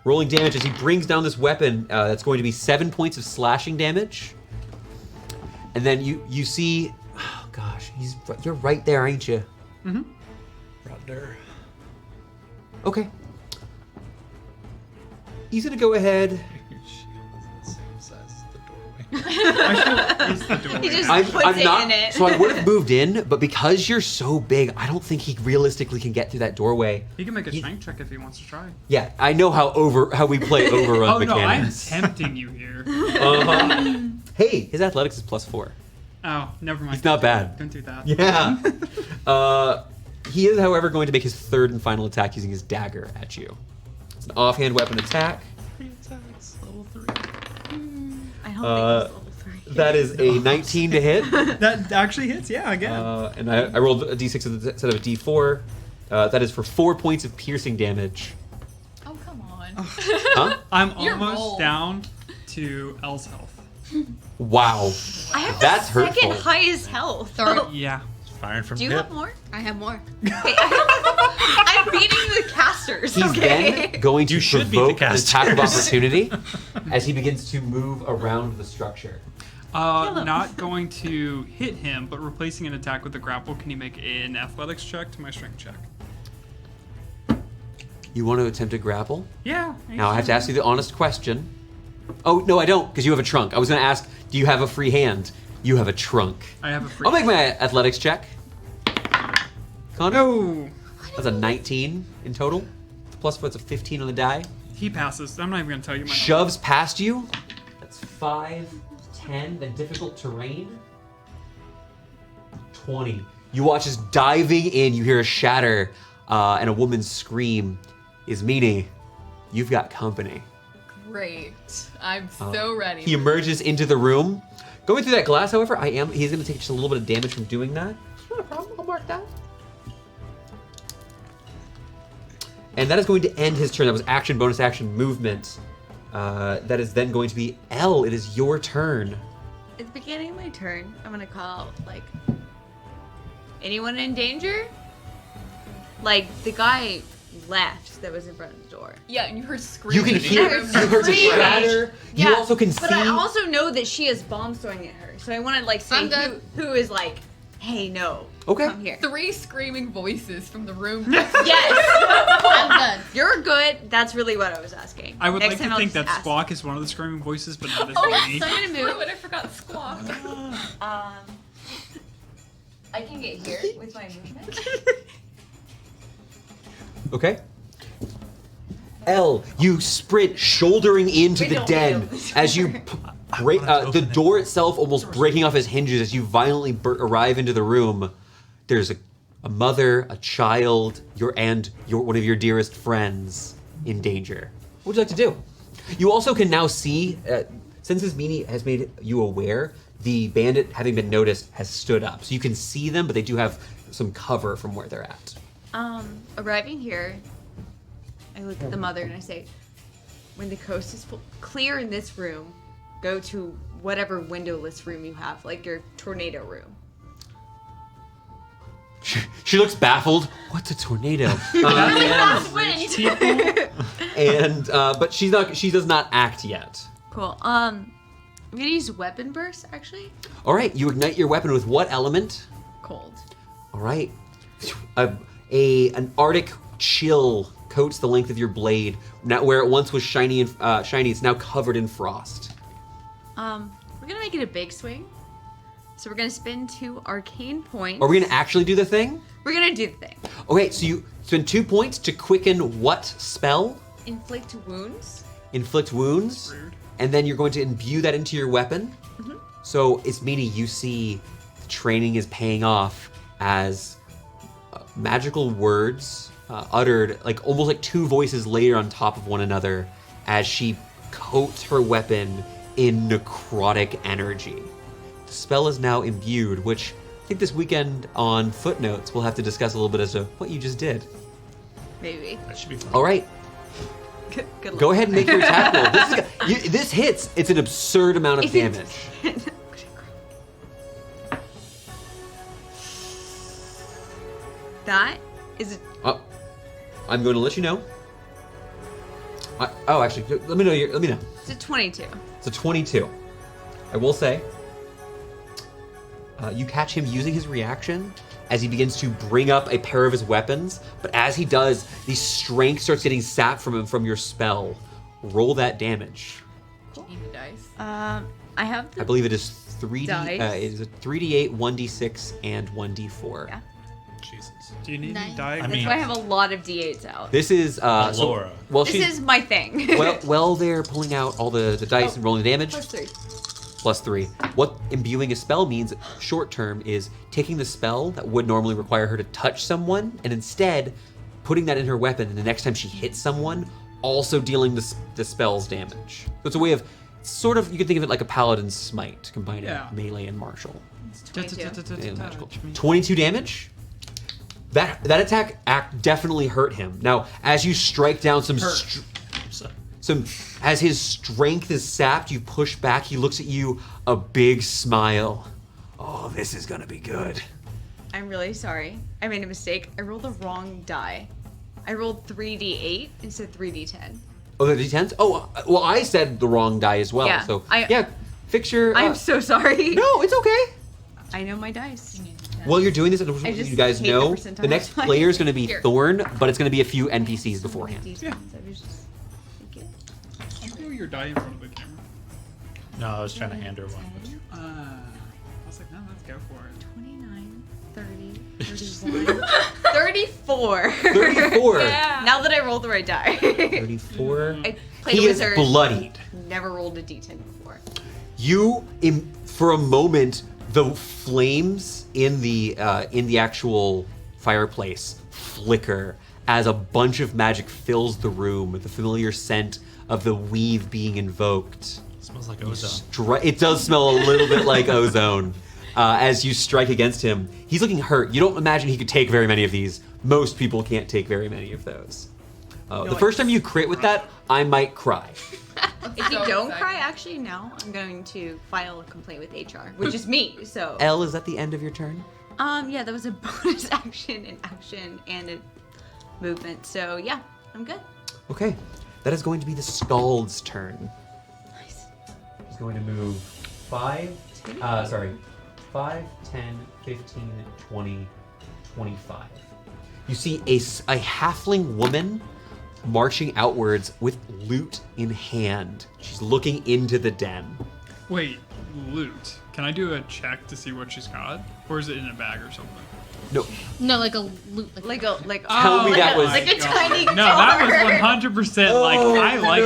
Rolling damage as he brings down this weapon. That's going to be 7 points of slashing damage. And then you see, oh gosh, you're right there, ain't you? Mm-hmm. Right there. Okay. He's gonna go ahead. Your shield is the same size as the doorway. I should the doorway. He just I'm puts it not. in it. So I would have moved in, but because you're so big, I don't think he realistically can get through that doorway. He can make a strength check if he wants to try. Yeah, I know how we play overrun Oh no, I'm mechanics. tempting you here. Uh-huh. Hey, his athletics is +4. Oh, never mind. It's not bad. Don't do that. Yeah. He is, however, going to make his third and final attack using his dagger at you. It's an offhand weapon attack. 3 attacks, level 3. I don't think it's level That is a 19 to hit. That actually hits, yeah, again. And I rolled a d6 instead of a d4. That is for 4 points of piercing damage. Oh, come on. Huh? I'm Your almost roll. down to El's health. Wow. I have That's the second hurtful. highest health. Yeah. Firing from Do you hip. have more? I have more. Okay, I'm beating the casters. He's okay. then going to You should beat provoke the an attack of casters. opportunity as he begins to move around the structure. Not going to hit him, but replacing an attack with a grapple. Can you make an athletics check to my strength check? You want to attempt to grapple? Yeah. Now I have to ask you the honest question. Oh, no, I don't, because you have a trunk. I was going to ask, do you have a free hand? You have a trunk. I have a free. I'll make my athletics check. Connor? No. That's a 19 in total. Plus what's a 15 on the die? He passes. I'm not even going to tell you my number. Shoves past you. That's 5, 10, then difficult terrain. 20. You watch us diving in. You hear a shatter and a woman's scream. Ismini, you've got company. Great. I'm so ready. He emerges into the room. Going through that glass, however, he's going to take just a little bit of damage from doing that. Not a problem. I'll mark that. And that is going to end his turn. That was action, bonus action, movement. That is then going to be Elle. It is your turn. At the beginning of my turn, I'm gonna call out, like, anyone in danger? Like, the guy left that was in front of the door. Yeah, and you heard You screaming. can hear. You heard the Screaming. shatter. You also can see. But I also know that she has bombs throwing at her. So I want to, like, say I'm good. who is like, hey, no. Okay. Come here. 3 screaming voices from the room. Yes! I'm good. You're good. That's really what I was asking. I would Next like to time I'll think just that ask. Squawk is one of the screaming voices, but not as Oh, me. So I'm gonna move. Rude, I forgot Squawk. I can get here with my movement. Okay. Elle, you sprint shouldering into We the don't den need this as you break wanted to the open it. door itself almost breaking off its hinges as you violently arrive into the room. There's a mother, a child, your one of your dearest friends in danger. What would you like to do? You also can now see, since Ismini has made you aware, the bandit, having been noticed, has stood up. So you can see them, but they do have some cover from where they're at. Arriving here, I look at the mother and I say, when the coast is clear in this room, go to whatever windowless room you have, like your tornado room. She looks baffled. What's a tornado? But she does not act yet. Cool. I'm gonna use weapon burst actually. All right, you ignite your weapon with what element? Cold. All right, an Arctic chill coats the length of your blade. Now, where it once was shiny, it's now covered in frost. We're gonna make it a big swing. So we're gonna spend 2 arcane points. Are we gonna actually do the thing? We're gonna do the thing. Okay, so you spend 2 points to quicken what spell? Inflict wounds. Inflict wounds. Rude. And then you're going to imbue that into your weapon. So it's meaning you see the training is paying off as magical words uttered, like almost like 2 voices later on top of one another, as she coats her weapon in necrotic energy. The spell is now imbued, which I think this weekend on Footnotes we'll have to discuss a little bit as to what you just did. Maybe. That should be fun. All right, Good luck. go ahead and make your attack roll. This hits. It's an absurd amount of If it's- damage. That is I'm going to let you know. Actually, let me know. Let me know. it's a 22. It's a 22. I will say, you catch him using his reaction as he begins to bring up a pair of his weapons. But as he does, the strength starts getting sapped from him from your spell. Roll that damage. Need the dice. I have the I believe it is 3D. Dice. It is a 3d8, 1d6, and 1d4. Yeah. Jesus. Do you need Nice. die? I That's mean- why I have a lot of d8s out. This is Laura. Well, This she's is my thing. well, they're pulling out all the dice and rolling the damage. Plus 3. +3. What imbuing a spell means short term is taking the spell that would normally require her to touch someone and instead putting that in her weapon, and the next time she hits someone, also dealing the spell's damage. So it's a way of sort of, you can think of it like a paladin's smite, combining Yeah. melee and martial. Yeah, magical. Touch me. 22 damage. That attack definitely hurt him. Now, as you strike down as his strength is sapped, you push back. He looks at you, a big smile. Oh, this is gonna be good. I'm really sorry. I made a mistake. I rolled the wrong die. I rolled 3d8 instead of 3d10. Oh, the d10s? Oh, well, I said the wrong die as well. Yeah, So I- fix your. I'm so sorry. No, it's okay. I know my dice. While you're doing this, I just you guys hate the know percentile the next slice. player is going to be Here. Thorn, but it's going to be a few NPCs beforehand. Yeah. You threw your die in front of the camera. No, I was trying to hand her one. I was like, no, let's go for it. 29, 30, 31, 34. 34. Now that I rolled the right die. 34. I played He a is wizard. bloodied. Never rolled a d10 before. You, for a moment, the flames in the actual fireplace flicker as a bunch of magic fills the room with the familiar scent of the weave being invoked. Smells like ozone. It does smell a little bit like ozone as you strike against him. He's looking hurt. You don't imagine he could take very many of these. Most people can't take very many of those. The first time you crit with that, I might cry. If you don't cry, actually, now I'm going to file a complaint with HR, which is me. So, Elle, is that the end of your turn? yeah, that was a bonus action and a movement. So yeah, I'm good. Okay, that is going to be the Scald's turn. Nice. He's going to move 5, 10, 15, 20, 25. You see a halfling woman marching outwards with loot in hand. She's looking into the den. Wait, loot. Can I do a check to see what she's got? Or is it in a bag or something? No, No, like a loot. Like a Tell me that was- like a tiny No, that was jar. 100% like, I like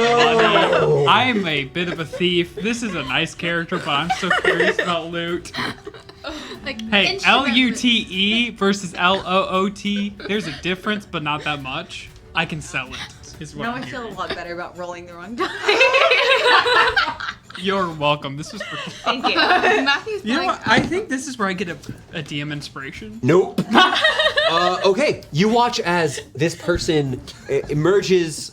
money. I'm a bit of a thief. This is a nice character, but I'm so curious about loot. Like Hey, instrument L-U-T-E versus L-O-O-T. There's a difference, but not that much. I can sell it. Is what Now I'm I feel a hearing. lot better about rolling the wrong die. You're welcome. This was for Thank you. Matthew's You know like, what? I think this is where I get a DM inspiration. nope. Okay, you watch as this person emerges,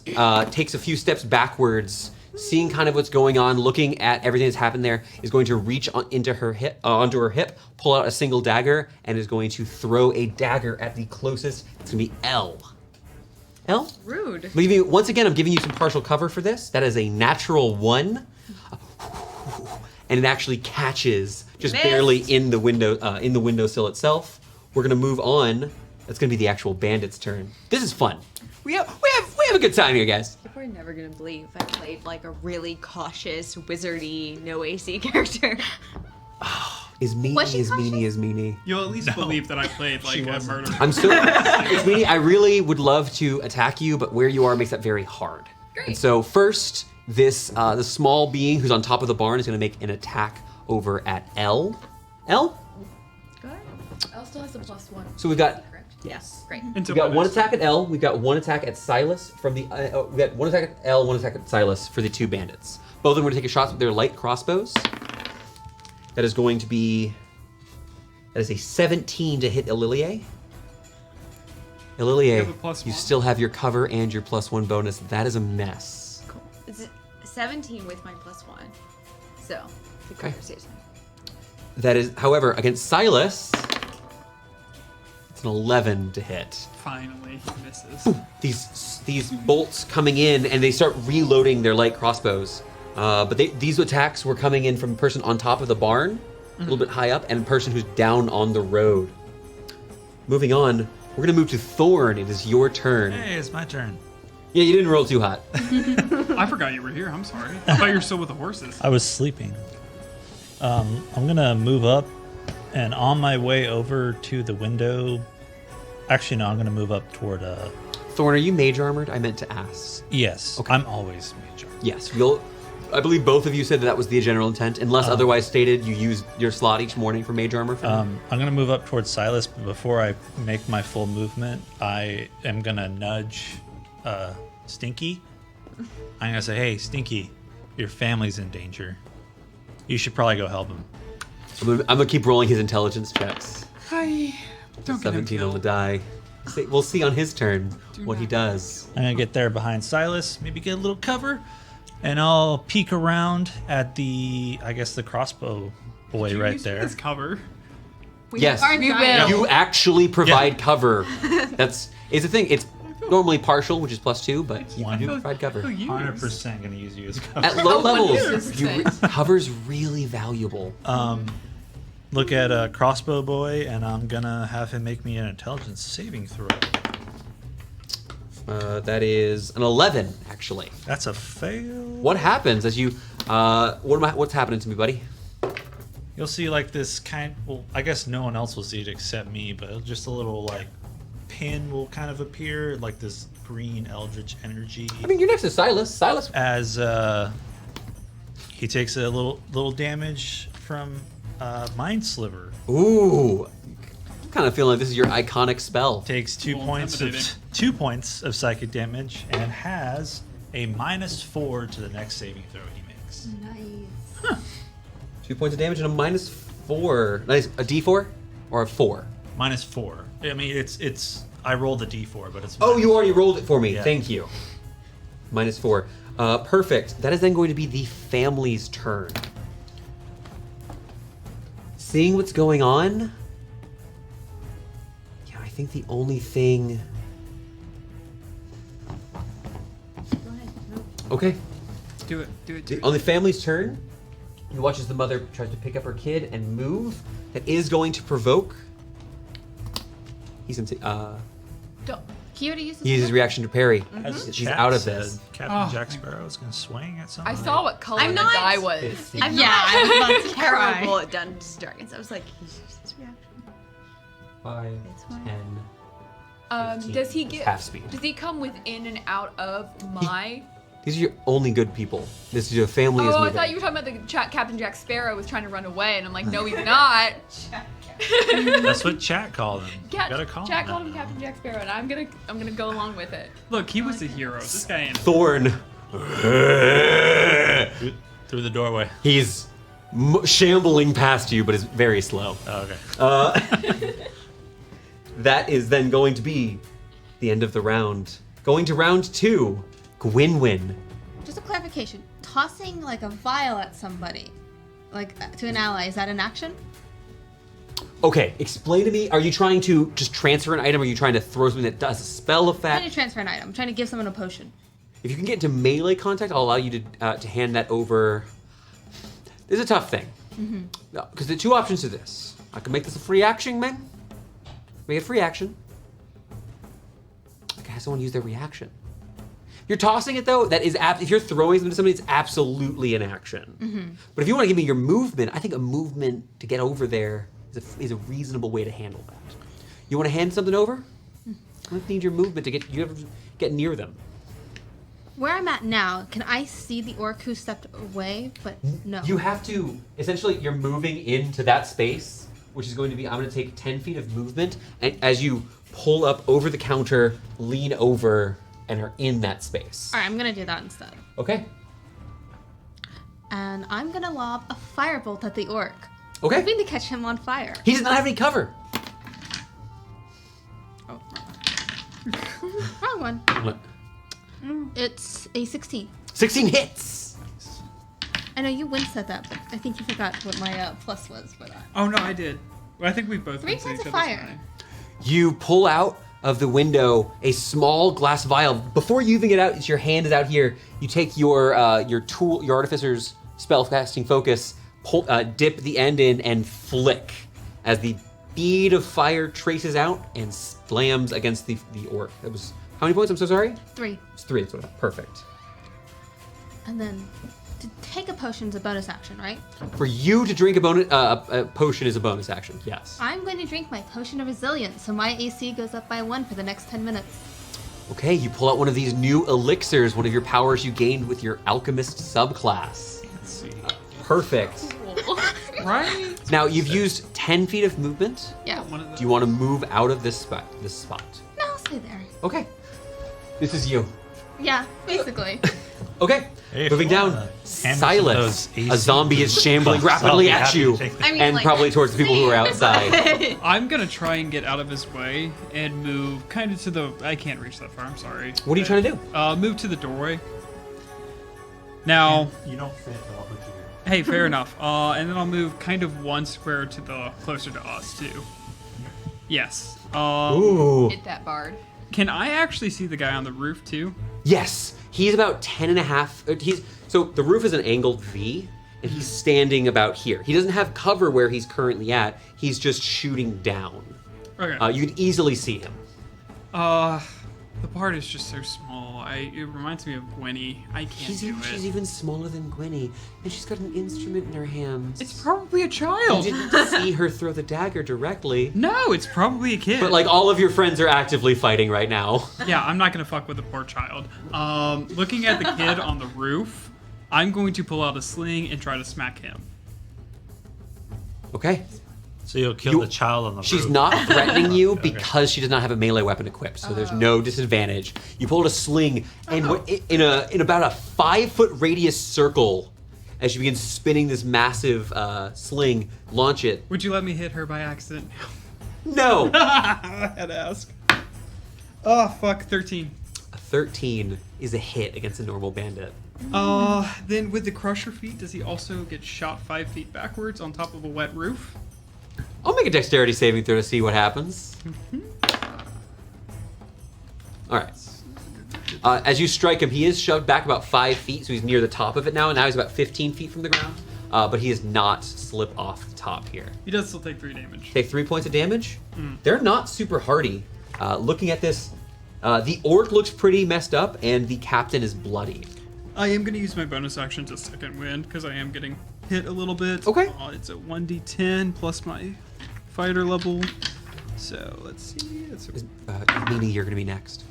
takes a few steps backwards, seeing kind of what's going on, looking at everything that's happened there, is going to reach onto her hip, pull out a single dagger, and is going to throw a dagger at the closest. It's going to be Elle. Elle? Rude. Once again, I'm giving you some partial cover for this. That is a natural 1. And it actually catches just Missed. barely in the windowsill itself. We're gonna move on. That's gonna be the actual bandit's turn. This is fun. We have a good time here, guys. People are never gonna believe I played like a really cautious, wizardy, no AC character. Is meanie Was she as meanie as meanie. You'll at least believe that I played like She a wasn't. murderer. I'm so meanie. I really would love to attack you, but where you are makes that very hard. Great. And so first, the small being who's on top of the barn is gonna make an attack over at Elle. Elle? Go ahead. Elle still has a +1. So we've got Correct. Yes. Great. Into We got my one next- attack at L. We've got one attack at Silas from the. We got one attack at L, one attack at Silas for the 2 bandits. Both of them are going to take a shot with their light crossbows. That is going to be. That is a 17 to hit Ililier. Ililier, You have a +1. you still have your cover and your +1 bonus. That is a mess. Cool. It's 17 with my +1. So, the Okay. conversation. That is, however, against Silas, it's an 11 to hit. Finally misses. These bolts coming in, and they start reloading their light crossbows. But these attacks were coming in from a person on top of the barn, a little bit high up, and a person who's down on the road. Moving on, we're gonna move to Thorn. It is your turn. Hey, it's my turn. Yeah, you didn't roll too hot. I forgot you were here. I'm sorry. I thought you were still with the horses. I was sleeping. I'm gonna move up, and on my way over to the window. Actually, no, I'm gonna move up toward. Thorn, are you mage armored? I meant to ask. Yes, Okay. I'm always major. Yes, I believe both of you said that was the general intent. Unless otherwise stated, you use your slot each morning for mage armor. I'm gonna move up towards Silas, but before I make my full movement, I am gonna nudge Stinky. I'm gonna say, "Hey, Stinky, your family's in danger. You should probably go help him. I'm gonna keep rolling his intelligence checks. Hi. Don't get him 17 on the killed. die. We'll see on his turn what he does. I'm gonna get there behind Silas, maybe get a little cover, and I'll peek around at the crossbow boy right Use there. his cover. Yes, We will. you actually provide cover. It's a thing. It's normally partial, which is +2, but you One. do provide cover. 100% gonna use you as cover. At low levels, use. cover's really valuable. Look at a crossbow boy, and I'm gonna have him make me an intelligence saving throw. That is an 11, actually. That's a fail. What happens as you? What's happening to me, buddy? You'll see like this well, I guess no one else will see it except me, but just a little like pin will kind of appear, like this green eldritch energy. I mean, you're next to Silas. Silas. As he takes a little damage from Mind Sliver. Ooh, I'm kind of feeling like this is your iconic spell. Takes 2 Well, points of intimidating. 2 points of psychic damage and has a -4 to the next saving throw he makes. Nice. 2 points of damage and a -4. Nice. A D4 or a 4? -4. I mean, it's. I rolled a D4, but it's. Oh, you already rolled it for me. Yeah. Thank you. -4. Perfect. That is then going to be the family's turn. Seeing what's going on, yeah, I think the only thing. Go ahead. No. Okay. Do it. On the family's turn, he watches the mother tries to pick up her kid and move. That is going to provoke. He's in. Don't. He already used his He uses his reaction to parry. As She's Chat out of said, this. Captain Oh, Jack thank Sparrow is gonna swing at I somebody. saw what color I'm the not- die was. I'm Yeah, not I was about to terrible cry. at Dungeons and Dragons. I was like, he's used his reaction. 5, It's fine. 10. 15. Does he It's get? half speed? Does he come within and out of my? These are your only good people. This is your family is Oh, I moving. thought you were talking about the Captain Jack Sparrow was trying to run away, and I'm like, no, he's not. That's what Chat called him. You gotta call Jack him called that him now. Captain Jack Sparrow, and I'm gonna go along with it. Look, he was a hero. This guy ain't. Thorn. Through the doorway. He's shambling past you, but is very slow. Oh, okay. That is then going to be the end of the round. Going to round 2, Gwynwyn. Just a clarification. Tossing like a vial at somebody, like to an ally, is that an action? Okay, explain to me, are you trying to just transfer an item, or are you trying to throw something that does a spell I'm trying to effect? transfer an item. I'm trying to give someone a potion. If you can get into melee contact, I'll allow you to hand that over. This is a tough thing. Because the 2 options to this. I can make this a free action, man. Make it a free action. I can have someone use their reaction. You're tossing it though. That is if you're throwing something to somebody, it's absolutely an action. But if you want to give me your movement, I think a movement to get over there is a reasonable way to handle that. You want to hand something over? I need your movement to get near them. Where I'm at now, can I see the orc who stepped away? But no. You have to essentially. You're moving into that space, which is going to be. I'm going to take 10 feet of movement, and as you pull up over the counter, lean over, and are in that space. All right, I'm gonna do that instead. Okay. And I'm gonna lob a firebolt at the orc, Okay. hoping to catch him on fire. He does not have any cover. Oh, wrong one. It's a 16. 16 hits. I know you winced at that, but I think you forgot what my plus was for that. Oh no, I did. Well, I think we both 3 went to points each of other's fire. line. You pull out of the window a small glass vial. Before you even get out, your hand is out here. You take your tool, your artificer's spellcasting focus, dip the end in, and flick as the bead of fire traces out and slams against the orc. That was how many points? I'm so sorry. 3. It's 3. That's what I thought. Perfect. And then to take a potion is a bonus action, right? For you to drink a potion is a bonus action. Yes. I'm going to drink my potion of resilience, so my AC goes up by 1 for the next 10 minutes. Okay, you pull out one of these new elixirs, one of your powers you gained with your alchemist subclass. Let's see. Perfect. Right? Now you've used 10 feet of movement. Yeah. One of Do you want to move out of this spot? No, I'll stay there. Okay. This is you. Yeah, basically. Okay, Hey, if moving you down. wanna hammer some of Silas, those AC a zombie is shambling buffs, I'll rapidly be at happy you, to take them. I mean, and like, probably towards the people who are outside. I'm gonna try and get out of his way and move kind of to the. I can't reach that far. I'm sorry. What are you trying to do? Move to the doorway. Now, You don't fit. I'll put you here. hey, fair enough. And then I'll move kind of one square to the closer to us too. Yes. Ooh. Hit that bard. Can I actually see the guy on the roof too? Yes, he's about 10 and a half. So the roof is an angled V, and he's standing about here. He doesn't have cover where he's currently at. He's just shooting down. Okay. You can easily see him. The bard is just so small. It reminds me of Gwenny. I can't She's do it. she's even smaller than Gwenny, and she's got an instrument in her hands. It's probably a You child. didn't see her throw the dagger directly. No, it's probably a kid. But like all of your friends are actively fighting right now. Yeah, I'm not gonna fuck with the poor child. Looking at the kid on the roof, I'm going to pull out a sling and try to smack him. Okay. So you'll kill the child on the She's roof. not threatening you Okay. because she does not have a melee weapon equipped, so there's no disadvantage. You pulled a sling, and in about a 5-foot radius circle, as you begin spinning this massive sling, launch it. Would you let me hit her by accident? No! I had to ask. Oh, fuck, 13. A 13 is a hit against a normal bandit. Then with the crusher feat, does he also get shot 5 feet backwards on top of a wet roof? I'll make a dexterity saving throw to see what happens. All right. As you strike him, he is shoved back about 5 feet, so he's near the top of it now, and now he's about 15 feet from the ground. But he does not slip off the top here. He does still take 3 damage. Take 3 points of damage. They're not super hardy. Looking at this, the orc looks pretty messed up, and the captain is bloody. I am going to use my bonus action to second wind, because I am getting hit a little bit. Okay. It's a 1d10 plus my fighter level. So, let's see. Mimi, you're going to be next.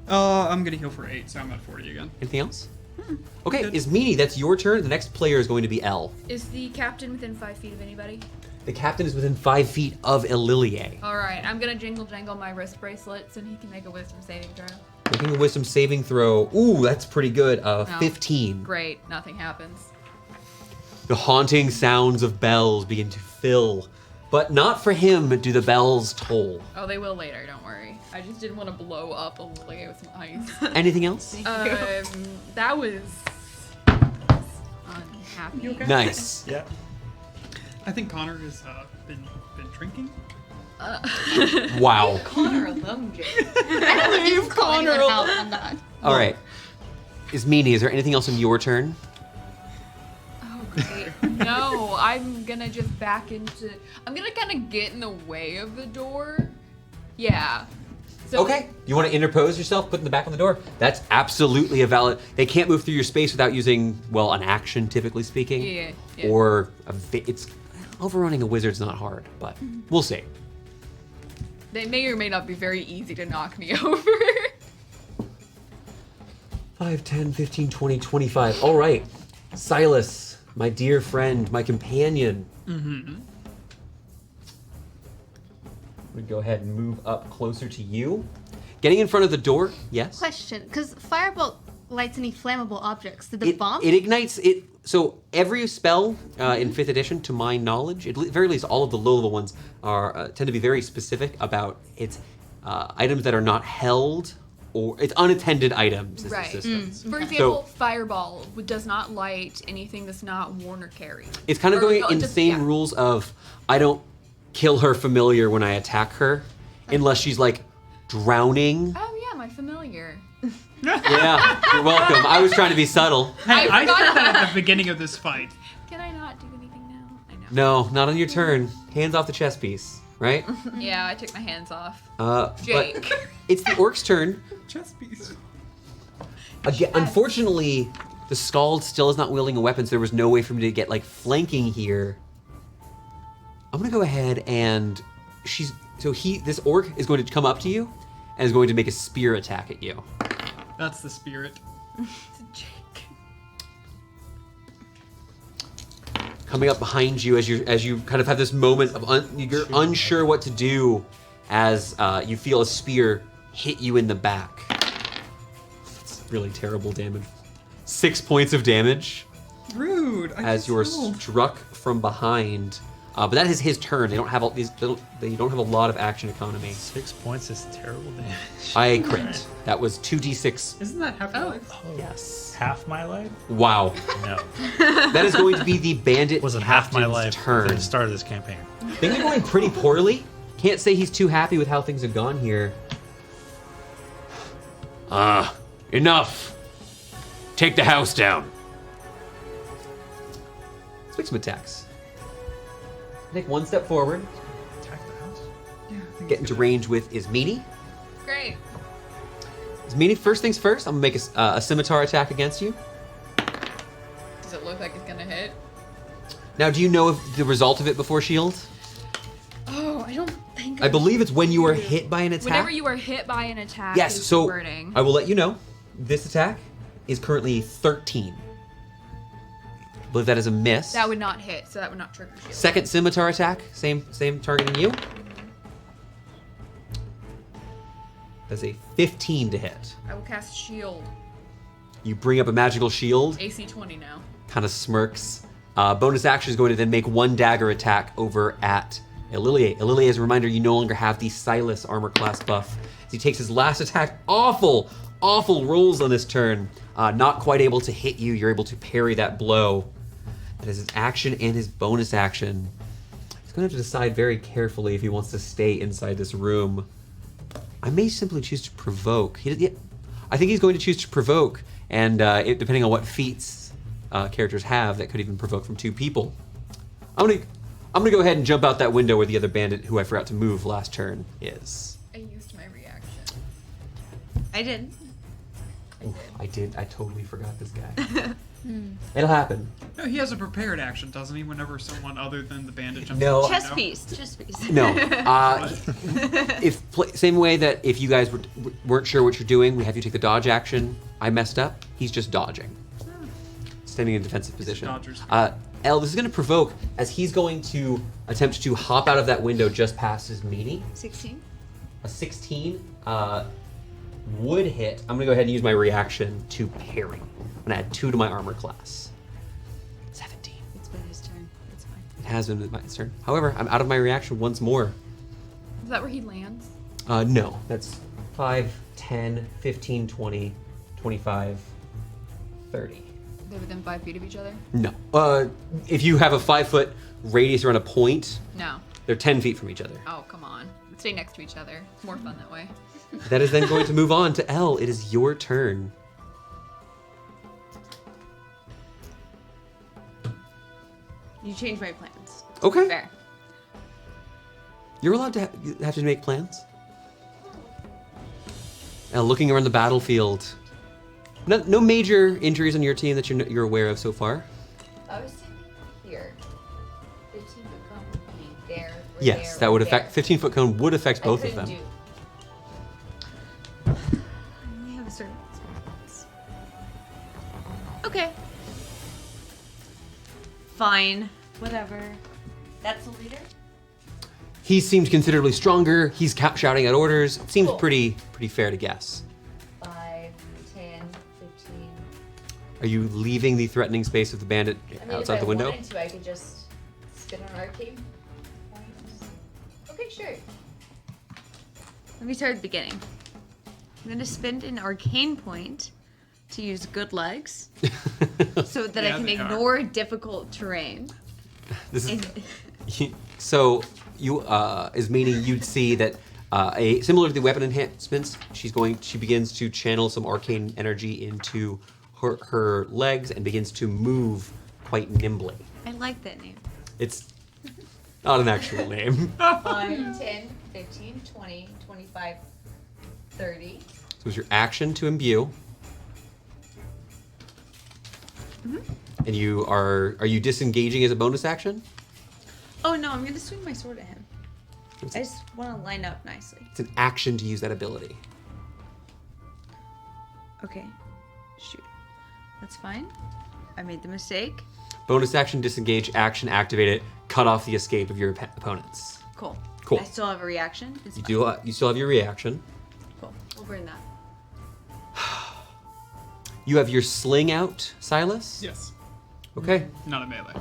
I'm going to heal for 8, so I'm at 40 again. Anything else? Okay, Good. Ismini, that's your turn. The next player is going to be El. Is the captain within 5 feet of anybody? The captain is within 5 feet of Ililie. All right, I'm gonna jangle my wrist bracelets, and he can make a wisdom saving throw. Making a wisdom saving throw. Ooh, that's pretty good. 15. Great, nothing happens. The haunting sounds of bells begin to fill. But not for him do the bells toll. Oh, they will later. Don't worry. I just didn't want to blow up a lily with some ice. Anything else? That was unhappy. You okay? Nice. Yeah. I think Connor has been drinking. Wow. Connor alone, Jake. I don't leave Connor alone. I'm not. All right. Ismini, is there anything else in your turn? Oh, great. No, I'm gonna just back into. I'm gonna kind of get in the way of the door. Yeah. So, Okay. You want to interpose yourself, put in the back on the door? That's absolutely a valid. They can't move through your space without using, well, an action, typically speaking. Yeah. Or it's overrunning a wizard's not hard, but we'll see. They may or may not be very easy to knock me over. 5, 10, 15, 20, 25. All right. Silas, my dear friend, my companion. Mm-hmm. I'm going to go ahead and move up closer to you. Getting in front of the door, yes? Question, because firebolt lights any flammable objects. Did the bomb? It ignites it. So every spell in 5th edition, to my knowledge, at very least all of the low level ones are tend to be very specific about its items that are not held or it's unattended items. Is Right. the system. For example, fireball does not light anything that's not worn or carried. It's kind of Or- going or in the just- same yeah. rules of I don't kill her familiar when I attack her unless she's like drowning. Oh yeah, my familiar. Yeah, you're welcome. I was trying to be subtle. Hey, I forgot said that about at the beginning of this fight. Can I not do anything now? I know. No, not on your turn. Hands off the chess piece, right? Yeah, I took my hands off. Jake. Jake. But it's the orc's turn. Chess piece. Again, unfortunately, the Scald still is not wielding a weapon, so there was no way for me to get like flanking here. I'm gonna go ahead and this orc is going to come up to you and is going to make a spear attack at you. That's the spirit. Jake. Coming up behind you as you kind of have this moment of you're unsure what to do as you feel a spear hit you in the back. really terrible damage. 6 points of damage Rude. as you're struck from behind. But that is his turn. They don't have all these. They don't have a lot of action economy. 6 points is terrible damage. I crit. That was 2d6. Isn't that half your life? Yes. Half my life? Wow. No. That is going to be the bandit Wasn't half my captain's life turn. at the start of this campaign. Things are going pretty poorly. Can't say he's too happy with how things have gone here. Enough. Take the house down. Let's make some attacks. Take one step forward. Attack the house? Yeah. I think Get into range with Ismini. Great. Ismini, first things first, I'm gonna make a scimitar attack against you. Does it look like it's gonna hit? Now, do you know if the result of it before shield? Oh, I don't think. I believe it's when you are hit by an attack. Whenever you are hit by an attack. Yes, is so the wording. I will let you know. This attack is currently 13. I believe that is a miss. That would not hit, so that would not trigger shield. Second scimitar attack, same targeting you. That's a 15 to hit. I will cast shield. You bring up a magical shield, AC 20 now. kind of smirks. Bonus action is going to then make one dagger attack over at Illilie. Illilie, as a reminder, you no longer have the Silas armor class buff. As he takes his last attack, awful rolls on this turn. Not quite able to hit you. You're able to parry that blow. That is his action and his bonus action. He's going to have to decide very carefully if he wants to stay inside this room. I may simply choose to provoke. I think he's going to choose to provoke, and depending on what feats characters have, that could even provoke from 2 people. I'm gonna go ahead and jump out that window where the other bandit, who I forgot to move last turn, is. I used my reaction. I did. Oof, I did. I totally forgot this guy. It'll happen. No, he has a prepared action, doesn't he? Whenever someone other than the bandit jumps No. out the Chess window? piece. Chess piece. No. Same way that if you guys weren't sure what you're doing, we have you take the dodge action. I messed up. He's just dodging, standing in a defensive position. dodgers. El, this is going to provoke as he's going to attempt to hop out of that window just past his meaty. 16. A 16 would hit. I'm going to go ahead and use my reaction to parry. I'm going to add 2 to my armor class. 17. It's been his turn. It's fine. It has been my turn. However, I'm out of my reaction once more. Is that where he lands? No, that's 5, 10, 15, 20, 25, 30. They're within 5 feet of each other? No. If you have a 5-foot radius around a point, No. they're 10 feet from each other. Oh, come on. Stay next to each other. It's more fun that way. That is then going to move on to Elle. It is your turn. You changed my plans. Okay. Fair. You're allowed to have to make plans. Elle, looking around the battlefield. No major injuries on your team that you're aware of so far. I was standing here. 15 foot cone would be there. Or Yes, there, that or would there. affect 15-foot cone would affect both of them. We have a certain response. Okay. Fine. Whatever. That's the leader? He seems considerably stronger. He's shouting out orders. Seems Cool. pretty fair to guess. 5, 10, 15. Are you leaving the threatening space of the bandit I mean, outside if the window? I wanted to, I could just spin an arcade. Okay, sure. Let me start at the beginning. I'm going to spend an arcane point to use good legs so that Yeah, I can they are. ignore difficult terrain. This is, And so you is meaning you'd see that similar to the weapon enhancements, she begins to channel some arcane energy into her legs and begins to move quite nimbly. I like that name. It's not an actual name. 5, 10, 15, 20, 25, 30. So it's your action to imbue. And you are you disengaging as a bonus action? Oh no, I'm going to swing my sword at him. I just want to line up nicely. It's an action to use that ability. Okay. Shoot. That's fine. I made the mistake. Bonus action, disengage, action, activate it, cut off the escape of your opponents. Cool. Cool. I still have a reaction. It's You fine. do. You still have your reaction. Cool. We'll burn that. You have your sling out, Silas? Yes. Okay. Not a melee.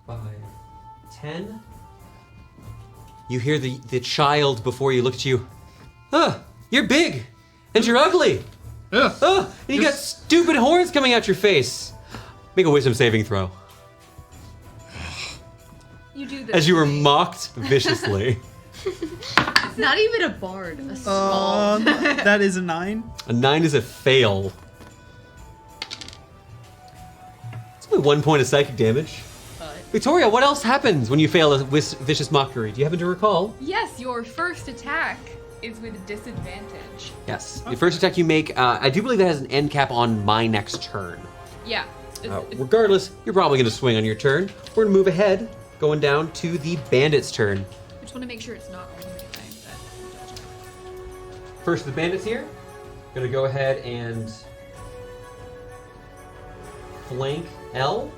5, 10. You hear the child before you look at you. You're big, and you're ugly. Ugh. And you got stupid horns coming out your face. Make a wisdom saving throw. You do this. As you were mocked viciously. Not even a bard. A small. That is a 9. A 9 is a fail. It's only 1 point of psychic damage. Victoria, what else happens when you fail a vicious mockery? Do you happen to recall? Yes, your first attack is with disadvantage. Yes. The first attack you make, I do believe that has an end cap on my next turn. Yeah. Regardless, you're probably going to swing on your turn. We're going to move ahead, going down to the bandit's turn. I just want to make sure it's not on anything. First, the bandits here. Going to go ahead and flank L.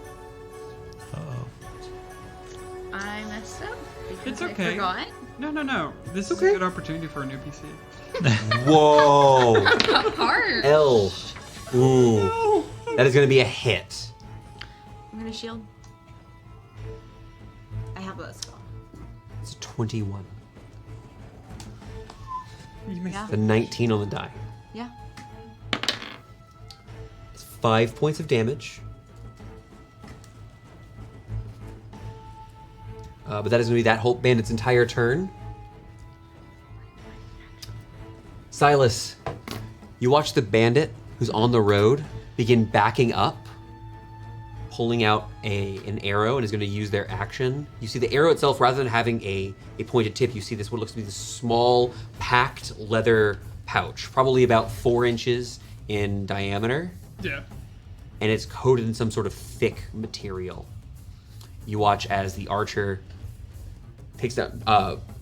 I messed up because It's I okay. forgot. No. This is Okay. a good opportunity for a new PC. Whoa. Hard. L. Ooh. That is going to be a hit. I'm gonna shield. I have a spell. It's a 21. You missed Yeah. A 19 on the die. Yeah. It's 5 points of damage. But that is going to be that whole bandit's entire turn. Silas, you watch the bandit who's on the road begin backing up, pulling out an arrow, and is going to use their action. You see the arrow itself, rather than having a pointed tip, you see this what looks to be this small, packed leather pouch, probably about 4 inches in diameter, Yeah. and it's coated in some sort of thick material. You watch as the archer takes that,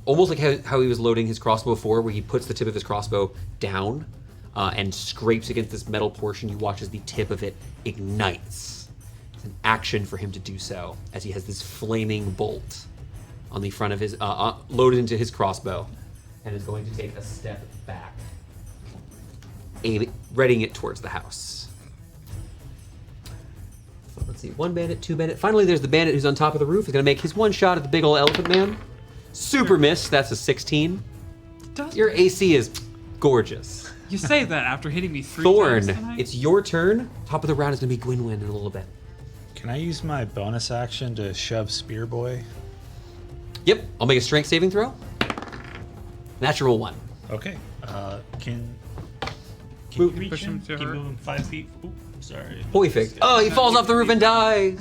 almost like how he was loading his crossbow before, where he puts the tip of his crossbow down and scrapes against this metal portion. You watch as the tip of it ignites. It's an action for him to do so, as he has this flaming bolt on the front of his, loaded into his crossbow, and is going to take a step back, readying it towards the house. So let's see, 1 bandit, 2 bandit. Finally, there's the bandit who's on top of the roof. He's gonna make his 1 shot at the big old elephant man. Super miss. That's a 16. Your AC is gorgeous. You say that after hitting me 3 Thorn, times tonight? it's your turn. Top of the round is gonna be Gwynwyn in a little bit. Can I use my bonus action to shove Spear Boy? Yep, I'll make a strength saving throw. Natural 1. Okay. Can Move- you reach push him him? to Can her. you move him 5 feet? Ooh, sorry. Perfect. Oh, he falls off the roof and dies.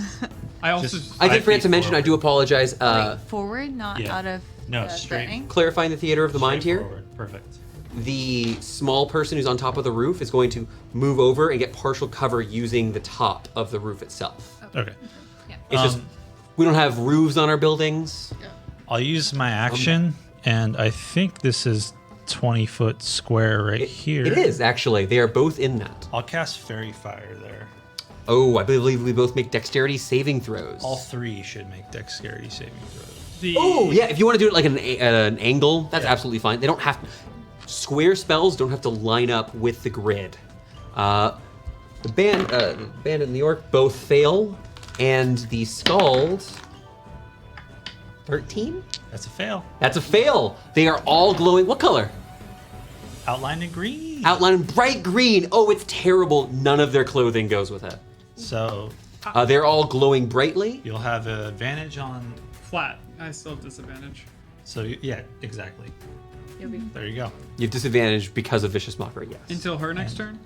I also Just- I did 5 forget to feet mention, I do apologize. Wait, forward, not yeah. out of No, the straight. thing? Clarifying the theater of the mind Straight here. forward. Perfect. The small person who's on top of the roof is going to move over and get partial cover using the top of the roof itself. Okay. It's just, we don't have roofs on our buildings. I'll use my action, and I think this is 20-foot square right here. It is, actually. They are both in that. I'll cast Fairy Fire there. Oh, I believe we both make dexterity saving throws. All 3 should make dexterity saving throws. the Oh, yeah, if you want to do it like an angle, that's absolutely fine. They don't have to. Square spells don't have to line up with the grid. The bandit and the orc both fail, and the scald. 13? That's a fail. That's a fail. They are all glowing. What color? Outlined in green. Outline bright green. Oh, it's terrible. None of their clothing goes with it. So They're all glowing brightly. you'll have an advantage on. flat. I still have disadvantage. So yeah, exactly. You'll be There you go. You have disadvantage because of vicious mockery. Yes. Until her next turn?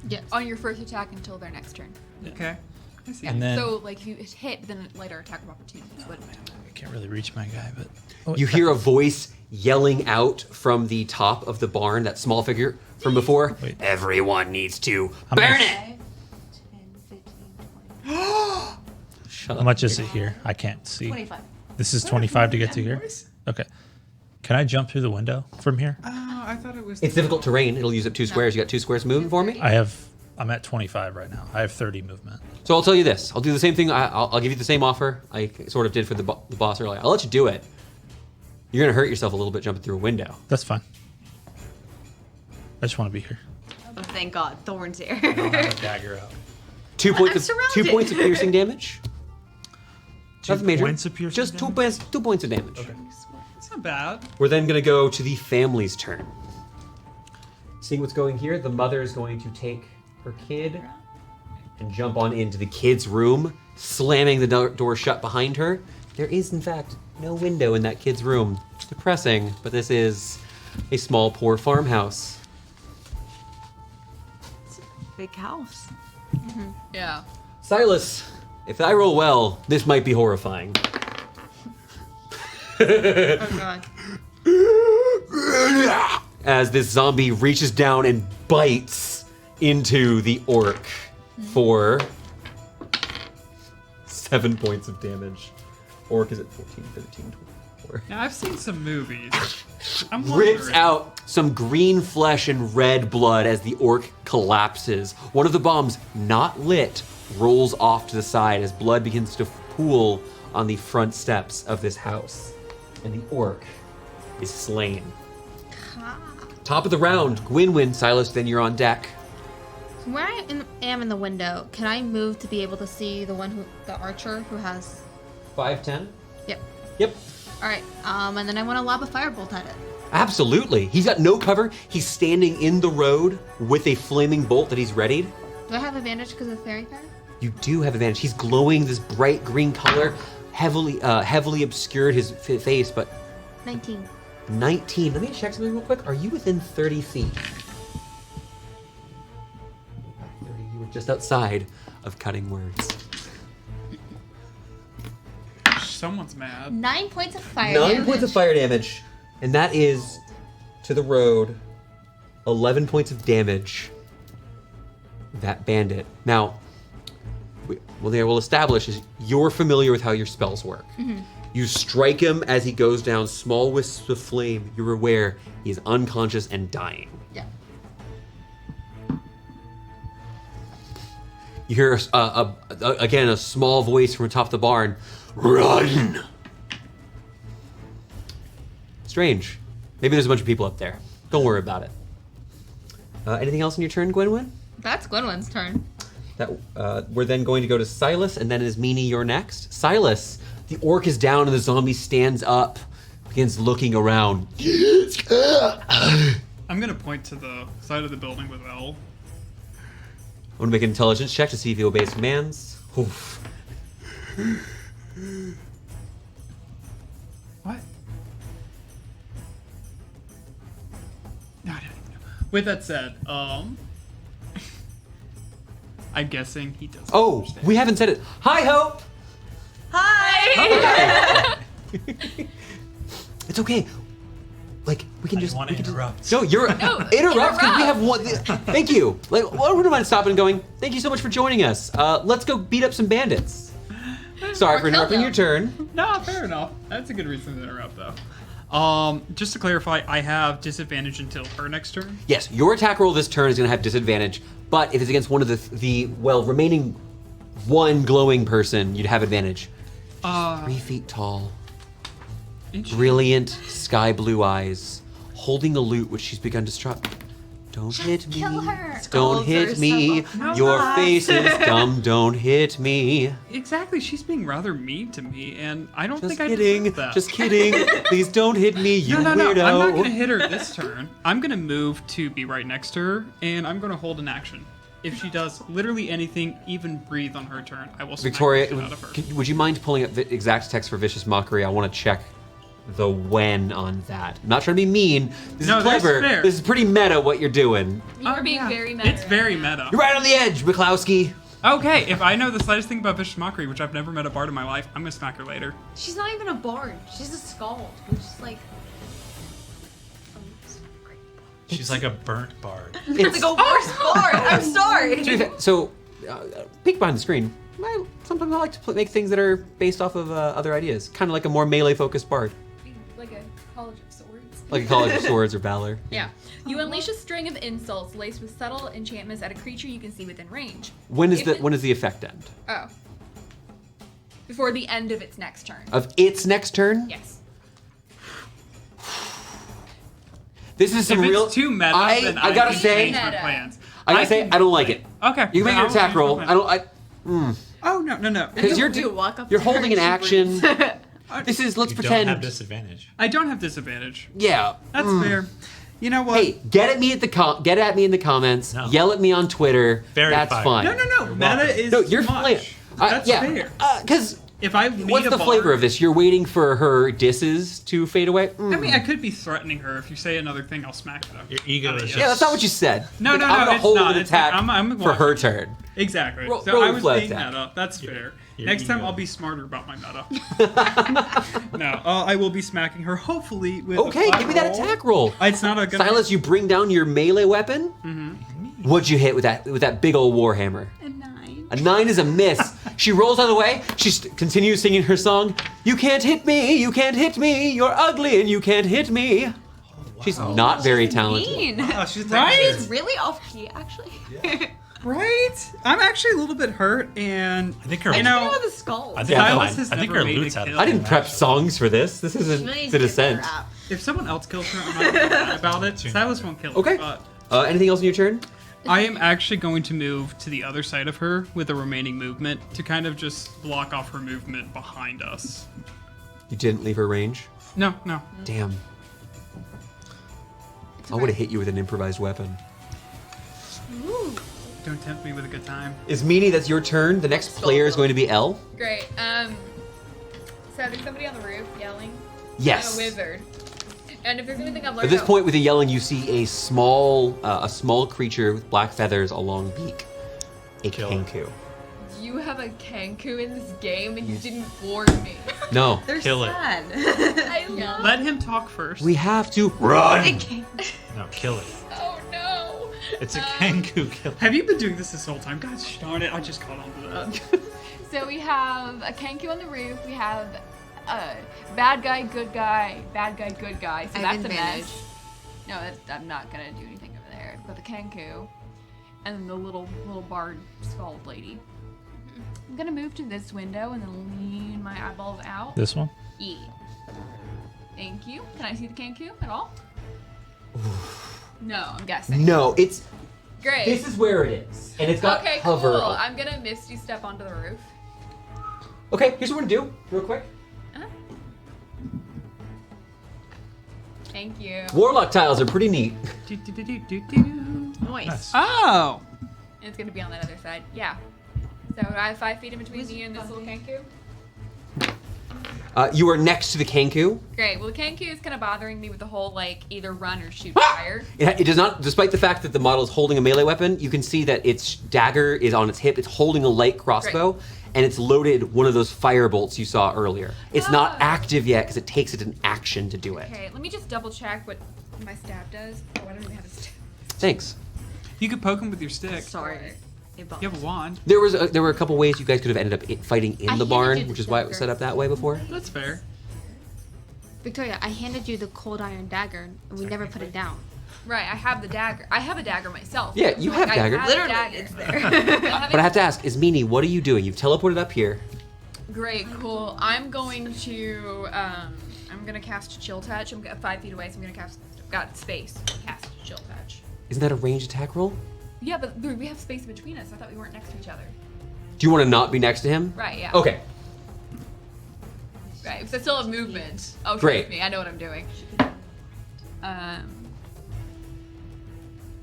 Yes. On your first attack until their next turn. Okay. I see. And then So, like, if you hit, then later attack of opportunity. But I can't really reach my guy, but You hear a voice yelling out from the top of the barn, that small figure from before. Wait. Everyone needs to How burn much- it. 10, 15, 20. Shut how up. much is it here? I can't see. 25. This is 25 to get to here. Okay. Can I jump through the window from here? Oh, I thought it was. It's difficult terrain. It'll use up 2 squares. You got 2 squares moving for me? I'm at 25 right now. I have 30 movement. So I'll tell you this. I'll do the same thing. I'll give you the same offer I sort of did for the boss earlier. I'll let you do it. You're going to hurt yourself a little bit jumping through a window. That's fine. just want to be here. Oh, thank God, Thorn's here. I don't have a dagger out. 2 points I'm of surrounded. 2 points of piercing damage. 2 Nothing major. points of piercing Just damage? 2 points of damage. Okay. It's not bad. We're then going to go to the family's turn. Seeing what's going here, the mother is going to take her kid and jump on into the kid's room, slamming the door shut behind her. There is, in fact, no window in that kid's room. Depressing, but this is a small, poor farmhouse. Big house. Yeah. Silas, if I roll well, this might be horrifying. Oh god. As this zombie reaches down and bites into the orc for 7 points of damage. Orc is at 14, 13, 24. Now I've seen some movies. I'm Rips wondering. out some green flesh and red blood as the orc collapses. One of the bombs, not lit, rolls off to the side as blood begins to pool on the front steps of this house. And the orc is slain. Top of the round, Gwynwyn, Silas, then you're on deck. So where I am in the window, can I move to be able to see the archer who has? 5'10"? Yep. Yep. All right. And then I want to lob a firebolt at it. Absolutely. He's got no cover. He's standing in the road with a flaming bolt that he's readied. Do I have advantage because of fairy fire? You do have advantage. He's glowing this bright green color, heavily obscured his face, but 19. 19. Let me check something real quick. Are you within 30 feet? 30, you were just outside of cutting words. Someone's mad. 9 points of fire 9 damage. points of fire damage, and that is to the road. 11 points of damage. That bandit. Now, we'll establish is you're familiar with how your spells work. Mm-hmm. You strike him as he goes down, small wisps of flame. You're aware he is unconscious and dying. Yeah. You hear again a small voice from atop the barn. Run! Strange. Maybe there's a bunch of people up there. Don't worry about it. Anything else in your turn, Gwynwyn? That's Gwynwyn's turn. We're then going to go to Silas, and then is Meanie, you're next. Silas, the orc is down, and the zombie stands up, begins looking around. I'm gonna point to the side of the building with L. I'm gonna make an intelligence check to see if he obeys commands. Oof. What? No, I don't even know. With that said, I'm guessing he does. Oh, we haven't said it. Hi, Hope. Hi! It's okay. Like we can I just want we to can interrupt. Just, no, you're interrupt because we have one. Thank you. Like, well, I wouldn't mind stopping and going. Thank you so much for joining us. Let's go beat up some bandits. Sorry for interrupting your turn. No, fair enough. That's a good reason to interrupt, though. Just to clarify, I have disadvantage until her next turn. Yes, your attack roll this turn is going to have disadvantage, but if it's against one of the remaining one glowing person, you'd have advantage. 3 feet tall, brilliant sky blue eyes, holding a lute which she's begun to strut. Don't hit me. kill her. Don't hit me. Your face is dumb. Don't hit me. Exactly, she's being rather mean to me, and I don't Just think I kidding. deserve that. Just kidding. Please don't hit me, you no, weirdo. I'm not gonna hit her this turn. I'm gonna move to be right next to her, and I'm gonna hold an action. If she does literally anything, even breathe on her turn, I will smack the Victoria, shit out of her. would you mind pulling up the exact text for Vicious Mockery? I want to check the when on that. I'm not trying to be mean. This No, is that's clever. fair. This is pretty meta what you're doing. You are being very meta. It's very meta. You're right on the edge, McClowski. Okay, if I know the slightest thing about Vicious Mockery, which I've never met a bard in my life, I'm gonna smack her later. She's not even a bard. She's a skald. Which is like. She's like a burnt bard. It's like a worse bard. I'm sorry. So, peek behind the screen. Sometimes I like to make things that are based off of other ideas. Kind of like a more melee-focused bard. Like a college of swords. Like a College of Swords or Valor. Yeah. You unleash a string of insults laced with subtle enchantments at a creature you can see within range. When does If when does the effect end? Oh. Before the end of its next turn. Of its next turn? Yes. This is some if real. it's too meta, then I gotta can say, change my Meta. plans. I gotta say, can- I don't like it. Okay. You can make then your I'll attack change my roll. plan. I don't. Oh no. Because you're You walk up you're to her holding an and she action. This is let's You pretend. don't have disadvantage. I don't have disadvantage. Yeah. That's fair. You know what? Hey, get at me in the comments. No. Yell at me on Twitter. Very That's fire. fine. No. You're Meta welcome. is No, you're too much. fine. That's yeah. fair. Because If I meet what's a the flavor bard- of this? You're waiting for her disses to fade away. I mean, I could be threatening her. If you say another thing, I'll smack it up. Your ego is Yeah, that's not what you said. No, Like, no, I'm no, gonna it's hold not. an It's not. attack I'm for her watching. turn. Exactly. Roll So I was flat being attack. meta. That's fair. your Next time ego. I'll be smarter about my meta. No, I will be smacking her. Hopefully with. Okay, a flat give me that roll. attack roll. It's not a good. Silas, you bring down your melee weapon. Mm-hmm. What'd you hit with that big old warhammer? A 9. A 9 is a miss. She rolls out of the way. She continues singing her song. You can't hit me. You can't hit me. You're ugly and you can't hit me. She's not very talented. Mean. Oh, she's Right? She's really off key, actually. Right? I'm actually a little bit hurt, and I think her. you know, the skull. I think, Yeah, Silas fine. has I think never her made loot's a out of kill. I didn't prep songs for this. This isn't the descent. If someone else kills her, I'm not gonna be mad about it. Silas won't kill her. Okay. But Anything else in your turn? I am actually going to move to the other side of her with the remaining movement to kind of just block off her movement behind us. You didn't leave her range? No. Damn. I would have hit you with an improvised weapon. Don't tempt me with a good time. Is Meanie, that's your turn. The next player is going to be Elle. Great. So there's somebody on the roof yelling. Yes. A wizard. And if there's anything I've learned At this about- point, with the yelling, you see a small creature with black feathers, a long beak. A Kill kanku. You have a kanku in this game and you didn't warn me. No. They're Kill it. sad. I love. Let him talk first. We have to run. No, kill it. Oh no. It's a kanku kill. Have you been doing this whole time? God darn it, I just caught on to that. So we have a kanku on the roof. We have bad guy, good guy, bad guy, good guy. So I that's have a advantage. mess. No, I'm not gonna do anything over there. But the kanku, and then the little bard scald lady. I'm gonna move to this window and then lean my eyeballs out. This one? Yeah. Thank you. Can I see the kanku at all? No, I'm guessing. No, it's. Great. This is where it is, and it's got Okay, cover. cool. I'm gonna misty step onto the roof. Okay, here's what we're gonna do, real quick. Thank you. Warlock tiles are pretty neat. Nice. Oh! And it's gonna be on that other side. Yeah. So I have 5 feet in between me and this little kanku. You are next to the kanku. Great. Well, the kanku is kind of bothering me with the whole like either run or shoot fire. It does not, despite the fact that the model is holding a melee weapon, you can see that its dagger is on its hip. It's holding a light crossbow, and it's loaded one of those fire bolts you saw earlier. It's not Ah. active yet because it takes it an action to do it. Okay, let me just double check what my stab does. Oh, I don't even have a stab. Thanks. You could poke him with your stick. Sorry. You have a wand. There were a couple ways you guys could have ended up fighting in I the handed barn, you the which is why it was set up that way before. That's fair. Victoria, I handed you the cold iron dagger, and we never put it down. Right, I have the dagger. I have a dagger myself. Yeah, you have I dagger. have Literally, a dagger. it's there. But I have to ask, is Meanie, what are you doing? You've teleported up here. Great, cool. I'm going to I'm gonna cast Chill Touch. I'm 5 feet away, so I'm gonna cast. Got space. Cast Chill Touch. Isn't that a ranged attack roll? Yeah, but we have space between us. I thought we weren't next to each other. Do you want to not be next to him? Right. Yeah. Okay. Right, because I still have movement. Oh, trust Great. me, I know what I'm doing.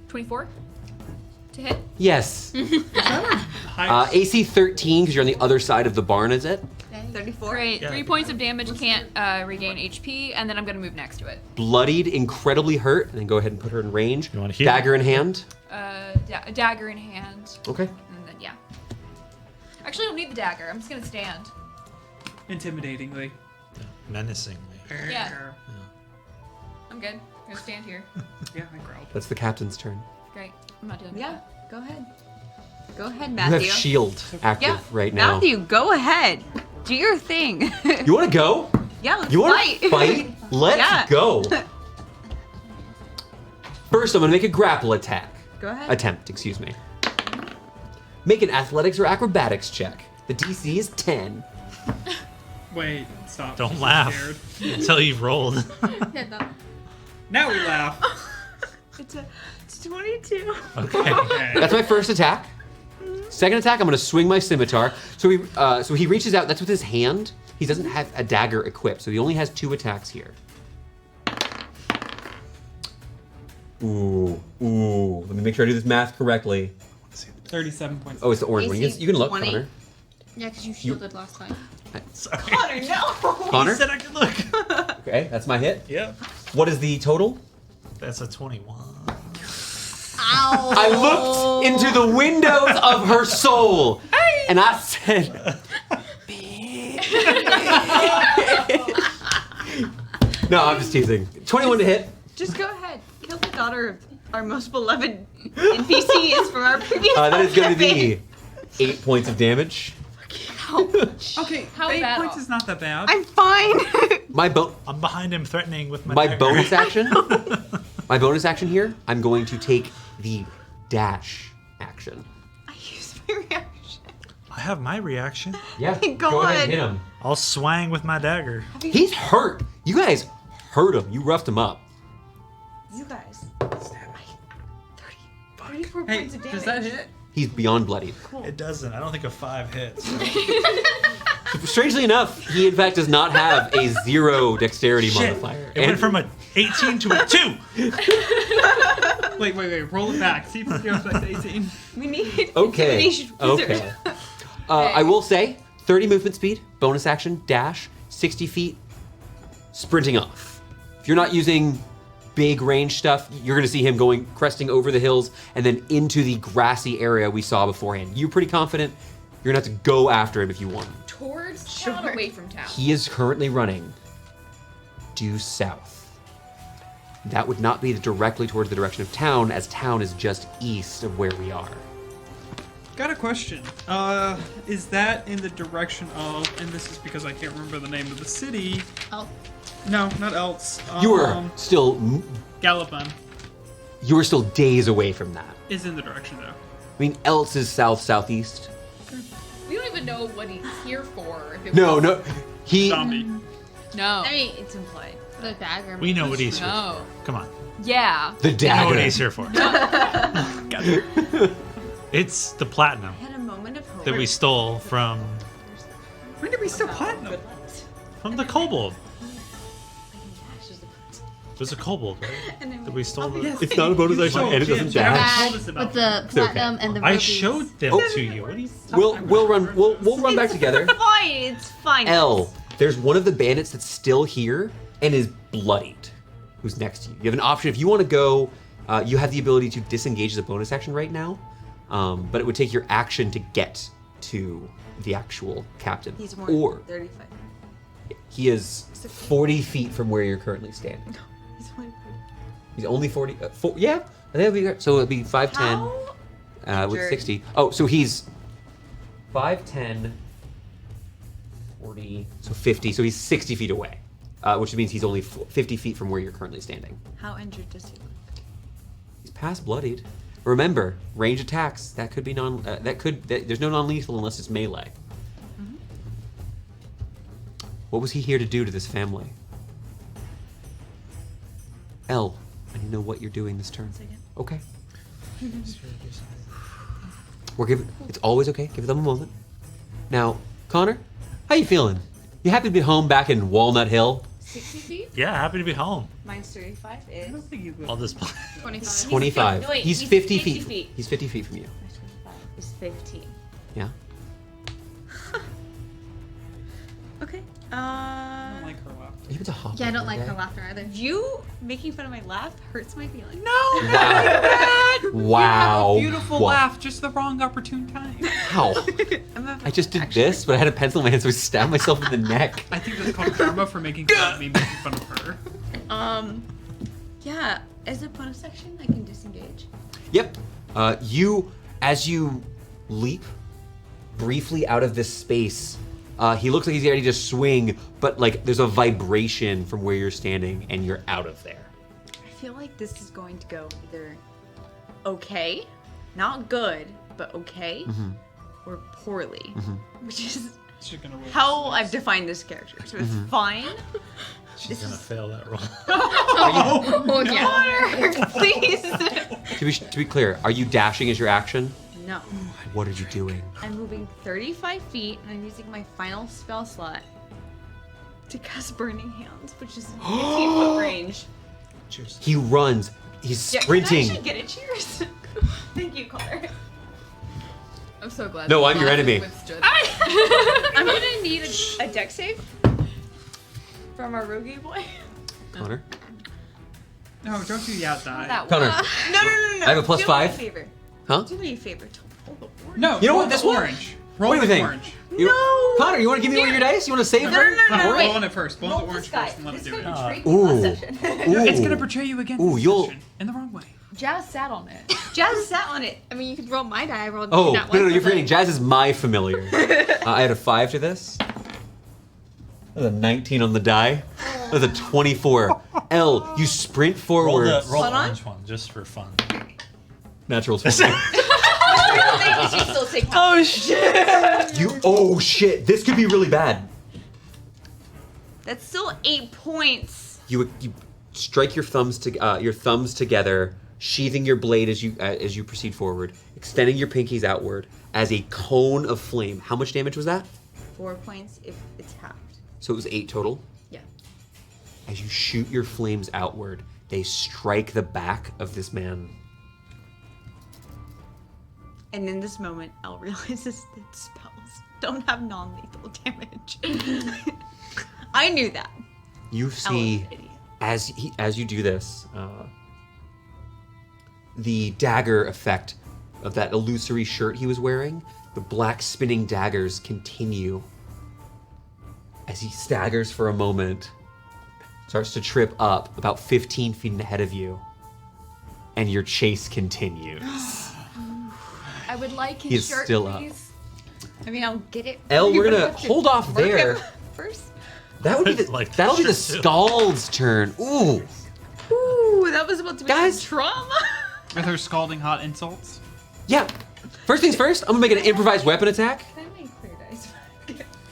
24 to hit. Yes. High. AC 13 because you're on the other side of the barn, is it? 34. Great. Yeah. 3 points of damage. Can't regain HP, and then I'm gonna move next to it. Bloodied, incredibly hurt, and then go ahead and put her in range. You wanna heal? Dagger in hand. A dagger in hand, Okay. and then yeah. Actually, I don't need the dagger. I'm just gonna stand. Intimidatingly. Menacingly. Yeah. I'm good. I'm gonna stand here. Yeah, I growled. That's the captain's turn. Great. I'm not dealing with Yeah, that. go ahead. Go ahead, You Matthew. have shield active Yeah, right now. Matthew, go ahead. Do your thing. You want to go? Yeah, let's You want fight. to fight? Let's Yeah. go. First, I'm going to make a grapple attack. Go ahead. Attempt, excuse me. Make an athletics or acrobatics check. The DC is 10. Wait, stop. Don't I'm laugh scared. until you've rolled. Yeah, no. Now we laugh. It's 22. Okay. That's my first attack. Second attack, I'm gonna swing my scimitar. So he reaches out. That's with his hand. He doesn't have a dagger equipped, so he only has 2 attacks here. Ooh. Let me make sure I do this math correctly. 37 points. Oh, it's the orange one. AC You can look, 20. Connor. Yeah, because you shielded last time. Sorry. Connor, no. Connor? He said I could look. Okay, that's my hit. Yep. What is the total? That's a 21. Ow! I looked into the windows of her soul, and I said, No, I'm just teasing. 21 to hit. Just go ahead. Kill the daughter of our most beloved NPCs from our previous That is going to campaign. be 8 points of damage. Okay, How 8 bad points off? is not that bad. I'm fine. I'm behind him, threatening with my My dagger. bonus action. My bonus action here. I'm going to take the dash action. I used my reaction. I have my reaction. Yeah, My go ahead and God. hit him. I'll swang with my dagger. He's hurt. You guys hurt him. You roughed him up. You guys. 34 Hey, points of damage. does that hit? He's beyond bloodied. It doesn't. I don't think a 5 hits. Strangely enough, he in fact does not have a 0 dexterity Shit. modifier. It went from a 18 to a 2. Wait. Roll it back. See if it goes back to 18. We need Okay. intimidation wizard. Okay. I will say 30 movement speed, bonus action, dash, 60 feet, sprinting off. If you're not using big range stuff, you're going to see him going cresting over the hills and then into the grassy area we saw beforehand. You're pretty confident you're going to have to go after him if you want. Towards town, away from town. He is currently running due south. That would not be directly towards the direction of town, as town is just east of where we are. Got a question. Is that in the direction of, and this is because I can't remember the name of the city. Oh, No, not Eltz. You were still Gallipan days away from that. is in the direction though. I mean, Eltz is southeast. We don't even know what he's here for. If it No, was- no, he. Zombie. No. I mean, it's implied. the dagger. We know what he's here No. for. Come on. Yeah. The We know dagger. what he's here for. It's the platinum I had a moment of hope. that we stole from When did we steal platinum? the kobold. There's a kobold, right? And then That we stole. the- Yes. It's not a bonus You action, told and it Jim. doesn't You haven't dash. told us about With the It's okay. platinum and the I rubies. showed them to you. What do you? We'll run back together. Fine, it's fine. L, there's one of the bandits that's still here and is bloodied, who's next to you. You have an option if you want to go. You have the ability to disengage as a bonus action right now, but it would take your action to get to the actual captain. He's more or than 35. he is 40 feet from where you're currently standing. He's only He's only 40. Yeah, I think it'll be so. It'll be 5'10 How? with Injured. 60. Oh, so he's 5'10, 40, so 50. So he's 60 feet away, which means he's only 50 feet from where you're currently standing. How injured does he look? He's past bloodied. Remember, range attacks that could be there's no non-lethal unless it's melee. Mm-hmm. What was he here to do to this family? L, I need to know what you're doing this turn. Second. Okay. It's always okay. Give them a moment. Now, Connor, how you feeling? You happy to be home back in Walnut Hill? 60 feet? Yeah, happy to be home. Mine's 35 is. I'll just play. 25. 25. No, wait, he's he's 50 50 feet. feet. He's 50 feet from you. Mine's 25 is 15. Yeah. Okay. I don't like her laugh. Even to hop. Yeah, I don't over like there. her laughter either. You making fun of my laugh hurts my feelings. Wow. Wow. Beautiful Wow. laugh, just the wrong opportune time. Wow. I'm a- I just did actually- this, but I had a pencil in my hand, so I stabbed myself in the neck. I think that's called karma for making fun of me making fun of her. Yeah, as a bonus action, I can disengage. Yep. As you leap briefly out of this space, he looks like he's ready to swing, but like there's a vibration from where you're standing, and you're out of there. I feel like this is going to go either okay, not good, but okay, or poorly, which is She's gonna roll. how I've defined this character, so it's fine. She's gonna fail that roll. Oh yeah. Connor, please. To be clear, are you dashing as your action? No. What are you doing? I'm moving 35 feet, and I'm using my final spell slot to cast Burning Hands, which is 15-foot range. Cheers. He runs. He's Yeah, sprinting. Can I actually get a cheers? Thank you, Connor. I'm so glad. No, the I'm your glasses enemy. withstood. I'm gonna need a deck save from our rogue boy. Connor. No, don't do that die. That Connor. No. I have a plus Do 5. Me a favor. Huh? Do me a favor. Don't roll the orange. No, You know roll what, this the one- orange. Roll What do you the think? orange. You, No. Connor, you want to give me one of your dice? You want to save No, her? no, no, Roll wait. on it first. Blow the Roll orange this guy. first and let it This do guy it. betrayed me Ooh. last session. It's Ooh. gonna betray you again. Ooh, this you'll- session, in the wrong way. Jazz sat on it. Jazz sat on it. I mean, you could roll my die. I rolled Oh, that no, one. you're forgetting. Jazz is my familiar. I had a 5 to this. That's a 19 on the die. That's a 24. L, you sprint Roll forward. the Hold on. orange one just for fun. Natural 20. She still take half. Oh shit! Oh shit, this could be really bad. That's still 8 points. You strike your thumbs together, sheathing your blade as you proceed forward, extending your pinkies outward as a cone of flame. How much damage was that? 4 points if it's halved. So it was 8 total. Yeah. As you shoot your flames outward, they strike the back of this man. And in this moment, Elle realizes that spells don't have non-lethal damage. I knew that. You Elle was see, an idiot. as you do this, the dagger effect of that illusory shirt he was wearing, the black spinning daggers continue as he staggers for a moment, starts to trip up about 15 feet ahead of you, and your chase continues. I would like his He's shirt, still up. please. I mean, I'll get it. Elle, we're You're gonna have to hold off work there. him first. That would be the, Like that'll be the shirt too. Scald's turn. Ooh, Ooh, that was about to be Guys. some trauma. Are there scalding hot insults? yeah. First things first, I'm gonna make an improvised weapon attack. Can I make clear dice?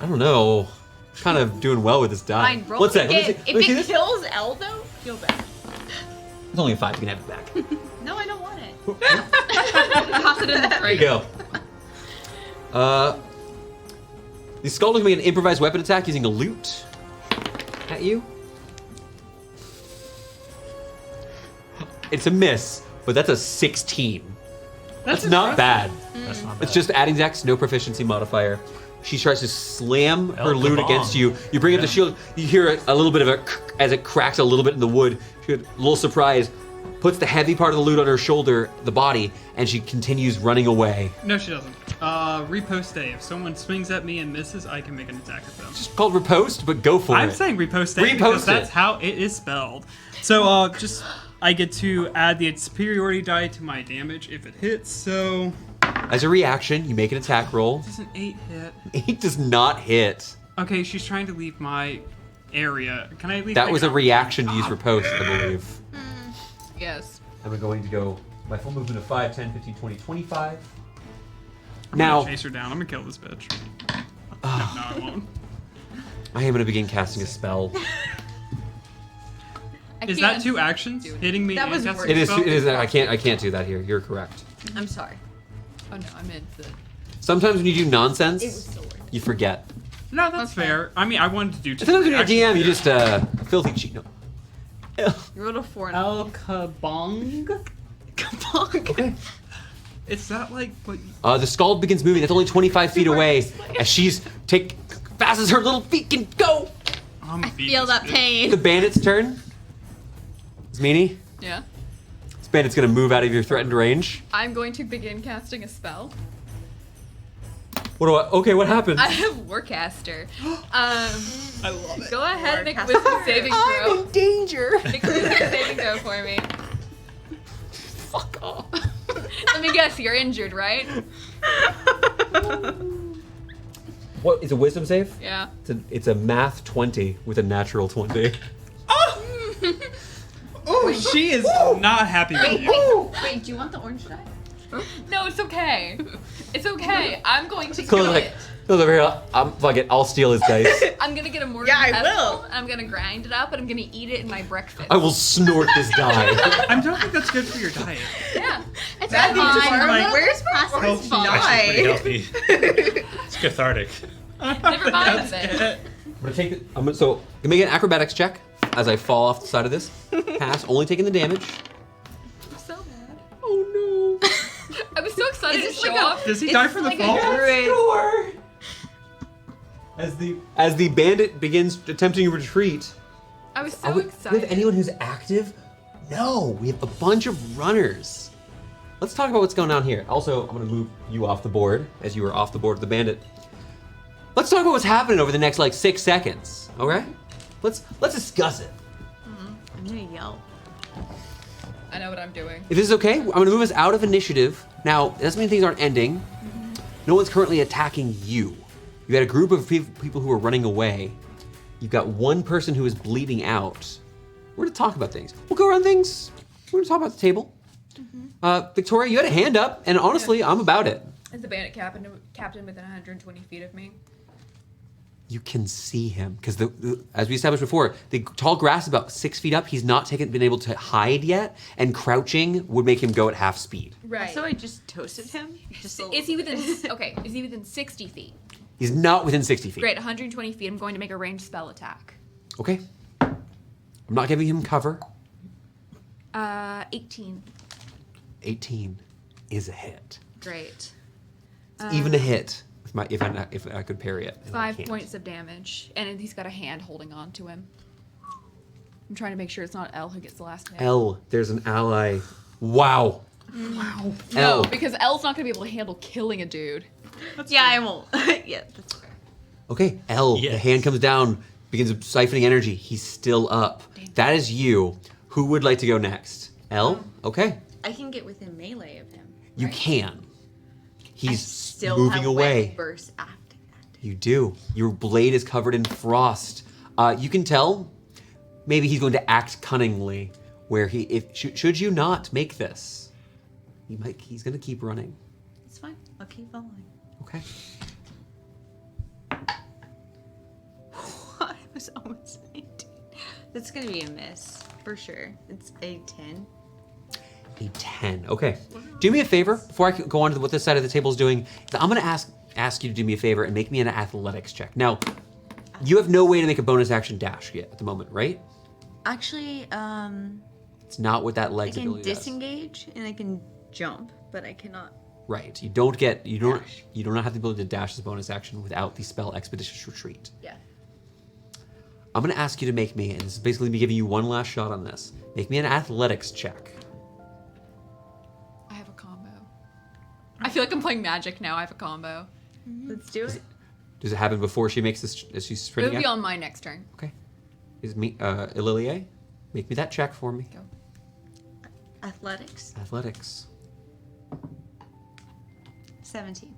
I don't know. Kind of doing well with this die. Fine, roll One sec. again. Let me see If it this. kills Elle, though, feel bad. It's only a 5. You can have it back. No, I don't want it. Toss it in the There tray. you go. The skull is making an improvised weapon attack using a lute at you. It's a miss, but that's a 16. That's not bad. That's not bad. It's just adding dex, no proficiency modifier. She tries to slam her El lute Kabong. against you. You bring up the Yeah. shield. You hear a little bit of a as it cracks a little bit in the wood. She gets a little surprised, puts the heavy part of the lute on her shoulder, the body, and she continues running away. No, she doesn't. Repost A. If someone swings at me and misses, I can make an attack at them. It's called riposte, but go for I'm it. saying repost A Repost because it. that's how it is spelled. So just I get to add the superiority die to my damage if it hits. So As a reaction, you make an attack roll. this is an 8 hit. 8 does not hit. Okay, she's trying to leave my area. Can I leave? That like, was a reaction to use riposte, I believe. Yes. I'm going to go my full movement of 5, 10, 15, 20, 25. I'm Now, gonna chase her down. I'm gonna kill this bitch. No, I won't. I am going to begin casting a spell. I Is that can't 2 actions? do it. Hitting me That and was casting worse. It a is. spell? It is. I can't do that here. You're correct. I'm sorry. Oh no, I meant the. Sometimes when you do nonsense, It was still working. you forget. No, that's Okay. fair. I mean, I wanted to do 2 Sometimes when you're a DM, you reactions just filthy cheat. No. You rolled a 4 and a El Kabong? Kabong. Is that like what? The skull begins moving. It's only 25 feet away as she's fast as her little feet can go. I'm Feel that pain. The bandit's turn. It's Meanie. Yeah. This bandit's gonna move out of your threatened range. I'm going to begin casting a spell. What do I? Okay, what happened? I have Warcaster. I love it. Go ahead and make a Warcaster. wisdom saving throw. in danger. Make a wisdom saving throw for me. Fuck off. Let me guess, you're injured, right? What? It's a wisdom save. Yeah. It's a math 20 with a natural 20. Oh, she is not happy with you. Wait, do you want the orange die? No, it's okay. It's okay. I'm going to Cool, do like, it. Phil's over here. Fuck it. I'll steal his dice. I'm gonna get a mortar Yeah, I and pestle, will. and I'm gonna grind it up, and I'm gonna eat it in my breakfast. I will snort this die. I don't think that's good for your diet. Yeah. It's That'd be fine. just We're like, little where's processed my Actually, die? pretty healthy. It's cathartic. Never mind then. I'm gonna take it. So you make an acrobatics check as I fall off the side of this. Pass, only taking the damage. I'm so mad. Oh no. I was so excited to this show like a- off. Does he die from the like a fall? druid. Sure. As the bandit begins attempting to retreat, I was so do we excited. have anyone who's active? No, we have a bunch of runners. Let's talk about what's going on here. Also, I'm gonna move you off the board as you were off the board with the bandit. Let's talk about what's happening over the next like 6 seconds. Okay? Let's discuss it. I'm gonna yell. I know what I'm doing. If this is okay, I'm gonna move us out of initiative. Now, it doesn't mean things aren't ending. No one's currently attacking you. You had a group of people who are running away. You've got one person who is bleeding out. We're gonna talk about things. We'll go around things. We're gonna talk about the table. Victoria, you had a hand up, and honestly, I'm about it. Is the bandit captain within 120 feet of me? You can see him because as we established before, the tall grass is about 6 feet up. He's not been able to hide yet, and crouching would make him go at half speed. Right. So I just toasted him. Just a Is he within? Okay. Is he within 60 feet? He's not within 60 feet. Great. 120 feet. I'm going to make a ranged spell attack. Okay. I'm not giving him cover. 18. 18 is a hit. Great. It's even a hit if I could parry it. and I 5 can't. points of damage, and he's got a hand holding on to him. I'm trying to make sure it's not L who gets the last hit. L, there's an ally. Wow. No, L. because L's not going to be able to handle killing a dude. yeah, I won't. Yeah, that's fair. Okay, L, the Yes. hand comes down, begins siphoning energy. He's still up. That is you. Who would like to go next? L? Okay. I can get within melee of him. You right? can. I He's still moving have away. Weapon burst after that. You do. Your blade is covered in frost. You can tell maybe he's going to act cunningly where should you not make this, he's going to keep running. It's fine. I'll keep following. Okay. I was almost 19. That's gonna be a miss for sure. It's a 10. A 10. Okay. Do me a favor before I go on to what this side of the table is doing. I'm going to ask you to do me a favor and make me an athletics check. Now, you have no way to make a bonus action dash yet at the moment, right? Actually, It's not what that I legs can ability does. disengage and I can jump, but I cannot. Right. You don't have Dash. the ability to dash as a bonus action without the spell Expeditious Retreat. Yeah. I'm going to ask you to make me, and this is basically me giving you one last shot on this. Make me an athletics check. I have a combo. I feel like I'm playing Magic now. I have a combo. Let's do it. Does it happen before she makes this as she's It sprinting would be out? on my next turn. Okay. Is me Ililie? Make me that check for me. Go. Athletics. Athletics. 17.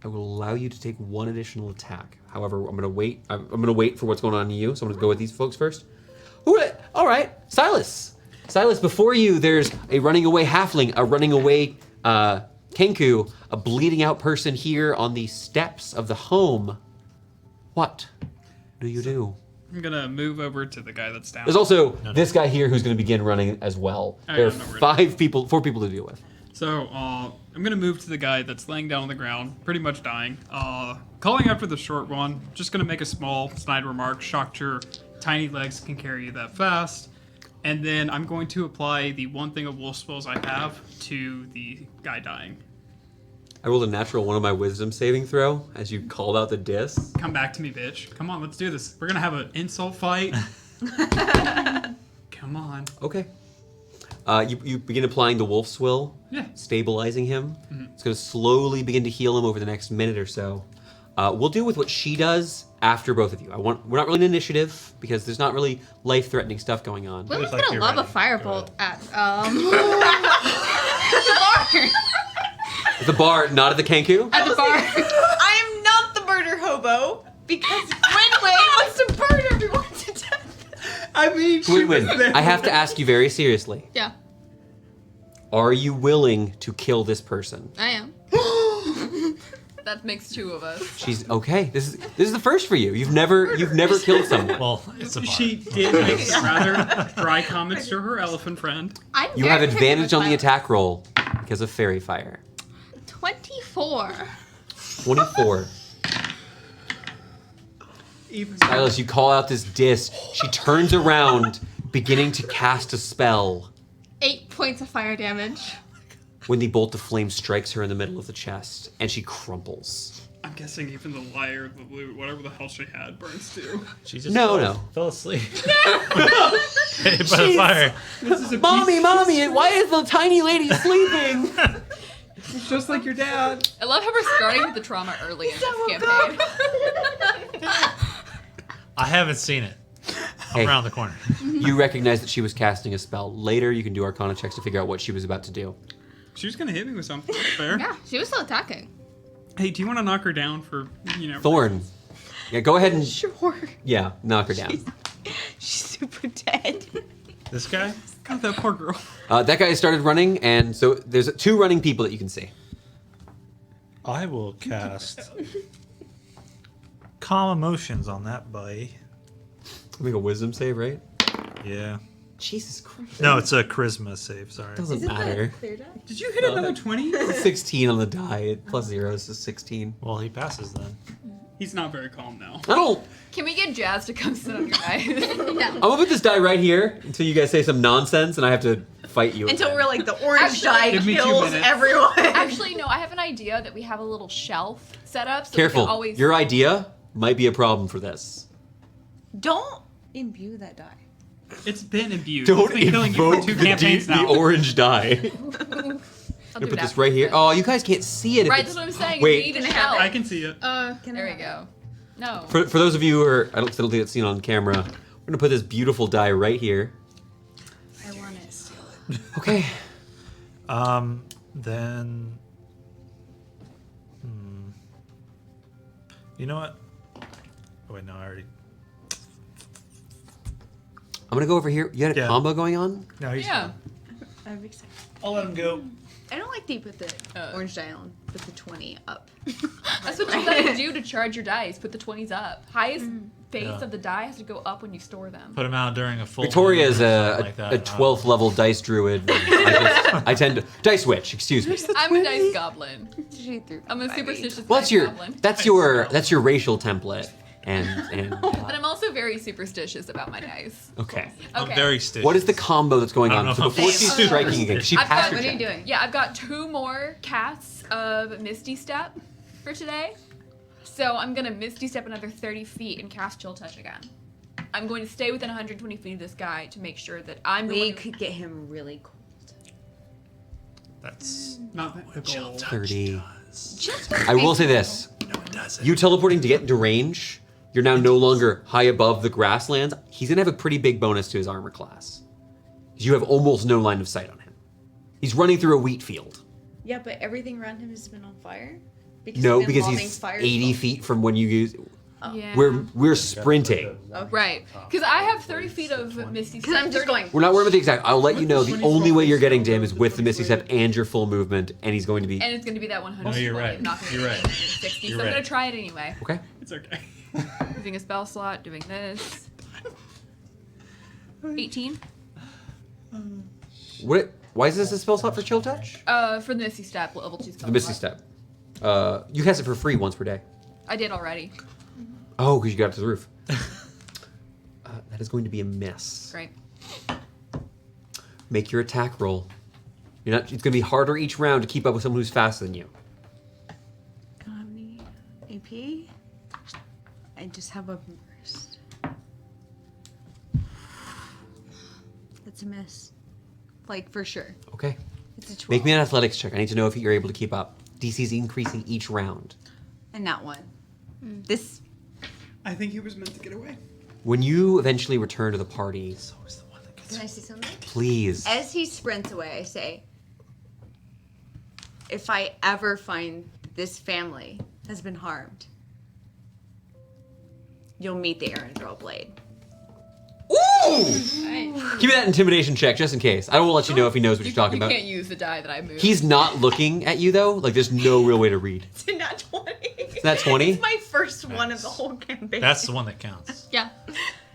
I will allow you to take one additional attack. However, I'm gonna wait. I'm gonna wait for what's going on to you. So I'm gonna go with these folks first. All right, Silas. Silas, before you, there's a running away halfling, a running away Kenku, a bleeding out person here on the steps of the home. What do you do? I'm gonna move over to the guy that's down. There's also this guy here who's gonna begin running as well. I There are don't know where four people to deal with. So, I'm gonna move to the guy that's laying down on the ground, pretty much dying. Calling out for the short one, just gonna make a small snide remark. Shocked your tiny legs can carry you that fast. And then I'm going to apply the one thing of wolf spells I have to the guy dying. I rolled a natural one on my wisdom saving throw as you called out the disc. Come back to me, bitch. Come on, let's do this. We're gonna have an insult fight. Come on. Okay. You begin applying the wolf's will, Yeah. stabilizing him. It's going to slowly begin to heal him over the next minute or so. We'll deal with what she does after both of you. We're not really in initiative because there's not really life-threatening stuff going on. Willem's like gonna you're love a ready. firebolt Go at The bar, not at the Kenku. the bar. I am not the murder hobo because Winway wants to burn everyone to death. I mean, Win-win. I have to ask you very seriously. Yeah, Are you willing to kill this person? I am. That makes 2 of us. She's okay. This is the first for you. You've never killed someone. Well, it's a bar. She did make some rather dry comments to her elephant friend. I'm You very have good advantage with on the violence. attack roll because of fairy fire. 24. 24. Silas, you call out this disc. She turns around, beginning to cast a spell. 8 points of fire damage. When the bolt of flame strikes her in the middle of the chest, and she crumples. I'm guessing even the lyre, the loot, whatever the hell she had, burns too. She just No. fell asleep. Hit by the fire. This is a Mommy, why is the tiny lady sleeping? piece just like your dad. I love how we're starting with the trauma early in this campaign. I haven't seen it. I'm Hey. around the corner. You recognize that she was casting a spell. Later, you can do Arcana checks to figure out what she was about to do. She was gonna hit me with something. Fair. Yeah, she was still attacking. Hey, do you want to knock her down for, Thorn. Yeah, go ahead and Sure. knock her down. She's super dead. This guy? God, that poor girl. That guy started running, and so there's 2 running people that you can see. I will cast Calm Emotions on that boy. Make a wisdom save, right? Yeah. Jesus Christ. No, it's a charisma save, sorry. Doesn't matter. Did you hit another 20? 16 on the die. Plus 0 is 16. Well, he passes then. He's not very calm now. I don't. Can we get Jazz to come sit on your dice? I'm gonna put this die right here until you guys say some nonsense, and I have to fight you. Until again. we're like the orange Actually, dye give me 2 kills minutes. everyone. Actually, no, I have an idea that we have a little shelf set up. So Careful. We can always... Your idea might be a problem for this. Don't imbue that dye. It's been abused. Don't It's been killing you invoke for 2 the campaigns now. orange die. I'll I'm do gonna it put this after right here. this. Oh, you guys can't see it. if Right, it's- that's what I'm saying. Wait. We need a Can I have shelf. I can see it. There we go. No. For those of you who are, I don't think it's seen on camera, we're gonna put this beautiful die right here. I want it. Okay. Then... You know what? Oh, wait, no, I already... I'm gonna go over here. You had a Yeah. combo going on? No, he's Yeah. I'm excited. I'll let him go. I don't like that you put the orange dye on. Put the 20 up. That's what you gotta do to charge your dice. Put the 20s up. Highest face Yeah. of the die has to go up when you store them. Put him out during a full... Victoria moon is or a something like that. a 12th level dice druid. I tend to dice witch. Excuse me. I'm a dice goblin. She threw I'm a 5e. superstitious Well, dice goblin. that's your racial template. And But I'm also very superstitious about my dice. okay. I'm Okay. very stitched. What is the combo that's going I don't on? know So if I'm before she's super striking again, 'cause she I've passed got- her What are you check. doing? Yeah, I've got 2 more casts of Misty Step for today. So I'm gonna Misty Step another 30 feet and cast Chill Touch again. I'm going to stay within 120 feet of this guy to make sure that I'm the We one who- could get him really cold. That's... Not the goal. 30. Just I will say this. No, it doesn't. You teleporting to get into range, you're now no longer high above the grasslands. He's gonna have a pretty big bonus to his armor class. 'Cause you have almost no line of sight on him. He's running through a wheat field. Yeah, but everything around him has been on fire. Because No, we've been because lobbing he's fire 80 spells. feet from when you use. Yeah. We're sprinting. Right. Because I have 30 feet of Misty Step. Because I'm just 30 going. We're not worried about the exact. I'll let you know. The only way you're getting to him is with the Misty Step and your full movement, and he's going to be. And it's going to be that 100. No, you're right. I'm not going to You're be right. 160. You're So I'm going right. to try it anyway. Okay. It's okay. Using a spell slot, doing this. 18. What? Why is this a spell slot for Chill Touch? For the Misty Step, level 2 spell The Misty slot. Step. You cast it for free once per day. I did already. Oh, because you got up to the roof. That is going to be a miss. Great. Make your attack roll. You're not. It's going to be harder each round to keep up with someone who's faster than you. How many AP? I just have a burst. That's a miss. Like, for sure. Okay. It's a 12. Make me an athletics check. I need to know if you're able to keep up. DC's increasing each round. And not one. This. I think he was meant to get away. When you eventually return to the party, Can I see something? please. As he sprints away, I say, if I ever find this family has been harmed, you'll meet the Errand Girl Blade. Ooh! Oh! Give me that intimidation check just in case. I won't let you know if he knows what you're talking You about. can't use the die that I moved. He's not looking at you though. Like there's no real way to read. It's a nat 20. Is that 20? It's my first one of the whole campaign. That's the one that counts. Yeah.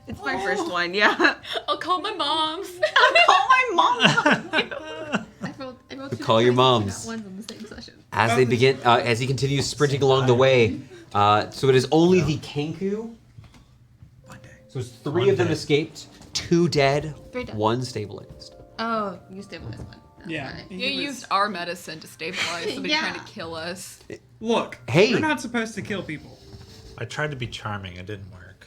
It's my first one, yeah. I'll call my mom's. I'll call my mom. I rolled two Call your dice, moms. two nat ones in the same session. As they begin, as he continues sprinting along the way, so it is only the Kenku. So it's three of them escaped, 2 dead, Three dead. 1 stabilized. Oh, you stabilized one. That's Yeah. right. You used our medicine to stabilize somebody Yeah. trying to kill us. Look, Hey. you're not supposed to kill people. I tried to be charming. It didn't work.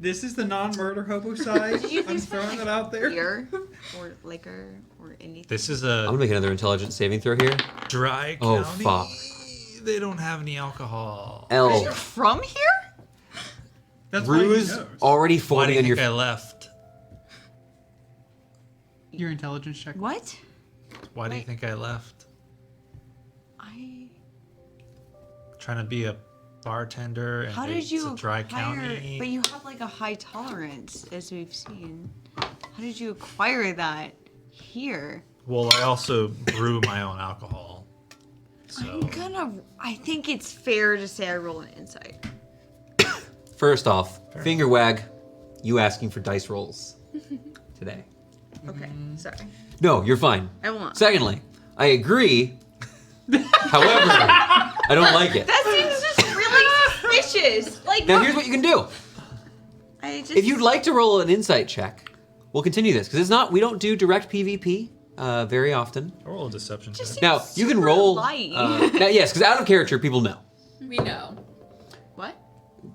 This is the non-murder hobo side. Did you I'm use throwing it out there. Beer or liquor or anything? This is I'm a gonna make another intelligence saving throw here. dry Oh, county. fuck. They don't have any alcohol. L. You're from here? That's why he Ruse knows. already Why do forming you on your. think I left? Your intelligence check. What? Why do you Wait. think I left? I. Trying to be a bartender and How it's did you a dry acquire? county. But you have like a high tolerance, as we've seen. How did you acquire that here? Well, I also brew my own alcohol. So I think it's fair to say I roll an insight. First off, finger wag, you asking for dice rolls today. Okay, sorry. No, you're fine. I won't. Secondly, I agree. However, I don't like it. That seems just really suspicious. Like, Now here's what you can do. I just. If you'd like to roll an insight check, we'll continue this because it's not. We don't do direct PvP very often. I roll a deception check. Just Now you can super roll. light. Now, yes, because out of character, people know. We know. What?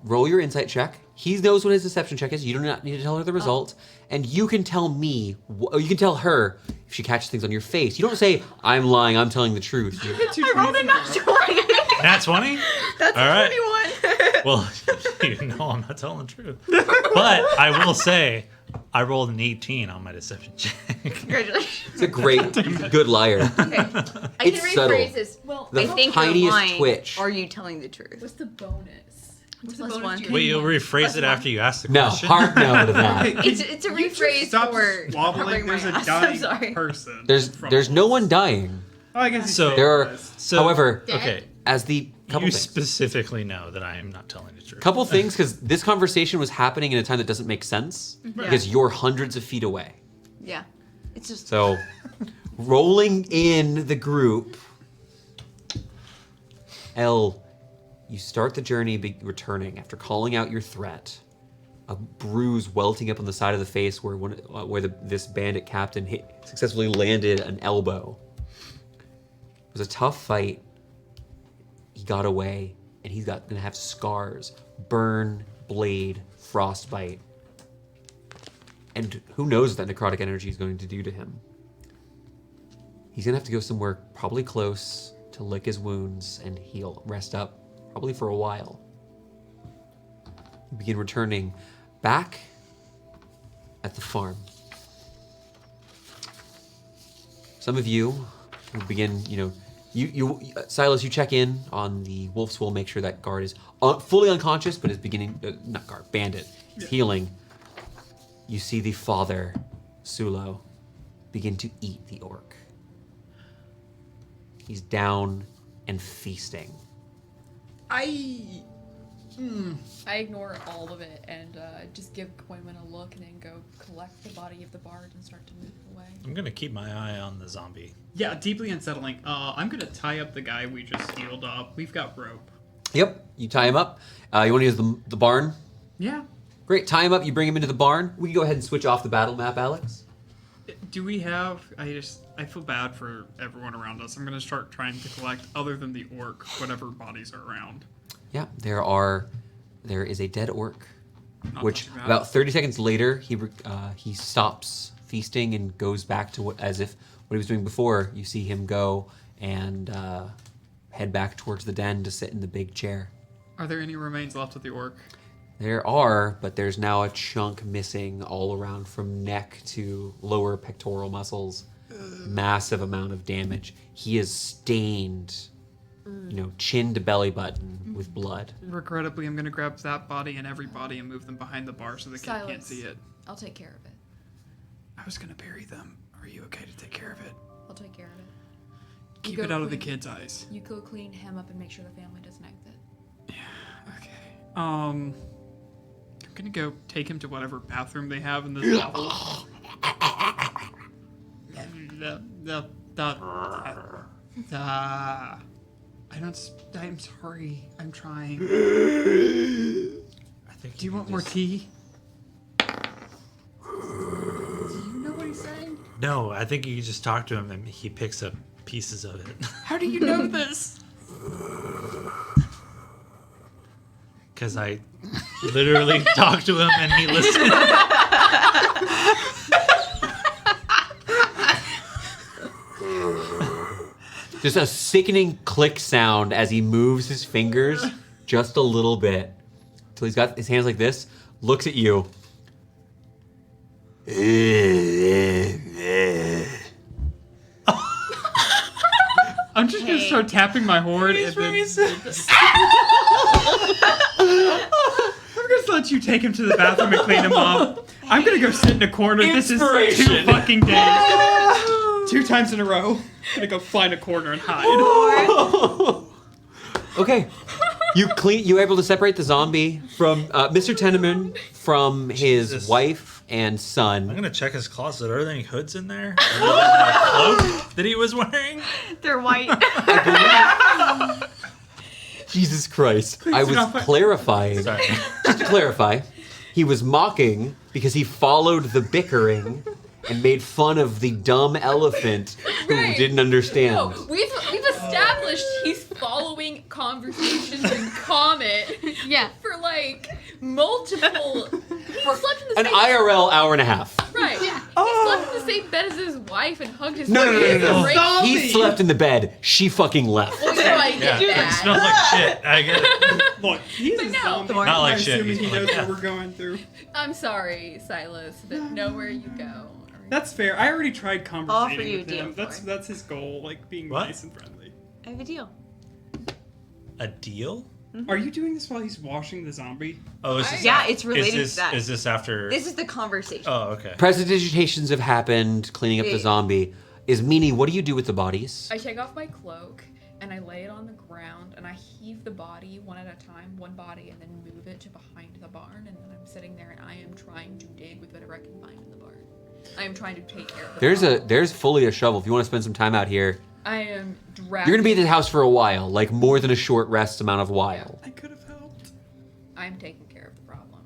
Roll your insight check. He knows what his deception check is. You do not need to tell her the result, and you can tell me. Or you can tell her if she catches things on your face. You don't say, "I'm lying. I'm telling the truth." I rolled a nat 20. Nat 20? That's All right. 21. Well, you know I'm not telling the truth. But I will say, I rolled an 18 on my deception check. Congratulations. It's a great, good liar. Okay. I can It's subtle. rephrase this. Well, The I think tiniest you're lying. twitch. Are you telling the truth? what's the bonus? What's the Plus bonus one. to your Wait, you'll insight? rephrase Plus it one. after you ask the No, question? hard no to that. It's a rephrase Stop for squabbling. covering my There's a ass. dying I'm sorry. person. There's no one dying. Oh, I guess So- There are, So, however, okay, as the couple you things. specifically know that I am not telling the truth. Couple things, because this conversation was happening in a time that doesn't make sense because you're hundreds of feet away. Yeah. It's just. So, rolling in the group, L, you start the journey returning after calling out your threat. A bruise welting up on the side of the face where this bandit captain successfully landed an elbow. It was a tough fight. He got away, and he's gonna have scars, burn, blade, frostbite. And who knows what that necrotic energy is going to do to him. He's gonna have to go somewhere probably close to lick his wounds and heal, rest up, probably for a while. You begin returning back at the farm. Some of you begin, Silas, you check in on the Wolf's Wool, make sure that guard is fully unconscious, but is beginning, not guard, bandit, is healing. You see the father, Sulo, begin to eat the orc. He's down and feasting. I ignore all of it and just give Coinman a look and then go collect the body of the bard and start to move away. I'm going to keep my eye on the zombie. Yeah, deeply unsettling. I'm gonna tie up the guy we just healed up. We've got rope. Yep, you tie him up. You want to use the barn? Yeah. Great, tie him up, you bring him into the barn. We can go ahead and switch off the battle map, Alex. Do we have? I feel bad for everyone around us. I'm gonna start trying to collect, other than the orc, whatever bodies are around. Yeah, there is a dead orc, Not which too bad. about 30 seconds later, he stops feasting and goes back to what he was doing before. You see him go and head back towards the den to sit in the big chair. Are there any remains left of the orc? There are, but there's now a chunk missing all around from neck to lower pectoral muscles. Massive amount of damage. He is stained, chin to belly button with blood. Regrettably, I'm gonna grab that body and every body and move them behind the bar so they can't Silence. see it. I'll take care of it. I was gonna bury them. Are you okay to take care of it? I'll take care of it. Keep go it out of the clean- kids' eyes. You go clean him up and make sure the family doesn't exit. Okay. I'm gonna go take him to whatever bathroom they have in this level. I'm sorry. I'm trying. I think. Do you want more tea? Do you know what he's saying? No, I think you just talk to him and he picks up pieces of it. How do you know this? Because I literally talked to him and he listened. Just a sickening click sound as he moves his fingers just a little bit. Till he's got his hands like this, looks at you. I'm just gonna start tapping my horn and then I'm gonna let you take him to the bathroom and clean him up. I'm gonna go sit in a corner. This is 2 Inspiration. fucking days. 2 times in a row. I'm gonna go find a corner and hide. Okay. You're able to separate the zombie from Mr. Teneman from his Jesus. wife and son. I'm gonna check his closet. Are there any hoods in there? That cloak that he was wearing? They're white. Jesus Christ. I was do not fight- clarifying. Sorry. Just to clarify, he was mocking because he followed the bickering and made fun of the dumb elephant who Right. didn't understand. No, we've established he's following conversations in Comet Yeah. for like multiple. He slept in the An same IRL hour and a half. right. Yeah. He slept in the same bed as his wife and hugged his No, wife. no, no, He's no, a no. rape- He slept in the bed. She fucking left. Well, you know, I Yeah, get it that. smells like shit. I get it. Look, he's a no. zombie. Not like I'm shit, assuming he's he like, knows yeah. what we're going through. I'm sorry, Silas, but know where you go. That's fair. I already tried offer conversating you a with deal him. for it. That's his goal, like being What? nice and friendly. I have a deal. A deal? Are you doing this while he's washing the zombie? Oh, is this Yeah, it's related is this, to that. Is this after? This is the conversation. Oh, okay. Prestidigitations have happened, cleaning up the Yeah. zombie. Meanie, what do you do with the bodies? I take off my cloak and I lay it on the ground and I heave the body one at a time, one body, and then move it to behind the barn. And then I'm sitting there and I am trying to dig with whatever I can find in the barn. I am trying to take care of the There's fully a shovel. If you want to spend some time out here, I am dragging. you're gonna be at this house for a while, like more than a short rest amount of while. I could have helped. I'm taking care of the problem.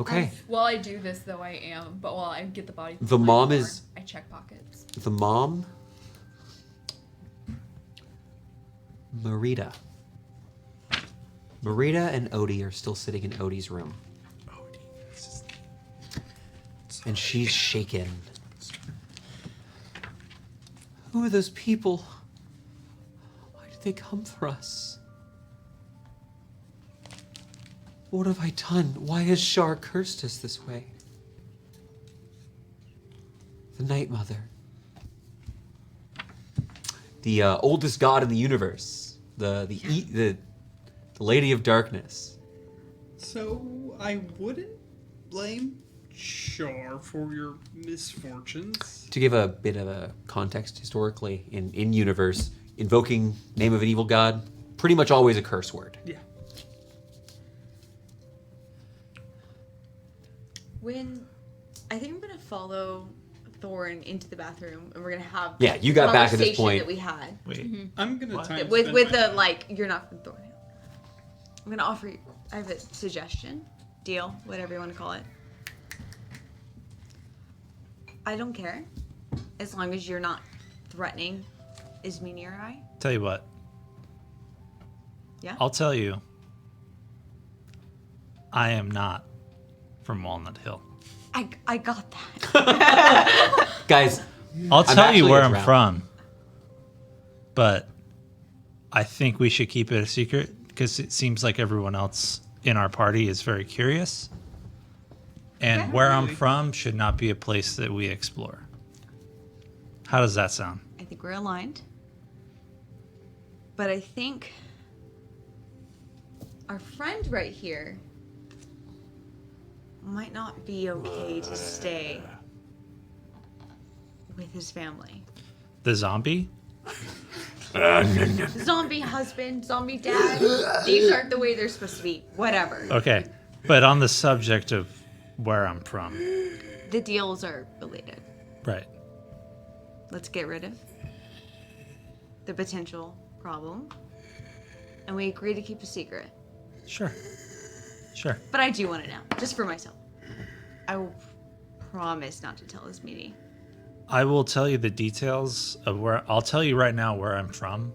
Okay. While I do this, though, I am. But while I get the body, from The behind mom barn, is- I check pockets. The mom, Marita. Marita and Odie are still sitting in Odie's room. And she's shaken. Who are those people? Why did they come for us? What have I done? Why has Shar cursed us this way? The Night Mother. The oldest god in the universe. The Lady of Darkness. So I wouldn't blame Char for your misfortunes. To give a bit of a context historically, in universe, invoking name of an evil god, pretty much always a curse word. Yeah. I think I'm gonna follow Thorn into the bathroom, and we're gonna have Yeah, you got back at this conversation point. that we had Wait. I'm gonna What? time with spend the my- like. You're not from Thornhill. I'm gonna offer you. I have a suggestion, deal, whatever you want to call it. I don't care, as long as you're not threatening Ismini or I. Tell you what. Yeah. I'll tell you. I am not from Walnut Hill. I got that. Guys, I'll I'm tell you actually where a I'm drow. from. But I think we should keep it a secret because it seems like everyone else in our party is very curious. And Okay. where I'm Really? from should not be a place that we explore. How does that sound? I think we're aligned. But I think our friend right here might not be okay to stay with his family. The zombie? Zombie husband, zombie dad. These aren't the way they're supposed to be. Whatever. Okay. But on the subject of where I'm from. The deals are related. Right. Let's get rid of the potential problem. And we agree to keep a secret. Sure. Sure. But I do want to know, just for myself. I will promise not to tell this meeting. I will tell you the details of where I'll tell you right now where I'm from.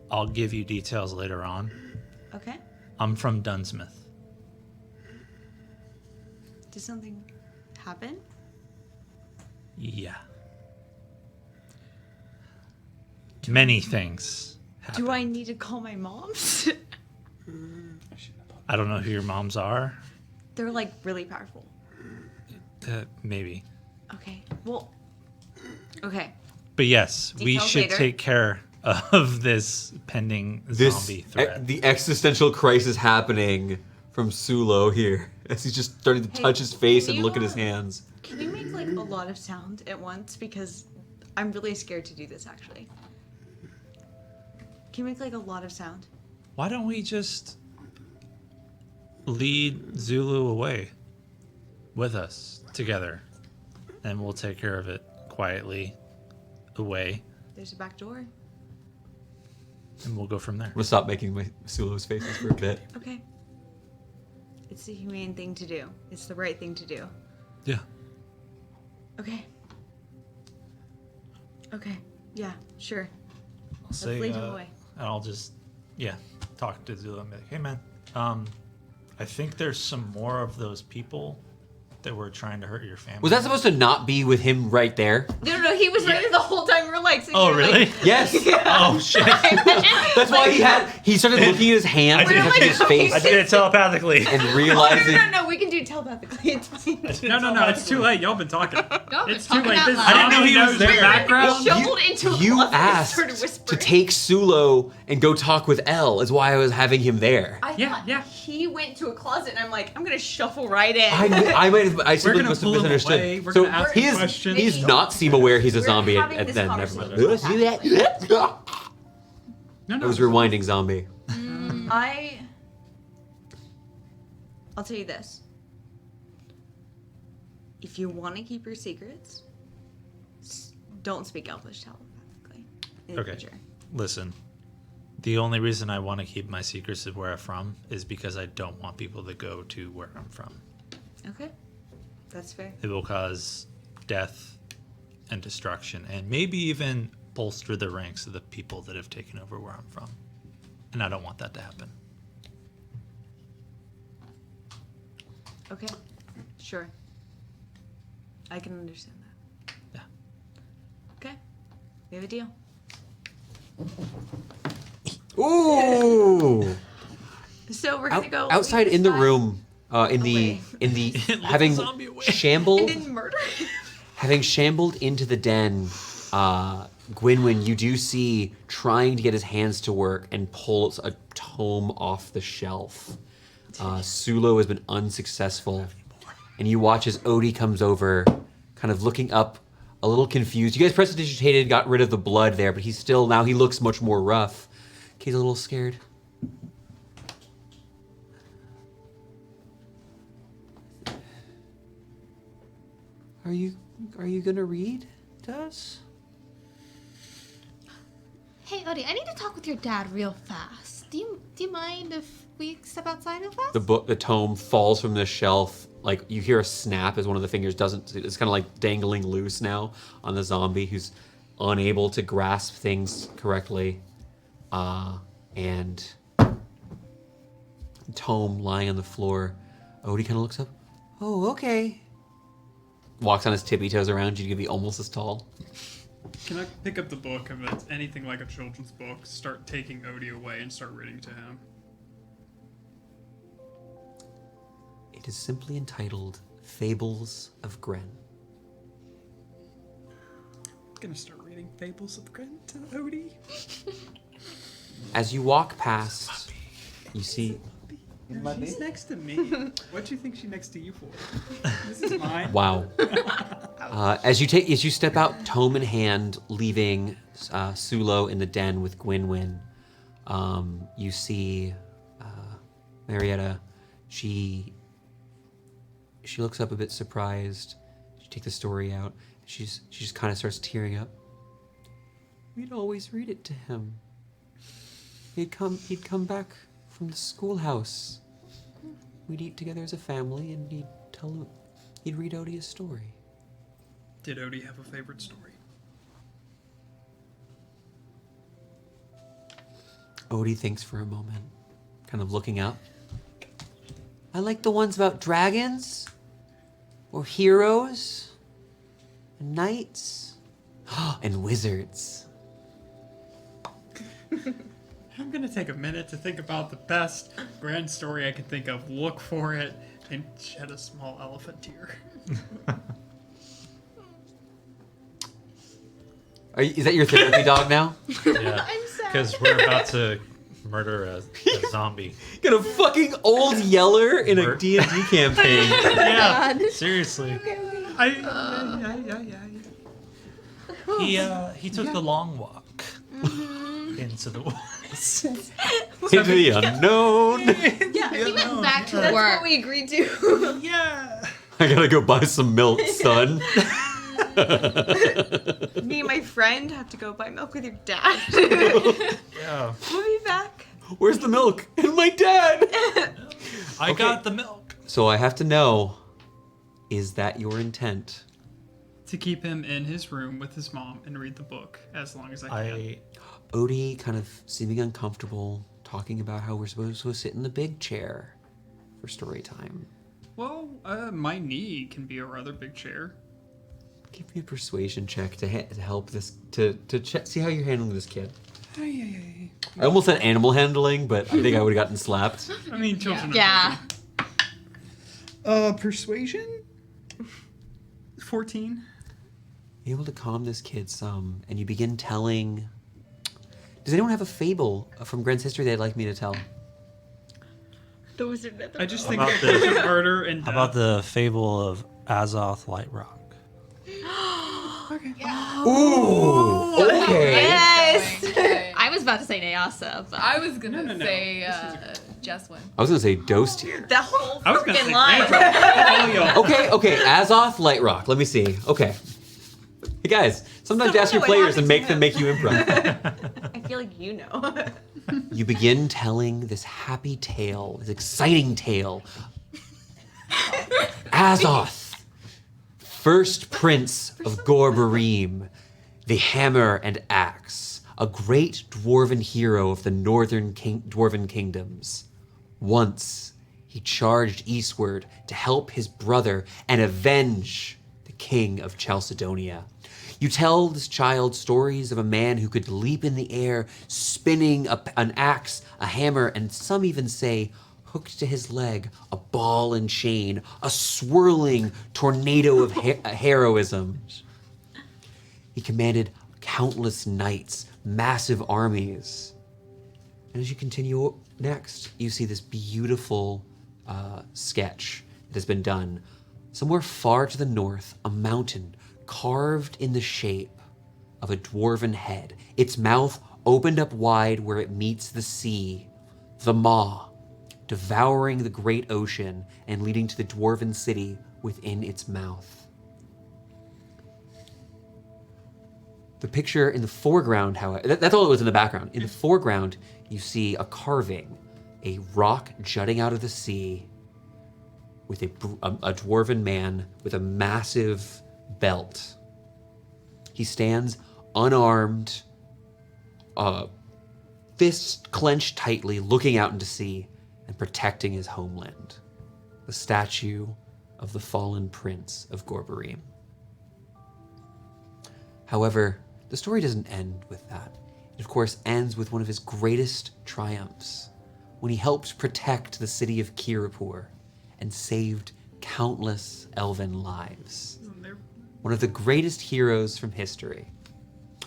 I'll give you details later on. Okay? I'm from Dunsmith. Did something happen? Yeah. Many things happen. Do I need to call my moms? I don't know who your moms are. They're like really powerful. Maybe. Okay. Well. Okay. But yes, we Details should later. take care of this pending zombie threat. The existential crisis happening from Sulo here as he's just starting to Hey, touch his face can and you, look at his hands. Can you make like a lot of sound at once? Because I'm really scared to do this actually. Can you make like a lot of sound? Why don't we just lead Zulu away with us together, and we'll take care of it quietly away, There's a back door. and we'll go from there. I'm gonna stop making my Sulo's faces for a bit. Okay. It's the humane thing to do. It's the right thing to do. Yeah. Okay. Okay. Yeah, sure. I'll say, lead him away. and I'll just, talk to Zulu and be like, hey man, I think there's some more of those people that were trying to hurt your family. Was that supposed to not be with him right there? No, he was right there the whole time. We were like, sitting Oh, there, really? Like, Yes. Oh, shit. That's why he started looking at his hands and did- touching his face I did it telepathically. and realizing. no, we can do telepathically. No, it's too late. Y'all been talking. Y'all been It's too talking late. out This loud. I didn't know he zombie was knows your there. background. Shoveled into a You closet and asked started to whispering. take Sulo and go talk with Elle. Is why I was having him there. I Yeah, thought yeah. he went to a closet, and I'm like, I'm gonna shuffle right in. I might have. I We're simply gonna must have pull him misunderstood. away. We're So gonna ask he him is. questions. He's not seem aware he's a We're zombie having at this then. Never mind. conversation. Let's do that. No, I was rewinding zombie. I'll tell you this. If you want to keep your secrets, don't speak Elvish telepathically in the Okay. future. Listen, the only reason I want to keep my secrets of where I'm from is because I don't want people to go to where I'm from. Okay, that's fair. It will cause death and destruction, and maybe even bolster the ranks of the people that have taken over where I'm from. And I don't want that to happen. Okay, sure. I can understand that. Yeah. Okay, we have a deal. Ooh. So we're gonna go Outside in the inside room, in the having zombie away. and shambled. then murder. Having shambled into the den, Gwynwyn, you do see trying to get his hands to work and pulls a tome off the shelf. Sulo has been unsuccessful. And you watch as Odie comes over, kind of looking up, a little confused. You guys prestidigitated, got rid of the blood there, but he's still, now he looks much more rough. He's a little scared. Are you gonna read to us? Hey, Odie, I need to talk with your dad real fast. Do you mind if we step outside real fast? The tome falls from the shelf. Like you hear a snap as one of the fingers doesn't. It's kind of like dangling loose now on the zombie who's unable to grasp things correctly. And tome lying on the floor. Odie kind of looks up. Oh, okay. Walks on his tippy toes around you to be almost as tall. Can I pick up the book if it's anything like a children's book, start taking Odie away and start reading to him? It is simply entitled Fables of Gren. I'm gonna start reading Fables of Gren to Odie. As you walk past, you see She's next to me. What'd you think she's next to you for? This is mine. Wow. As you step out, tome in hand, leaving Sulo in the den with Gwynwyn, you see Marietta. She looks up a bit surprised. You take the story out. She just kind of starts tearing up. We'd always read it to him. He'd come back from the schoolhouse. We'd eat together as a family, and he'd read Odie a story. Did Odie have a favorite story? Odie thinks for a moment, kind of looking up. I like the ones about dragons, or heroes, and knights, and wizards. I'm gonna take a minute to think about the best grand story I can think of, look for it, and shed a small elephant tear. Is that your therapy dog now? Yeah, because we're about to murder a zombie. Got a fucking old yeller in a Mur- D&D campaign. Yeah, seriously. He took the long walk into the woods. Into the unknown. Yeah, he went back to That's work. what we agreed to. Yeah. I gotta go buy some milk, son. Me and my friend have to go buy milk with your dad. Yeah. We'll be back. Where's the milk? And my dad. I got the milk. So I have to know, is that your intent? To keep him in his room with his mom and read the book as long as I can. Odie kind of seeming uncomfortable, talking about how we're supposed to sit in the big chair for story time. Well, my knee can be a rather big chair. Give me a persuasion check to help this to see how you're handling this kid. Ay. I almost said animal handling, but I think I would have gotten slapped. I mean, children. Yeah. Persuasion. 14. Able to calm this kid some, and you begin telling. Does anyone have a fable from Gren's history they'd like me to tell? Those are the I just How think about there's the- murder and How death. about the fable of Azoth Light Rock? Ooh, okay. Yes. I was about to say Nyasa, but I was gonna No. say This just one. I was gonna say Dosed here. The whole I was gonna freaking say line. Rainforest. Okay. Azoth Light Rock. Let me see. Okay. Hey guys, sometimes Someone ask your know what players and happened make to them him. make you improv. I feel like you know. You begin telling this happy tale, this exciting tale. Azoth, first prince of Gorbarim, the hammer and axe, a great dwarven hero of the northern dwarven kingdoms. Once, he charged eastward to help his brother and avenge the king of Chalcedonia. You tell this child stories of a man who could leap in the air, spinning an axe, a hammer, and some even say, hooked to his leg, a ball and chain, a swirling tornado of heroism. He commanded countless knights, massive armies. And as you continue next, you see this beautiful sketch that has been done. Somewhere far to the north, a mountain carved in the shape of a dwarven head, its mouth opened up wide where it meets the sea, the maw, devouring the great ocean and leading to the dwarven city within its mouth. The picture in the foreground, however, that's all it was in the background. In the foreground, you see a carving, a rock jutting out of the sea with a dwarven man with a massive belt. He stands unarmed, fists clenched tightly, looking out into sea and protecting his homeland. The statue of the fallen prince of Gorbarim. However, the story doesn't end with that. It, of course, ends with one of his greatest triumphs, when he helped protect the city of Kirapur and saved countless elven lives. One of the greatest heroes from history.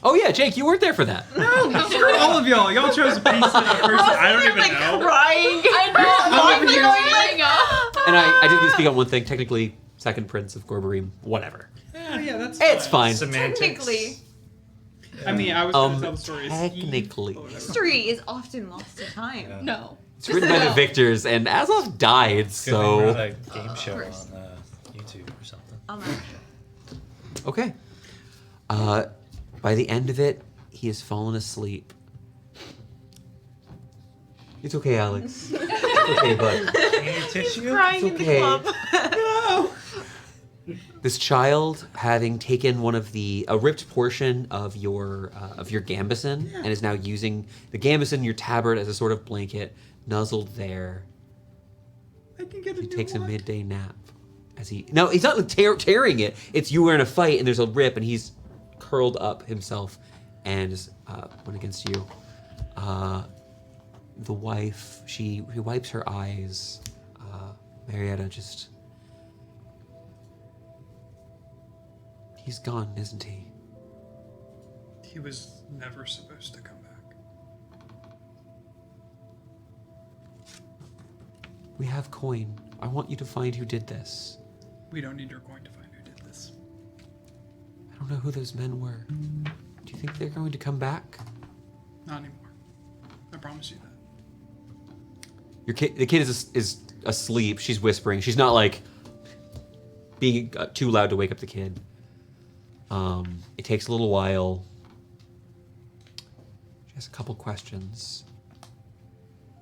Oh yeah, Jake, you weren't there for that. No, screw all of y'all. Y'all chose a person I don't even know. Crying. I know. And I did speak on one thing. Technically, second prince of Gorbarim. Whatever. Yeah, that's It's fine. Semantics. Technically, I mean, I was going to tell the story. Technically. history is often lost to time. Yeah. No. It's written by the victors, and Azoth died, Good thing we're so... at a game show on course. YouTube or something. Okay. By the end of it, he has fallen asleep. It's okay, Alex. It's okay, bud. Any tissue? Crying It's in the okay. club. This child, having taken a ripped portion of your gambeson, and is now using the gambeson, your tabard, as a sort of blanket, nuzzled there. I can get a He new takes a one. midday nap. No, he's not tearing it. It's you were in a fight, and there's a rip, and he's curled up himself, and went against you. The wife, he wipes her eyes. Marietta just... He's gone, isn't he? He was never supposed to come back. We have coin. I want you to find who did this. We don't need your coin to find who did this. I don't know who those men were. Do you think they're going to come back? Not anymore. I promise you that. The kid is asleep. She's whispering. She's not like being too loud to wake up the kid. It takes a little while. She has a couple questions.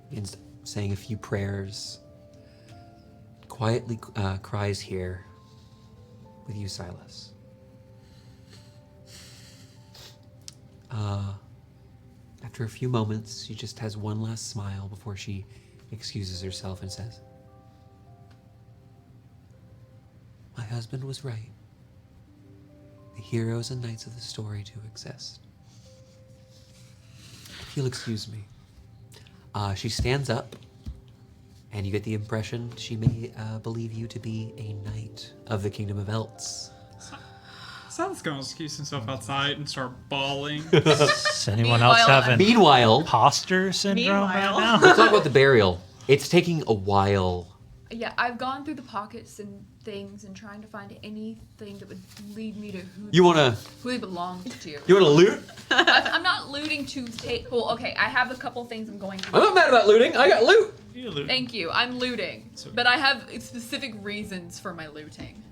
Begins saying a few prayers. Quietly cries here with you, Silas. After a few moments, she just has one last smile before she excuses herself and says, "My husband was right. The heroes and knights of the story do exist. If you'll excuse me." She stands up, and you get the impression she may believe you to be a knight of the kingdom of Eltz. Sal's going to excuse himself outside and start bawling. Does anyone else have an Meanwhile, imposter syndrome right Meanwhile. now? let's talk about the burial. It's taking a while. Yeah, I've gone through the pockets and things and trying to find anything that would lead me to who Who they belong to. you wanna loot? I'm not looting to take. Well, okay, I have a couple things I'm going to. I'm not mad about looting. I got loot. Thank you. I'm looting, but I have specific reasons for my looting.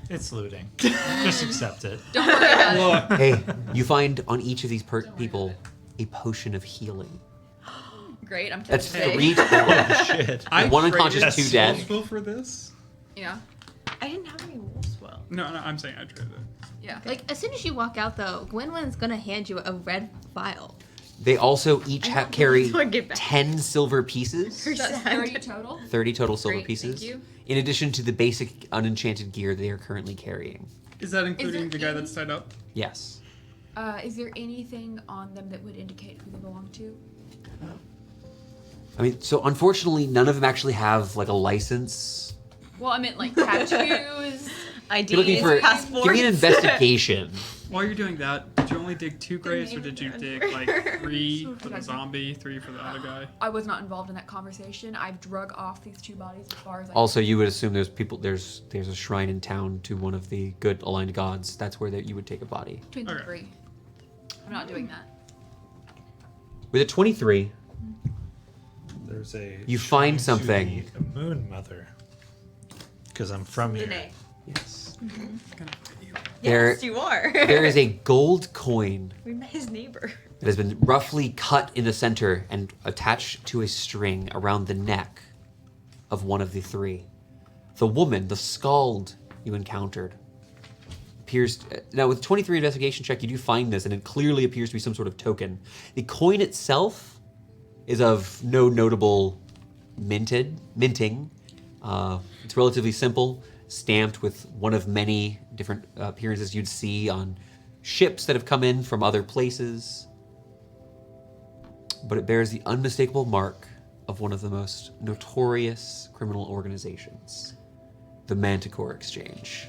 It's looting. Just accept it. Don't worry about it. Hey, you find on each of these people a potion of healing. Great. I'm That's tempted. 3 total. Shit. One unconscious, traded 2 dead. Soulsville for this? Yeah. I didn't have any wolf swell. No, I'm saying I traded it. Yeah. Like, as soon as you walk out, though, Gwynwyn's gonna hand you a red vial. They also each carry Someone get back. 10 silver pieces. That's 30 total. 30 total silver Great, pieces. thank you. In addition to the basic unenchanted gear they are currently carrying. Is that including there the guy any- that's tied up? Yes. Is there anything on them that would indicate who they belong to? I mean, so unfortunately, none of them actually have like a license. Well, I meant like tattoos. IDs, You're looking for. passports. Give me an investigation. While you're doing that, did you only dig 2 graves or did you dig like 3 for the zombie, 3 for the other guy? I was not involved in that conversation. I've drug off these 2 bodies as far as I Also, you would assume there's a shrine in town to one of the good aligned gods. That's where you would take a body. between the Okay. 3. I'm not doing that. With a 23, There's a. You find shrine to something. the Moon Mother. Because I'm from here. Renee. yes, Yes, There- you are. there is a gold coin We met his neighbor. that has been roughly cut in the center and attached to a string around the neck of one of the 3. The woman, the scald you encountered, appears. Now, with 23 investigation check, you do find this, and it clearly appears to be some sort of token. The coin itself is of no notable minting. It's relatively simple, stamped with one of many different appearances you'd see on ships that have come in from other places. But it bears the unmistakable mark of one of the most notorious criminal organizations, the Manticore Exchange.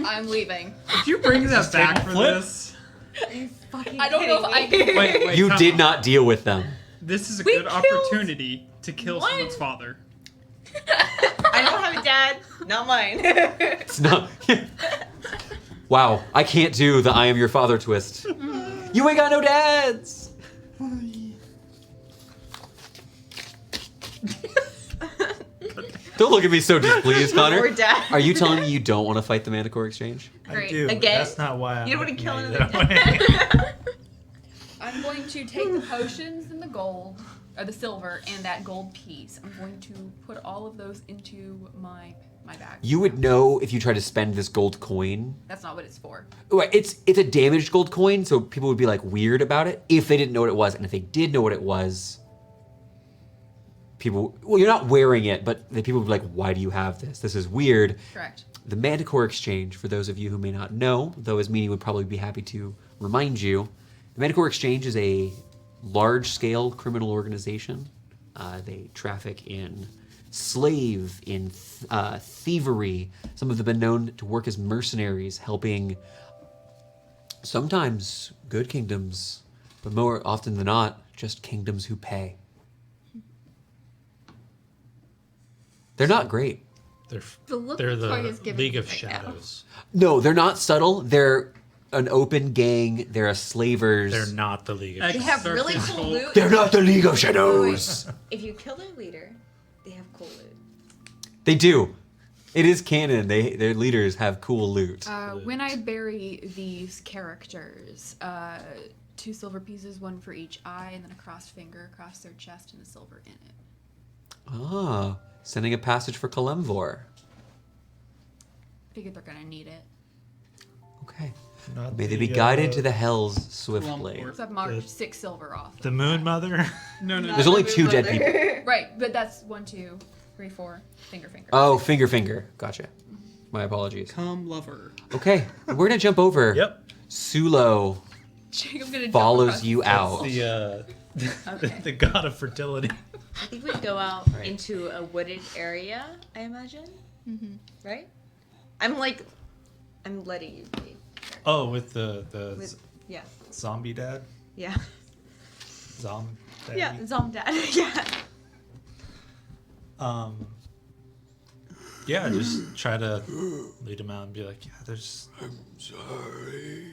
I'm leaving. Did you bring that back table for flip? this? I don't know if I can. Wait, You time did out. not deal with them. This is a We good killed opportunity to kill one. someone's father. I don't have a dad. Not mine. It's not. Wow, I can't do the I am your father twist. You ain't got no dads! Don't look at me so displeased, Connor. Or dad. Are you telling me you don't want to fight the Manticore Exchange? I Great. do. but Again? That's not why I'm You don't want to looking kill at you another that way. I'm going to take the potions and the gold, or the silver, and that gold piece. I'm going to put all of those into my bag. You would know if you tried to spend this gold coin. That's not what it's for. Right, it's a damaged gold coin, so people would be like weird about it if they didn't know what it was. And if they did know what it was, people, well, you're not wearing it, but the people would be like, why do you have this? This is weird. Correct. The Manticore Exchange, for those of you who may not know, though as Meanie would probably be happy to remind you, the Manticore Exchange is a large-scale criminal organization. They traffic in slave, in thievery. Some of them have been known to work as mercenaries, helping sometimes good kingdoms, but more often than not, just kingdoms who pay. They're not great. The look They're Victoria's the giving League me of right now. Shadows. No, they're not subtle. They're an open gang. They're a slavers. They're not the League of Ex- They Shadows. have really Surface cool Hulk. loot. They're not the League of Shadows. If you kill their leader, they have cool loot. They do. It is canon. Their leaders have cool loot. When I bury these characters, 2 silver pieces, 1 for each eye, and then a crossed finger across their chest and a silver in it. Ah, sending a passage for Kalemvor. Figured they're gonna need it. Okay. Not May they the, be guided to the hells swiftly. Kalemvor. So I've marked 6 silver off. The Moon Mother. No. There's only 2 dead people. Right, but that's 1, 2, 3, 4. Finger. Oh, finger. Gotcha. My apologies. Come lover. Okay, we're gonna jump over. Yep. Sulo Jacob gonna jump follows across you the out. The god of fertility. I think we'd go out Right. into a wooded area, I imagine. Mm-hmm. Right? I'm letting you be. Oh, with the Yeah. zombie dad. Yeah. Zom. Daddy? Yeah, Zomdad. Yeah. Yeah, just try to lead him out and be like, yeah, there's. I'm sorry.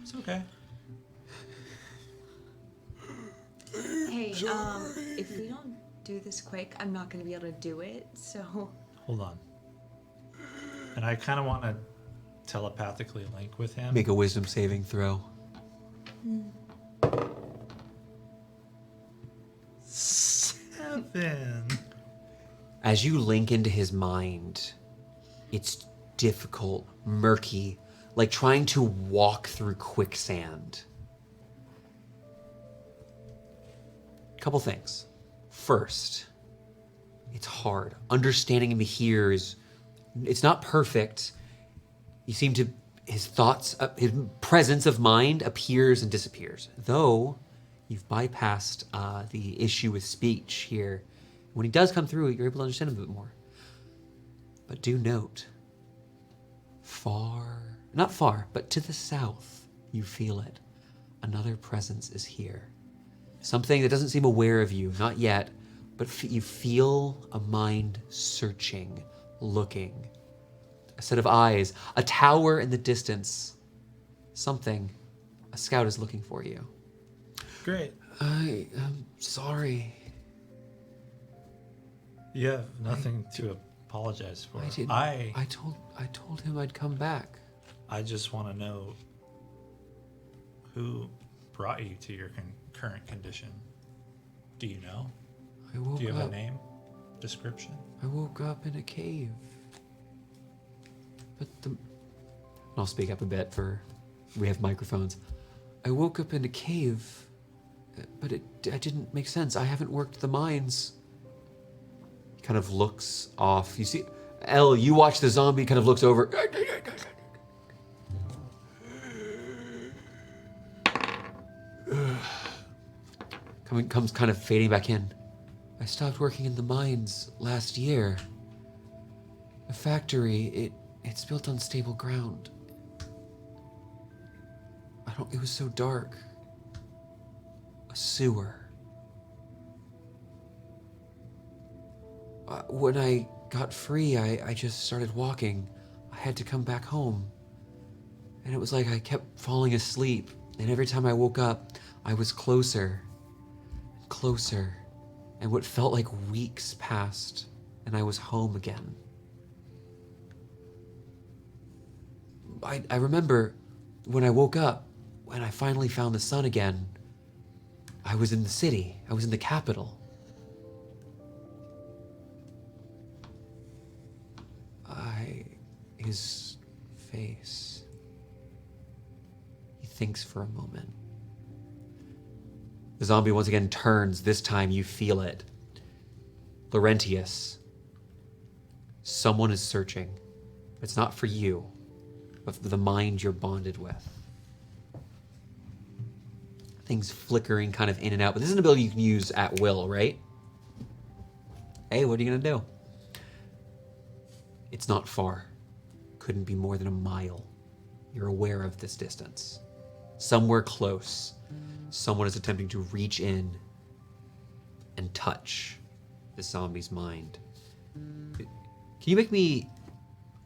It's okay. Hey, if we don't do this quick, I'm not gonna be able to do it. So. Hold on. And I kind of want to telepathically link with him. Make a wisdom saving throw. 7. As you link into his mind, it's difficult, murky, like trying to walk through quicksand. Couple things. First, it's hard. Understanding him here it's not perfect. You seem to, his thoughts, his presence of mind appears and disappears. Though, you've bypassed the issue with speech here. When he does come through, you're able to understand him a bit more. But do note, not far, but to the south, you feel it. Another presence is here. Something that doesn't seem aware of you, not yet, but you feel a mind searching, looking. A set of eyes, a tower in the distance. Something. A scout is looking for you. Great. I am sorry. You have nothing to apologize for. I told him I'd come back. I just want to know who brought you to your current condition. Do you know? I woke Do you have up. a name? Description? I woke up in a cave. But I'll speak up a bit we have microphones. I woke up in a cave, but it didn't make sense. I haven't worked the mines. He kind of looks off. You see, Elle, you watch the zombie kind of looks over. Comes kind of fading back in. I stopped working in the mines last year. The factory, it's built on stable ground. It was so dark. A sewer. When I got free, I just started walking. I had to come back home. And it was like I kept falling asleep. And every time I woke up, I was closer and closer. And what felt like weeks passed, and I was home again. I remember when I woke up, when I finally found the sun again, I was in the city. I was in the capital. His face. He thinks for a moment. The zombie once again turns. This time you feel it. Laurentius. Someone is searching. It's not for you, but for the mind you're bonded with. Things flickering kind of in and out. But this is an ability you can use at will, right? Hey, what are you going to do? It's not far. Couldn't be more than a mile. You're aware of this distance. Somewhere close, someone is attempting to reach in and touch the zombie's mind. Can you make me...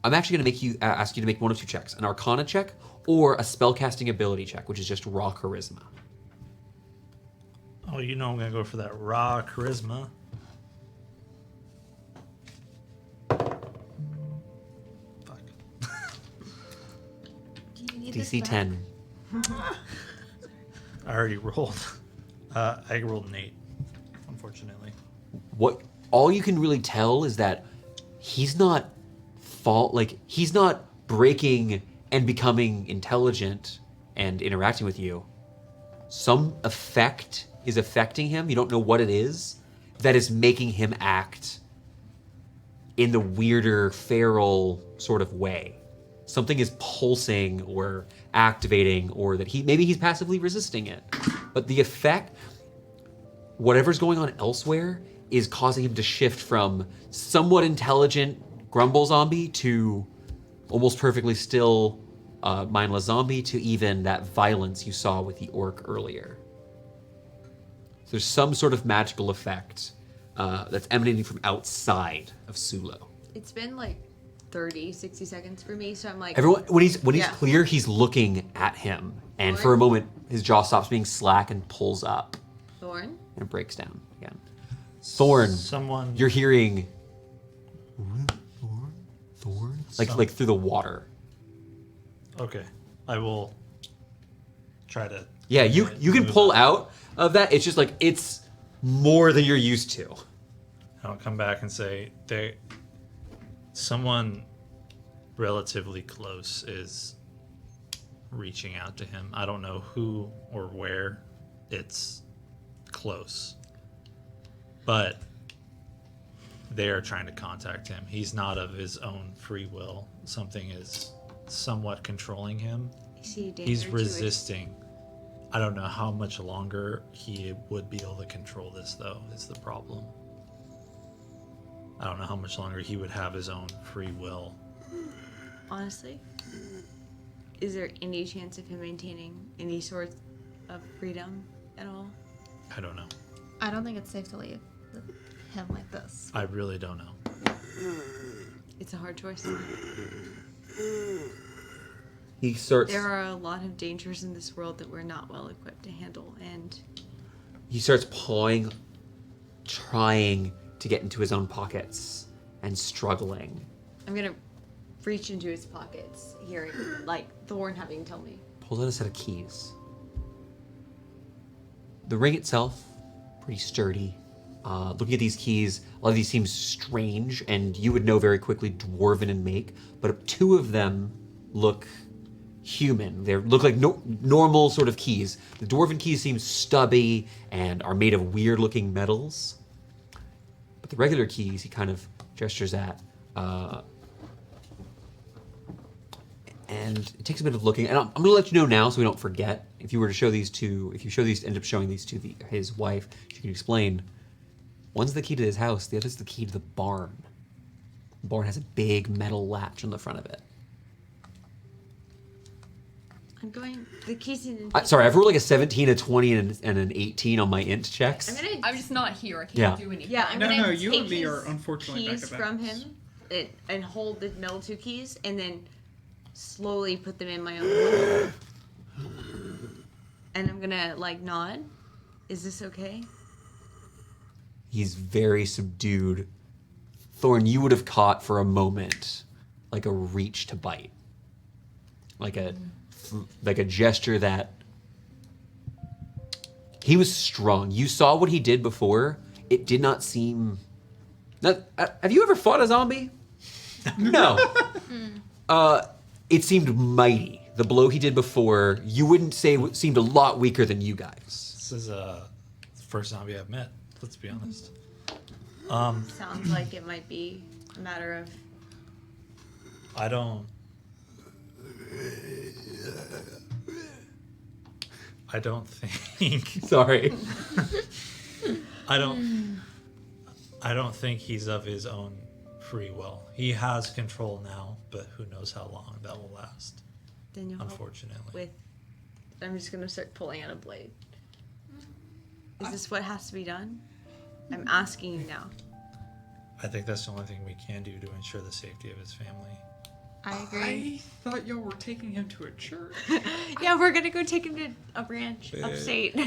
I'm actually going to ask you to make one of two checks. An Arcana check or a spellcasting ability check, which is just raw charisma. Oh, you know I'm going to go for that raw charisma. Fuck. Do you need this DC back? 10. I already rolled. I rolled an 8, unfortunately. What all you can really tell is that he's not he's not breaking and becoming intelligent and interacting with you. Some effect is affecting him. You don't know what it is that is making him act in the weirder feral sort of way. Something is pulsing or activating, or that maybe he's passively resisting it. But the effect, whatever's going on elsewhere, is causing him to shift from somewhat intelligent grumble zombie to almost perfectly still mindless zombie to even that violence you saw with the orc earlier. So there's some sort of magical effect that's emanating from outside of Sulo. It's been like 30, 60 seconds for me, so I'm like... Everyone, when he's Yeah. clear, he's looking at him, and for a moment, his jaw stops being slack and pulls up, Thorn? and it breaks down again. Thorn, Someone... you're hearing Thorn, like through the water. Okay. I will try to... Yeah, you can move pull on. out of that. It's just like it's more than you're used to. I'll come back and say, someone relatively close is reaching out to him. I don't know who or where. It's close. But they are trying to contact him. He's not of his own free will. Something is somewhat controlling him. Is he a danger He's to resisting. I don't know how much longer he would be able to control this, though, is the problem. I don't know how much longer he would have his own free will. Honestly, is there any chance of him maintaining any sort of freedom at all? I don't know. I don't think it's safe to leave him like this. I really don't know. It's a hard choice. He starts. There are a lot of dangers in this world that we're not well equipped to handle, and He starts pawing, trying to get into his own pockets and struggling. I'm gonna reach into his pockets, hearing like Thorn having tell me. Pulls out a set of keys. The ring itself, pretty sturdy. Looking at these keys, a lot of these seem strange, and you would know very quickly dwarven in make, but two of them look human. They look like normal sort of keys. The dwarven keys seem stubby and are made of weird-looking metals. But the regular keys, he kind of gestures at, and it takes a bit of looking. And I'm going to let you know now, so we don't forget. If you were to show these to, end up showing these to his wife, she can explain. One's the key to his house. The other's the key to the barn. The barn has a big metal latch on the front of it. I'm going. The keys in. Sorry, I've rolled like a 17, a 20, and an 18 on my int checks. I'm just not here. I can't Yeah. do anything. Yeah, I'm No, gonna no, you take and me his are unfortunately keys back to back. from him and hold the middle 2 keys and then slowly put them in my own. And I'm gonna like nod. Is this okay? He's very subdued. Thorn, you would have caught for a moment like a reach to bite. Like a gesture that he was strong. You saw what he did before. It did not seem. Have you ever fought a zombie? No. It seemed mighty. The blow he did before, you wouldn't say seemed a lot weaker than you guys. This is the first zombie I've met. Let's be honest. Sounds like it might be a matter of. I don't think. Sorry. I don't think he's of his own free will. He has control now, but who knows how long that will last. Then you'll help Unfortunately. with. I'm just gonna start pulling out a blade. Is this what has to be done? I'm asking you now. I think that's the only thing we can do to ensure the safety of his family. I agree. I thought y'all were taking him to a church. Yeah, we're gonna go take him to a ranch upstate. This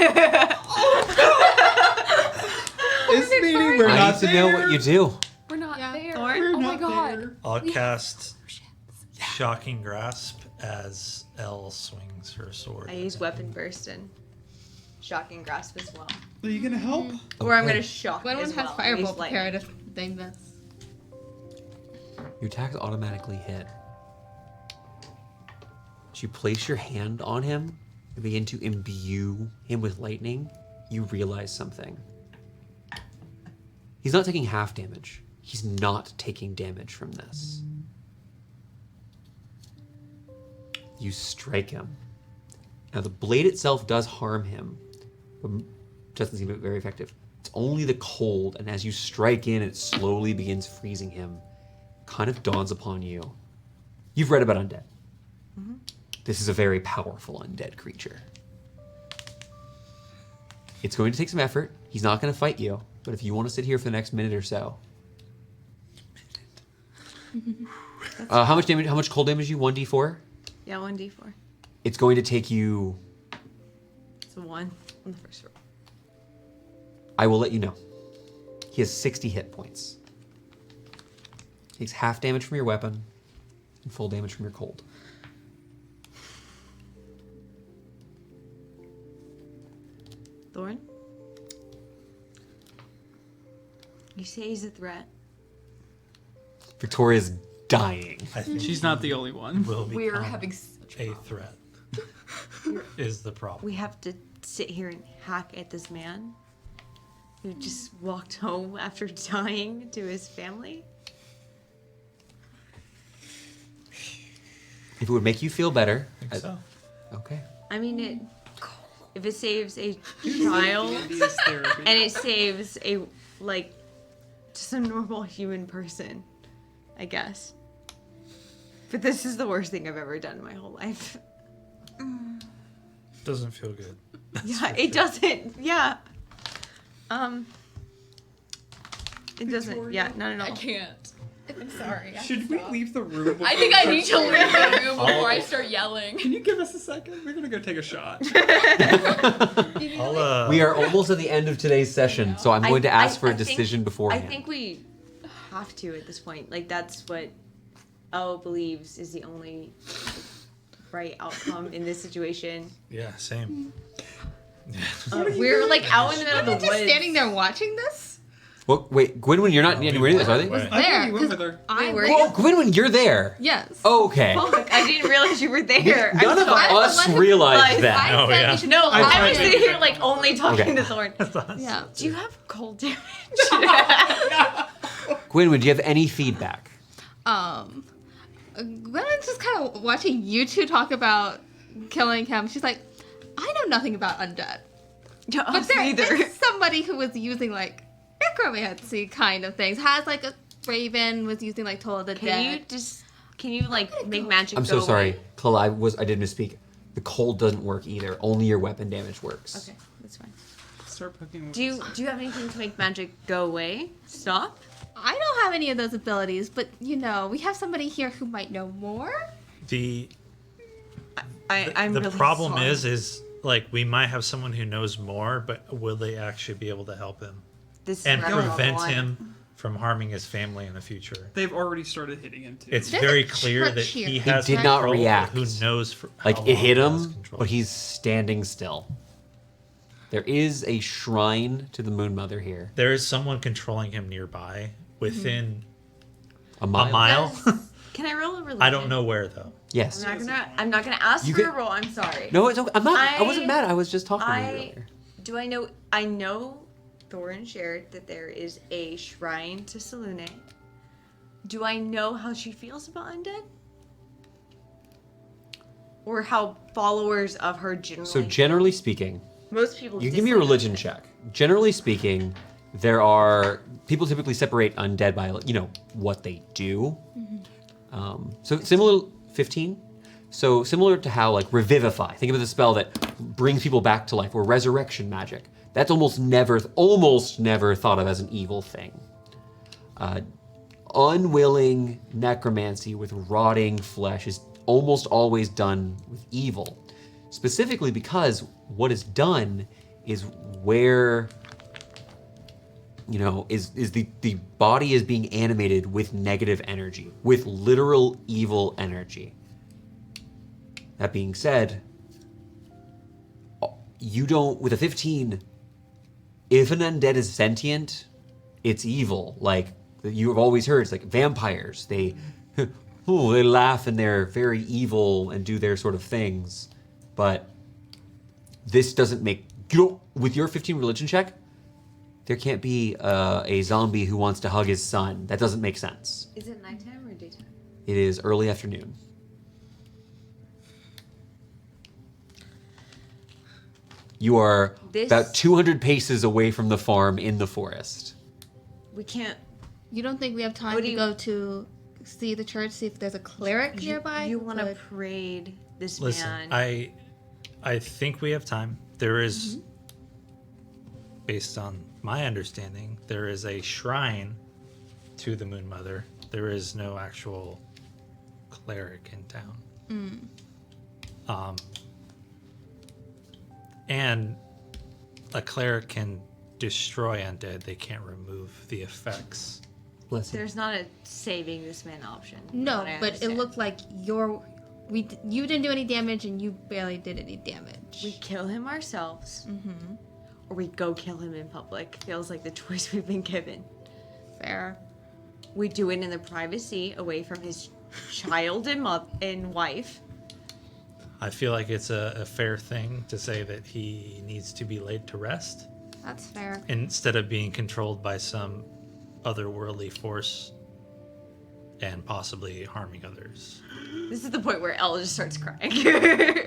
meeting we're I not need to know what you do. We're not Yeah. there. Thorn? We're Oh my not god. there. I'll cast Shocking Grasp as Elle swings her sword. I use Weapon Burst and Shocking Grasp as well. Are you gonna help? Or I'm Okay. gonna shock One as has well. Firebolt Use lightning. prepared if they miss. Your attacks automatically hit. As you place your hand on him and begin to imbue him with lightning, you realize something. He's not taking half damage. He's not taking damage from this. You strike him. Now the blade itself does harm him, but doesn't seem very effective. It's only the cold, and as you strike in, it slowly begins freezing him. Kind of dawns upon you. You've read about undead. This is a very powerful undead creature. It's going to take some effort. He's not going to fight you, but if you want to sit here for the next minute or so. How much damage? How much cold damage? You 1d4. Yeah, 1d4. It's going to take you. It's a 1 on the first roll. I will let you know. He has 60 hit points. Takes half damage from your weapon and full damage from your cold. Thorn? You say he's a threat. Victoria's dying. I think She's not the only one. will We're become having such a threat. Is the problem. We have to sit here and hack at this man who just walked home after dying to his family. If it would make you feel better. I think so. Okay. I mean, if it saves a child These therapy. and it saves a just a normal human person, I guess. But this is the worst thing I've ever done in my whole life. Doesn't feel good. Yeah, it doesn't. Yeah. It doesn't. Yeah, not at all. I can't. I'm sorry. Should we leave the room? I think I need to leave the room before I start yelling. Can you give us a second? We're gonna go take a shot. I'll, We are almost at the end of today's session, so I'm going to ask for a decision beforehand. I think we have to at this point. Like, that's what Elle believes is the only right outcome in this situation. Yeah, same. We're like out in the middle of the Just woods. standing there watching this? Well, wait, Gwynwyn, you're not anywhere near this, are they? Right. I There, thought you went 'cause with her. I were Oh, Gwynwyn, you're there. Yes. Okay. Fuck, I didn't realize you were there. None of sorry. us I'm the one who realized realized that. I Oh, said yeah. we should No, I thought was you sitting were here like only talking Okay. to Thorn. Yeah. Do you have cold damage? Gwynwyn, do you have any feedback? Gwyneth's just kind of watching you two talk about killing him. She's like, I know nothing about undead. But there is somebody who was using like necromancy kind of things. Has like a raven was using like Toll of the Dead. Can you like make magic I'm go so sorry, away? Kala, I did misspeak. The cold doesn't work either. Only your weapon damage works. Okay, that's fine. Start poking. Do you have anything to make magic go away? Stop? I don't have any of those abilities, but we have somebody here who might know more. I'm the really problem sorry. is like we might have someone who knows more, but will they actually be able to help him This and is what I prevent want. him from harming his family in the future? They've already started hitting him too. It's There's a very clear church that here. he He has did not control, but react. Who knows? For Like how it hit long he has him, control. but he's standing still. There is a shrine to the Moon Mother here. There is someone controlling him nearby, within A mile. a mile. Can I roll a religion? I don't know where though. Yes. I'm not gonna ask You for get- a roll. I'm sorry. No, it's okay. I'm not. I wasn't I- mad. I was just talking to you earlier. Do I know? I know Thorin shared that there is a shrine to Selune. Do I know how she feels about undead? Or how followers of her generally? So generally speaking, most people. you give me a dislike religion undead. check. Generally speaking, there are people typically separate undead by what they do. So similar 15. So similar to how like revivify. Think of it as a spell that brings people back to life, or resurrection magic. That's almost never thought of as an evil thing. Unwilling necromancy with rotting flesh is almost always done with evil. Specifically because what is done is where is the body is being animated with negative energy, with literal evil energy. That being said, you don't, with a 15, if an undead is sentient, it's evil. Like you've always heard, it's like vampires. They laugh and they're very evil and do their sort of things. But this doesn't make, with your 15 religion check, there can't be a zombie who wants to hug his son. That doesn't make sense. Is it nighttime or daytime? It is early afternoon. You are about 200 paces away from the farm in the forest. We can't. You don't think we have time What do to you- go to see the church, see if there's a cleric nearby? You want to Would- parade this Listen, man? I think we have time. There is, based on my understanding, there is a shrine to the Moon Mother. There is no actual cleric in town. And a cleric can destroy undead. They can't remove the effects. Listen, There's not a saving this man option. No, what I but it understand. looked like you didn't do any damage and you barely did any damage. We kill him ourselves, or we go kill him in public. Feels like the choice we've been given. Fair. We do it in the privacy, away from his child and wife. I feel like it's a fair thing to say that he needs to be laid to rest That's fair. instead of being controlled by some otherworldly force and possibly harming others. This is the point where Elle just starts crying.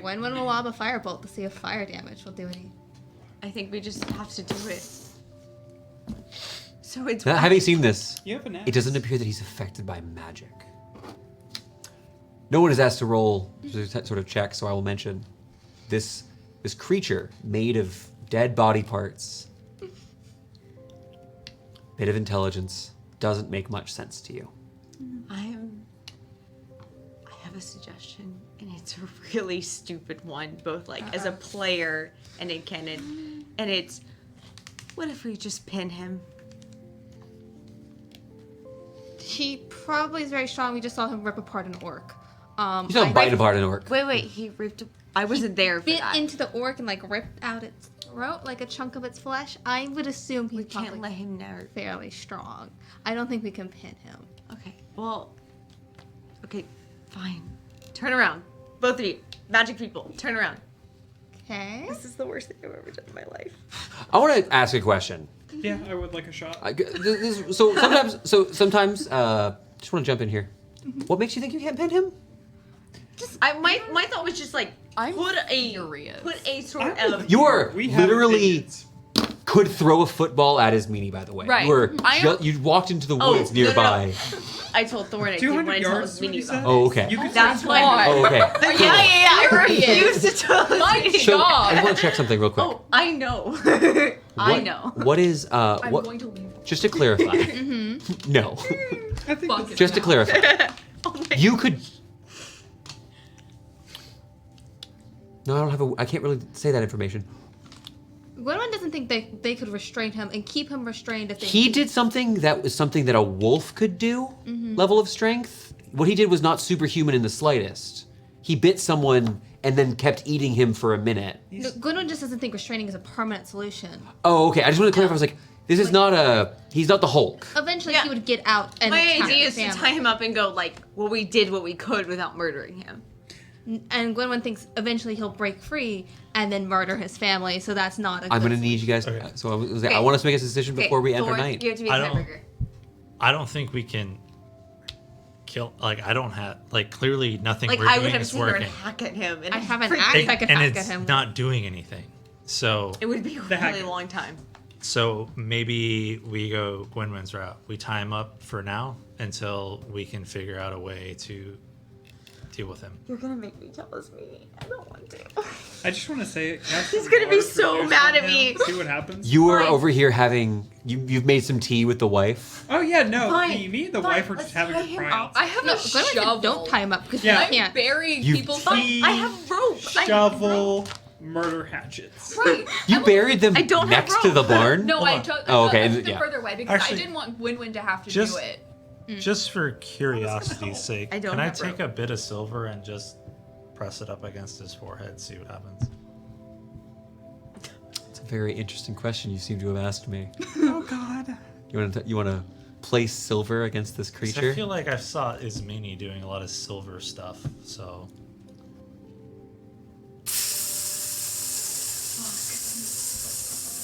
When will lob a firebolt to see if fire damage will do any? I think we just have to do it. So it's now, having seen this, You have an it doesn't appear that he's affected by magic. No one is asked to roll sort of check, so I will mention this creature made of dead body parts, bit of intelligence, doesn't make much sense to you. I have a suggestion, and it's a really stupid one, both like as a player and in canon. And it's, what if we just pin him? He probably is very strong. We just saw him rip apart an orc. You don't bite apart an orc. Wait, he ripped. I wasn't there for Bit that. into the orc and like ripped out its throat, like a chunk of its flesh. I would assume he's We can't probably let him know. fairly strong. I don't think we can pin him. Okay, well, okay, fine. Turn around, both of you, magic people. Turn around. Okay. This is the worst thing I've ever done in my life. I want to ask a question. Yeah, I would like a shot. Sometimes, just want to jump in here. What makes you think you can't pin him? My thought was just like I'm put a furious. sort of You are We have literally opinions. could throw a football at his meanie, by the way. Right. You were I am- you walked into the Oh, woods no, no, no. nearby. I told Thorn I didn't 200 want to tell yards. his What you mini said? about Oh, it. okay. You could That's say why. fly. Oh, okay. Yeah. I refuse to tell his My mini. So I God. want to check something real quick. Oh, I know. I What- know. What is I'm what? going to leave. Just to clarify. No. I think Fuck it. Just to clarify. You could. No, I don't have a. I can't really say that information. Gwynwen doesn't think they could restrain him and keep him restrained if they. He did something that was something that a wolf could do. Level of strength. What he did was not superhuman in the slightest. He bit someone and then kept eating him for a minute. No, Gwynwen just doesn't think restraining is a permanent solution. Oh, okay. I just want to clarify. I was like, this is not a. He's not the Hulk. Eventually, Yeah. he would get out and My attack idea the is to family. tie him up and go like, well, we did what we could without murdering him. And Gwynwen thinks eventually he'll break free and then murder his family. So that's not a. I'm good gonna need you guys. Okay. So I want us to make a decision before we end our Thorn, night. You have to be I a don't- tiebreaker. I don't think we can kill. Like I don't have. Like clearly nothing Like we're I doing would have is to sit there working. and hack at him. And I have an freaking- axe I could And hack it's at him. not doing anything. So It would be a The hack. really long time. So maybe we go Gwynwen's route. We tie him up for now until we can figure out a way to deal with him. You're gonna make me tell his meaning. I don't want to. I just want to say it. He's gonna be so mad at me. See what happens. You are Fine. over here having. You've made some tea with the wife. Oh yeah, no. Fine, Me and the fine, wife were let's just having tie a him cry up. out. I have No, a Gwynwen shovel. said don't tie him up because Yeah. you I'm can't. burying You- people's Fine. I have rope. Shovel, murder hatchets. Right. You buried them I don't have next to the rope. barn. No, Hold I on. took Oh, okay, I and- took them yeah. further away because Actually, I didn't want Gwynwen to have to just- do it. Just for curiosity's sake, I don't can I have take rope. a bit of silver and just press it up against his forehead, see what happens? It's a very interesting question you seem to have asked me. Oh God. You want to place silver against this 'Cause creature? I feel like I saw Ismini doing a lot of silver stuff, so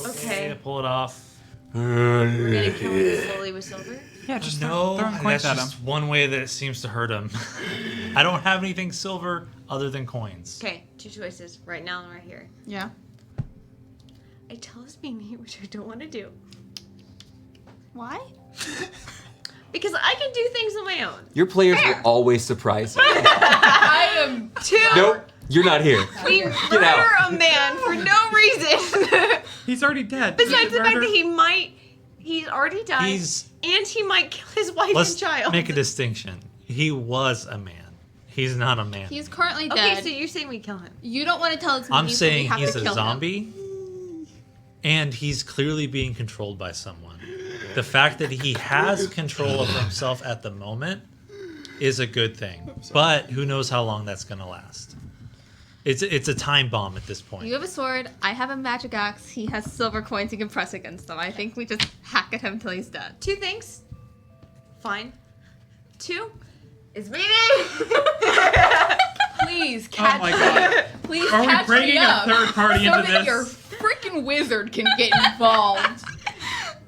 Okay. pull it off. We're gonna kill him slowly with silver. Yeah, just No, throwing coins that's at him. just one way that it seems to hurt him. I don't have anything silver other than coins. Okay, two choices. Right now and right here. Yeah. I tell his meaning, which I don't want to do. Why? Because I can do things on my own. Your players will always surprise you. I am Two, Nope, you're not here. we Get murder out. a man for no reason. He's already dead. Besides the fact Murder- that he's already died, He's- and he might kill his wife Let's and child. make a distinction. He was a man. He's not a man. He's currently Okay, dead. so you're saying we kill him? You don't want to tell us. I'm so we saying have he's to a kill him. zombie, and he's clearly being controlled by someone. The fact that he has control of himself at the moment is a good thing, but who knows how long that's going to last. It's a time bomb at this point. You have a sword. I have a magic axe. He has silver coins. You can press against them. I think we just hack at him till he's dead. Two things. Fine. Two is meaning. please catch Oh my God. Please Are we catch bringing me a up third party so into that this? your freaking wizard can get involved.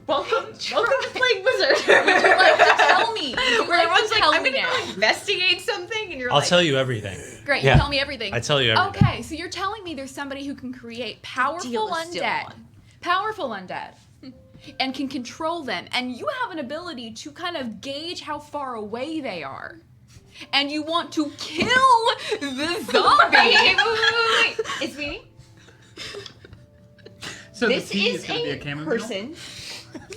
Welcome to playing wizard. Would you like to tell me? Would you Where like everyone's to like, tell I'm me gonna now? go investigate something, and you're I'll like, tell you everything. Great, Yeah. you tell me everything. I tell you everything. Okay, so you're telling me there's somebody who can create powerful deal is still undead. on. Powerful undead. And can control them. And you have an ability to kind of gauge how far away they are. And you want to kill the zombie. wait. It's meaning. So This the tea is gonna be a chamomile? person,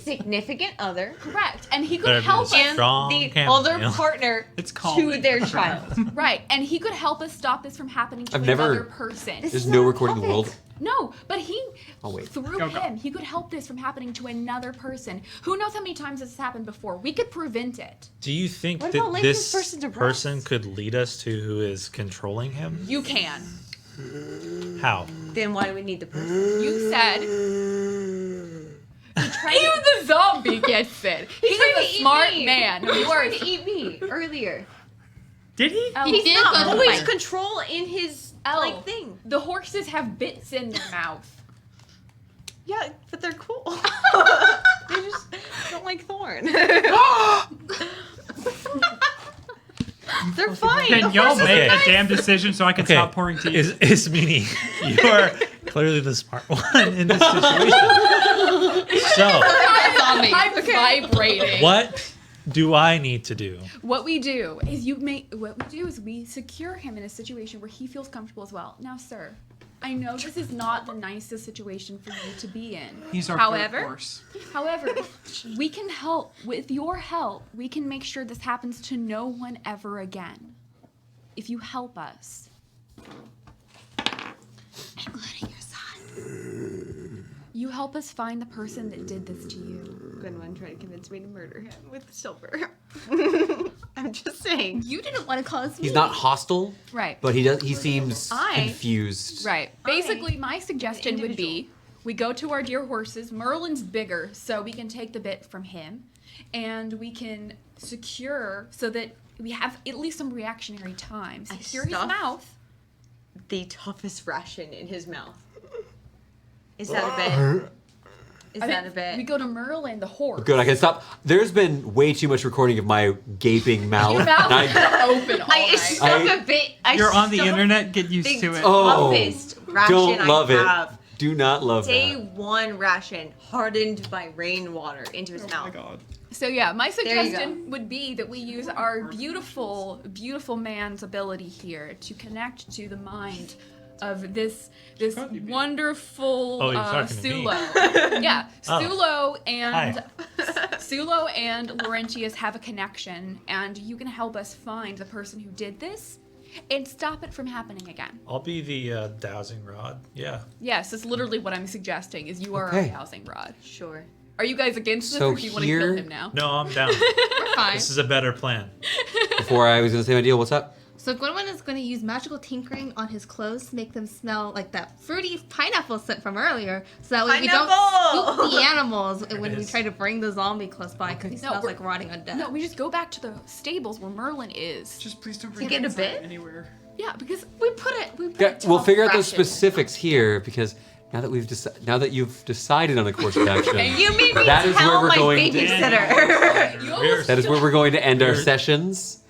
significant other, Correct. And he could Better be help us. a strong the chamomile. other partner It's to calming. their child. Right. And he could help us stop this from happening to I've never- another person. This There's is no not a recording in the puppet. world. No, but he, I'll wait. through Go, go. him, he could help this from happening to another person. Who knows how many times this has happened before? We could prevent it. Do you think What that about linking this this person to person breasts? could lead us to who is controlling him? You can. How? Then why do we need the person? You said. Even the zombie gets it. He's tried to a eat smart me. man. He Of tried course. to eat me earlier. Did he? Oh, He did Not go to always fight. control in his Oh. like thing. The horses have bits in their mouth. Yeah, but they're cool. They just don't like Thorn. They're fine. Can The y'all horses make are a nice. damn decision so I can Okay, stop pouring tea? Ismini, you are clearly the smart one in this situation. So, I'm vibrating. what do I need to do? What we do is we secure him in a situation where he feels comfortable as well. Now, sir, I know this is not the nicest situation for you to be in. He's our However, horse. However, we can help. With your help, we can make sure this happens to no one ever again. If you help us. Including your son. You help us find the person that did this to you. Gwendoline tried to convince me to murder him with silver. I'm just saying. You didn't want to cause me. He's not hostile, Right. but he seems confused. Right. Basically, my suggestion would be we go to our dear horses. Merlin's bigger, so we can take the bit from him. And we can secure so that we have at least some reactionary time. Secure his mouth. The toughest ration in his mouth. Is that a bit? Is that a bit? We go to Merlin, the horse. Good, I can stop. There's been way too much recording of my gaping mouth. Your mouth And is open all night. Stuff a bit. You're on the internet. Get used to it. Oh, toughest ration don't love I it. have. Do not love Day that. 1 ration hardened by rainwater into his Oh mouth. my god. So yeah, my you suggestion would be that we use our beautiful, beautiful man's ability here to connect to the mind of this wonderful Oh, you're talking to me. Sulo. Yeah, Oh. Sulo and Laurentius have a connection, and you can help us find the person who did this and stop it from happening again. I'll be the dowsing rod. Yeah. Yes, that's literally what I'm suggesting. Is you are Okay. our housing rod. Sure. Are you guys against this, So or do you want to here- kill him now? No, I'm down. We're fine. This is a better plan. Before I was going to say my deal, what's up? So Gwendolyn is going to use magical tinkering on his clothes to make them smell like that fruity pineapple scent from earlier, so that way we don't spook the animals when we try to bring the zombie close by because he smells like rotting undead. No, we just go back to the stables where Merlin is. Just please don't bring get a inside bit? anywhere. Yeah, because we put it. Yeah, we'll figure out those ration. specifics here because now that you've decided on a course of action, You made me that is where tell we're my going to babysitter. that is where we're going to end our sessions.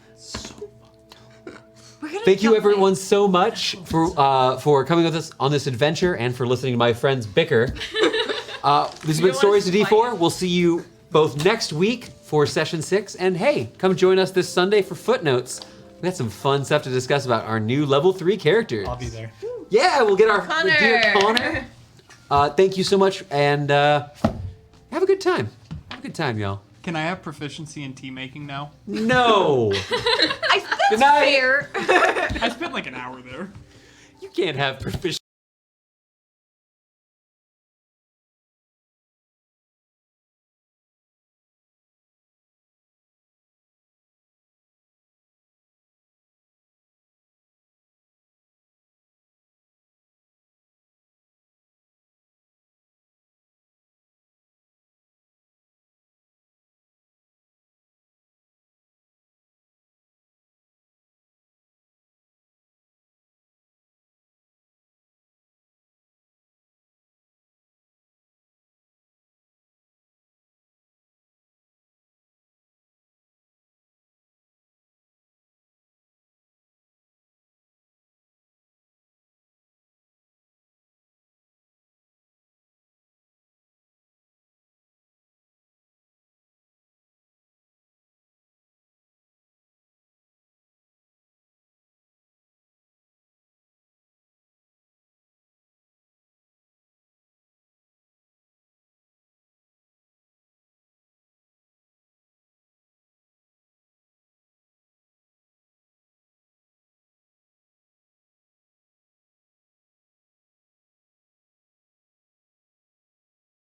Thank you everyone so much for coming with us on this adventure and for listening to my friends bicker. This has been Stories to D4. We'll see you both next week for session 6. And hey, come join us this Sunday for Footnotes. We got some fun stuff to discuss about our new level 3 characters. I'll be there. Yeah, we'll get our Connor. dear Connor. Thank you so much, and have a good time. Have a good time, y'all. Can I have proficiency in tea making now? No, That's Good night. fair. I spent like an hour there. you can't have proficiency.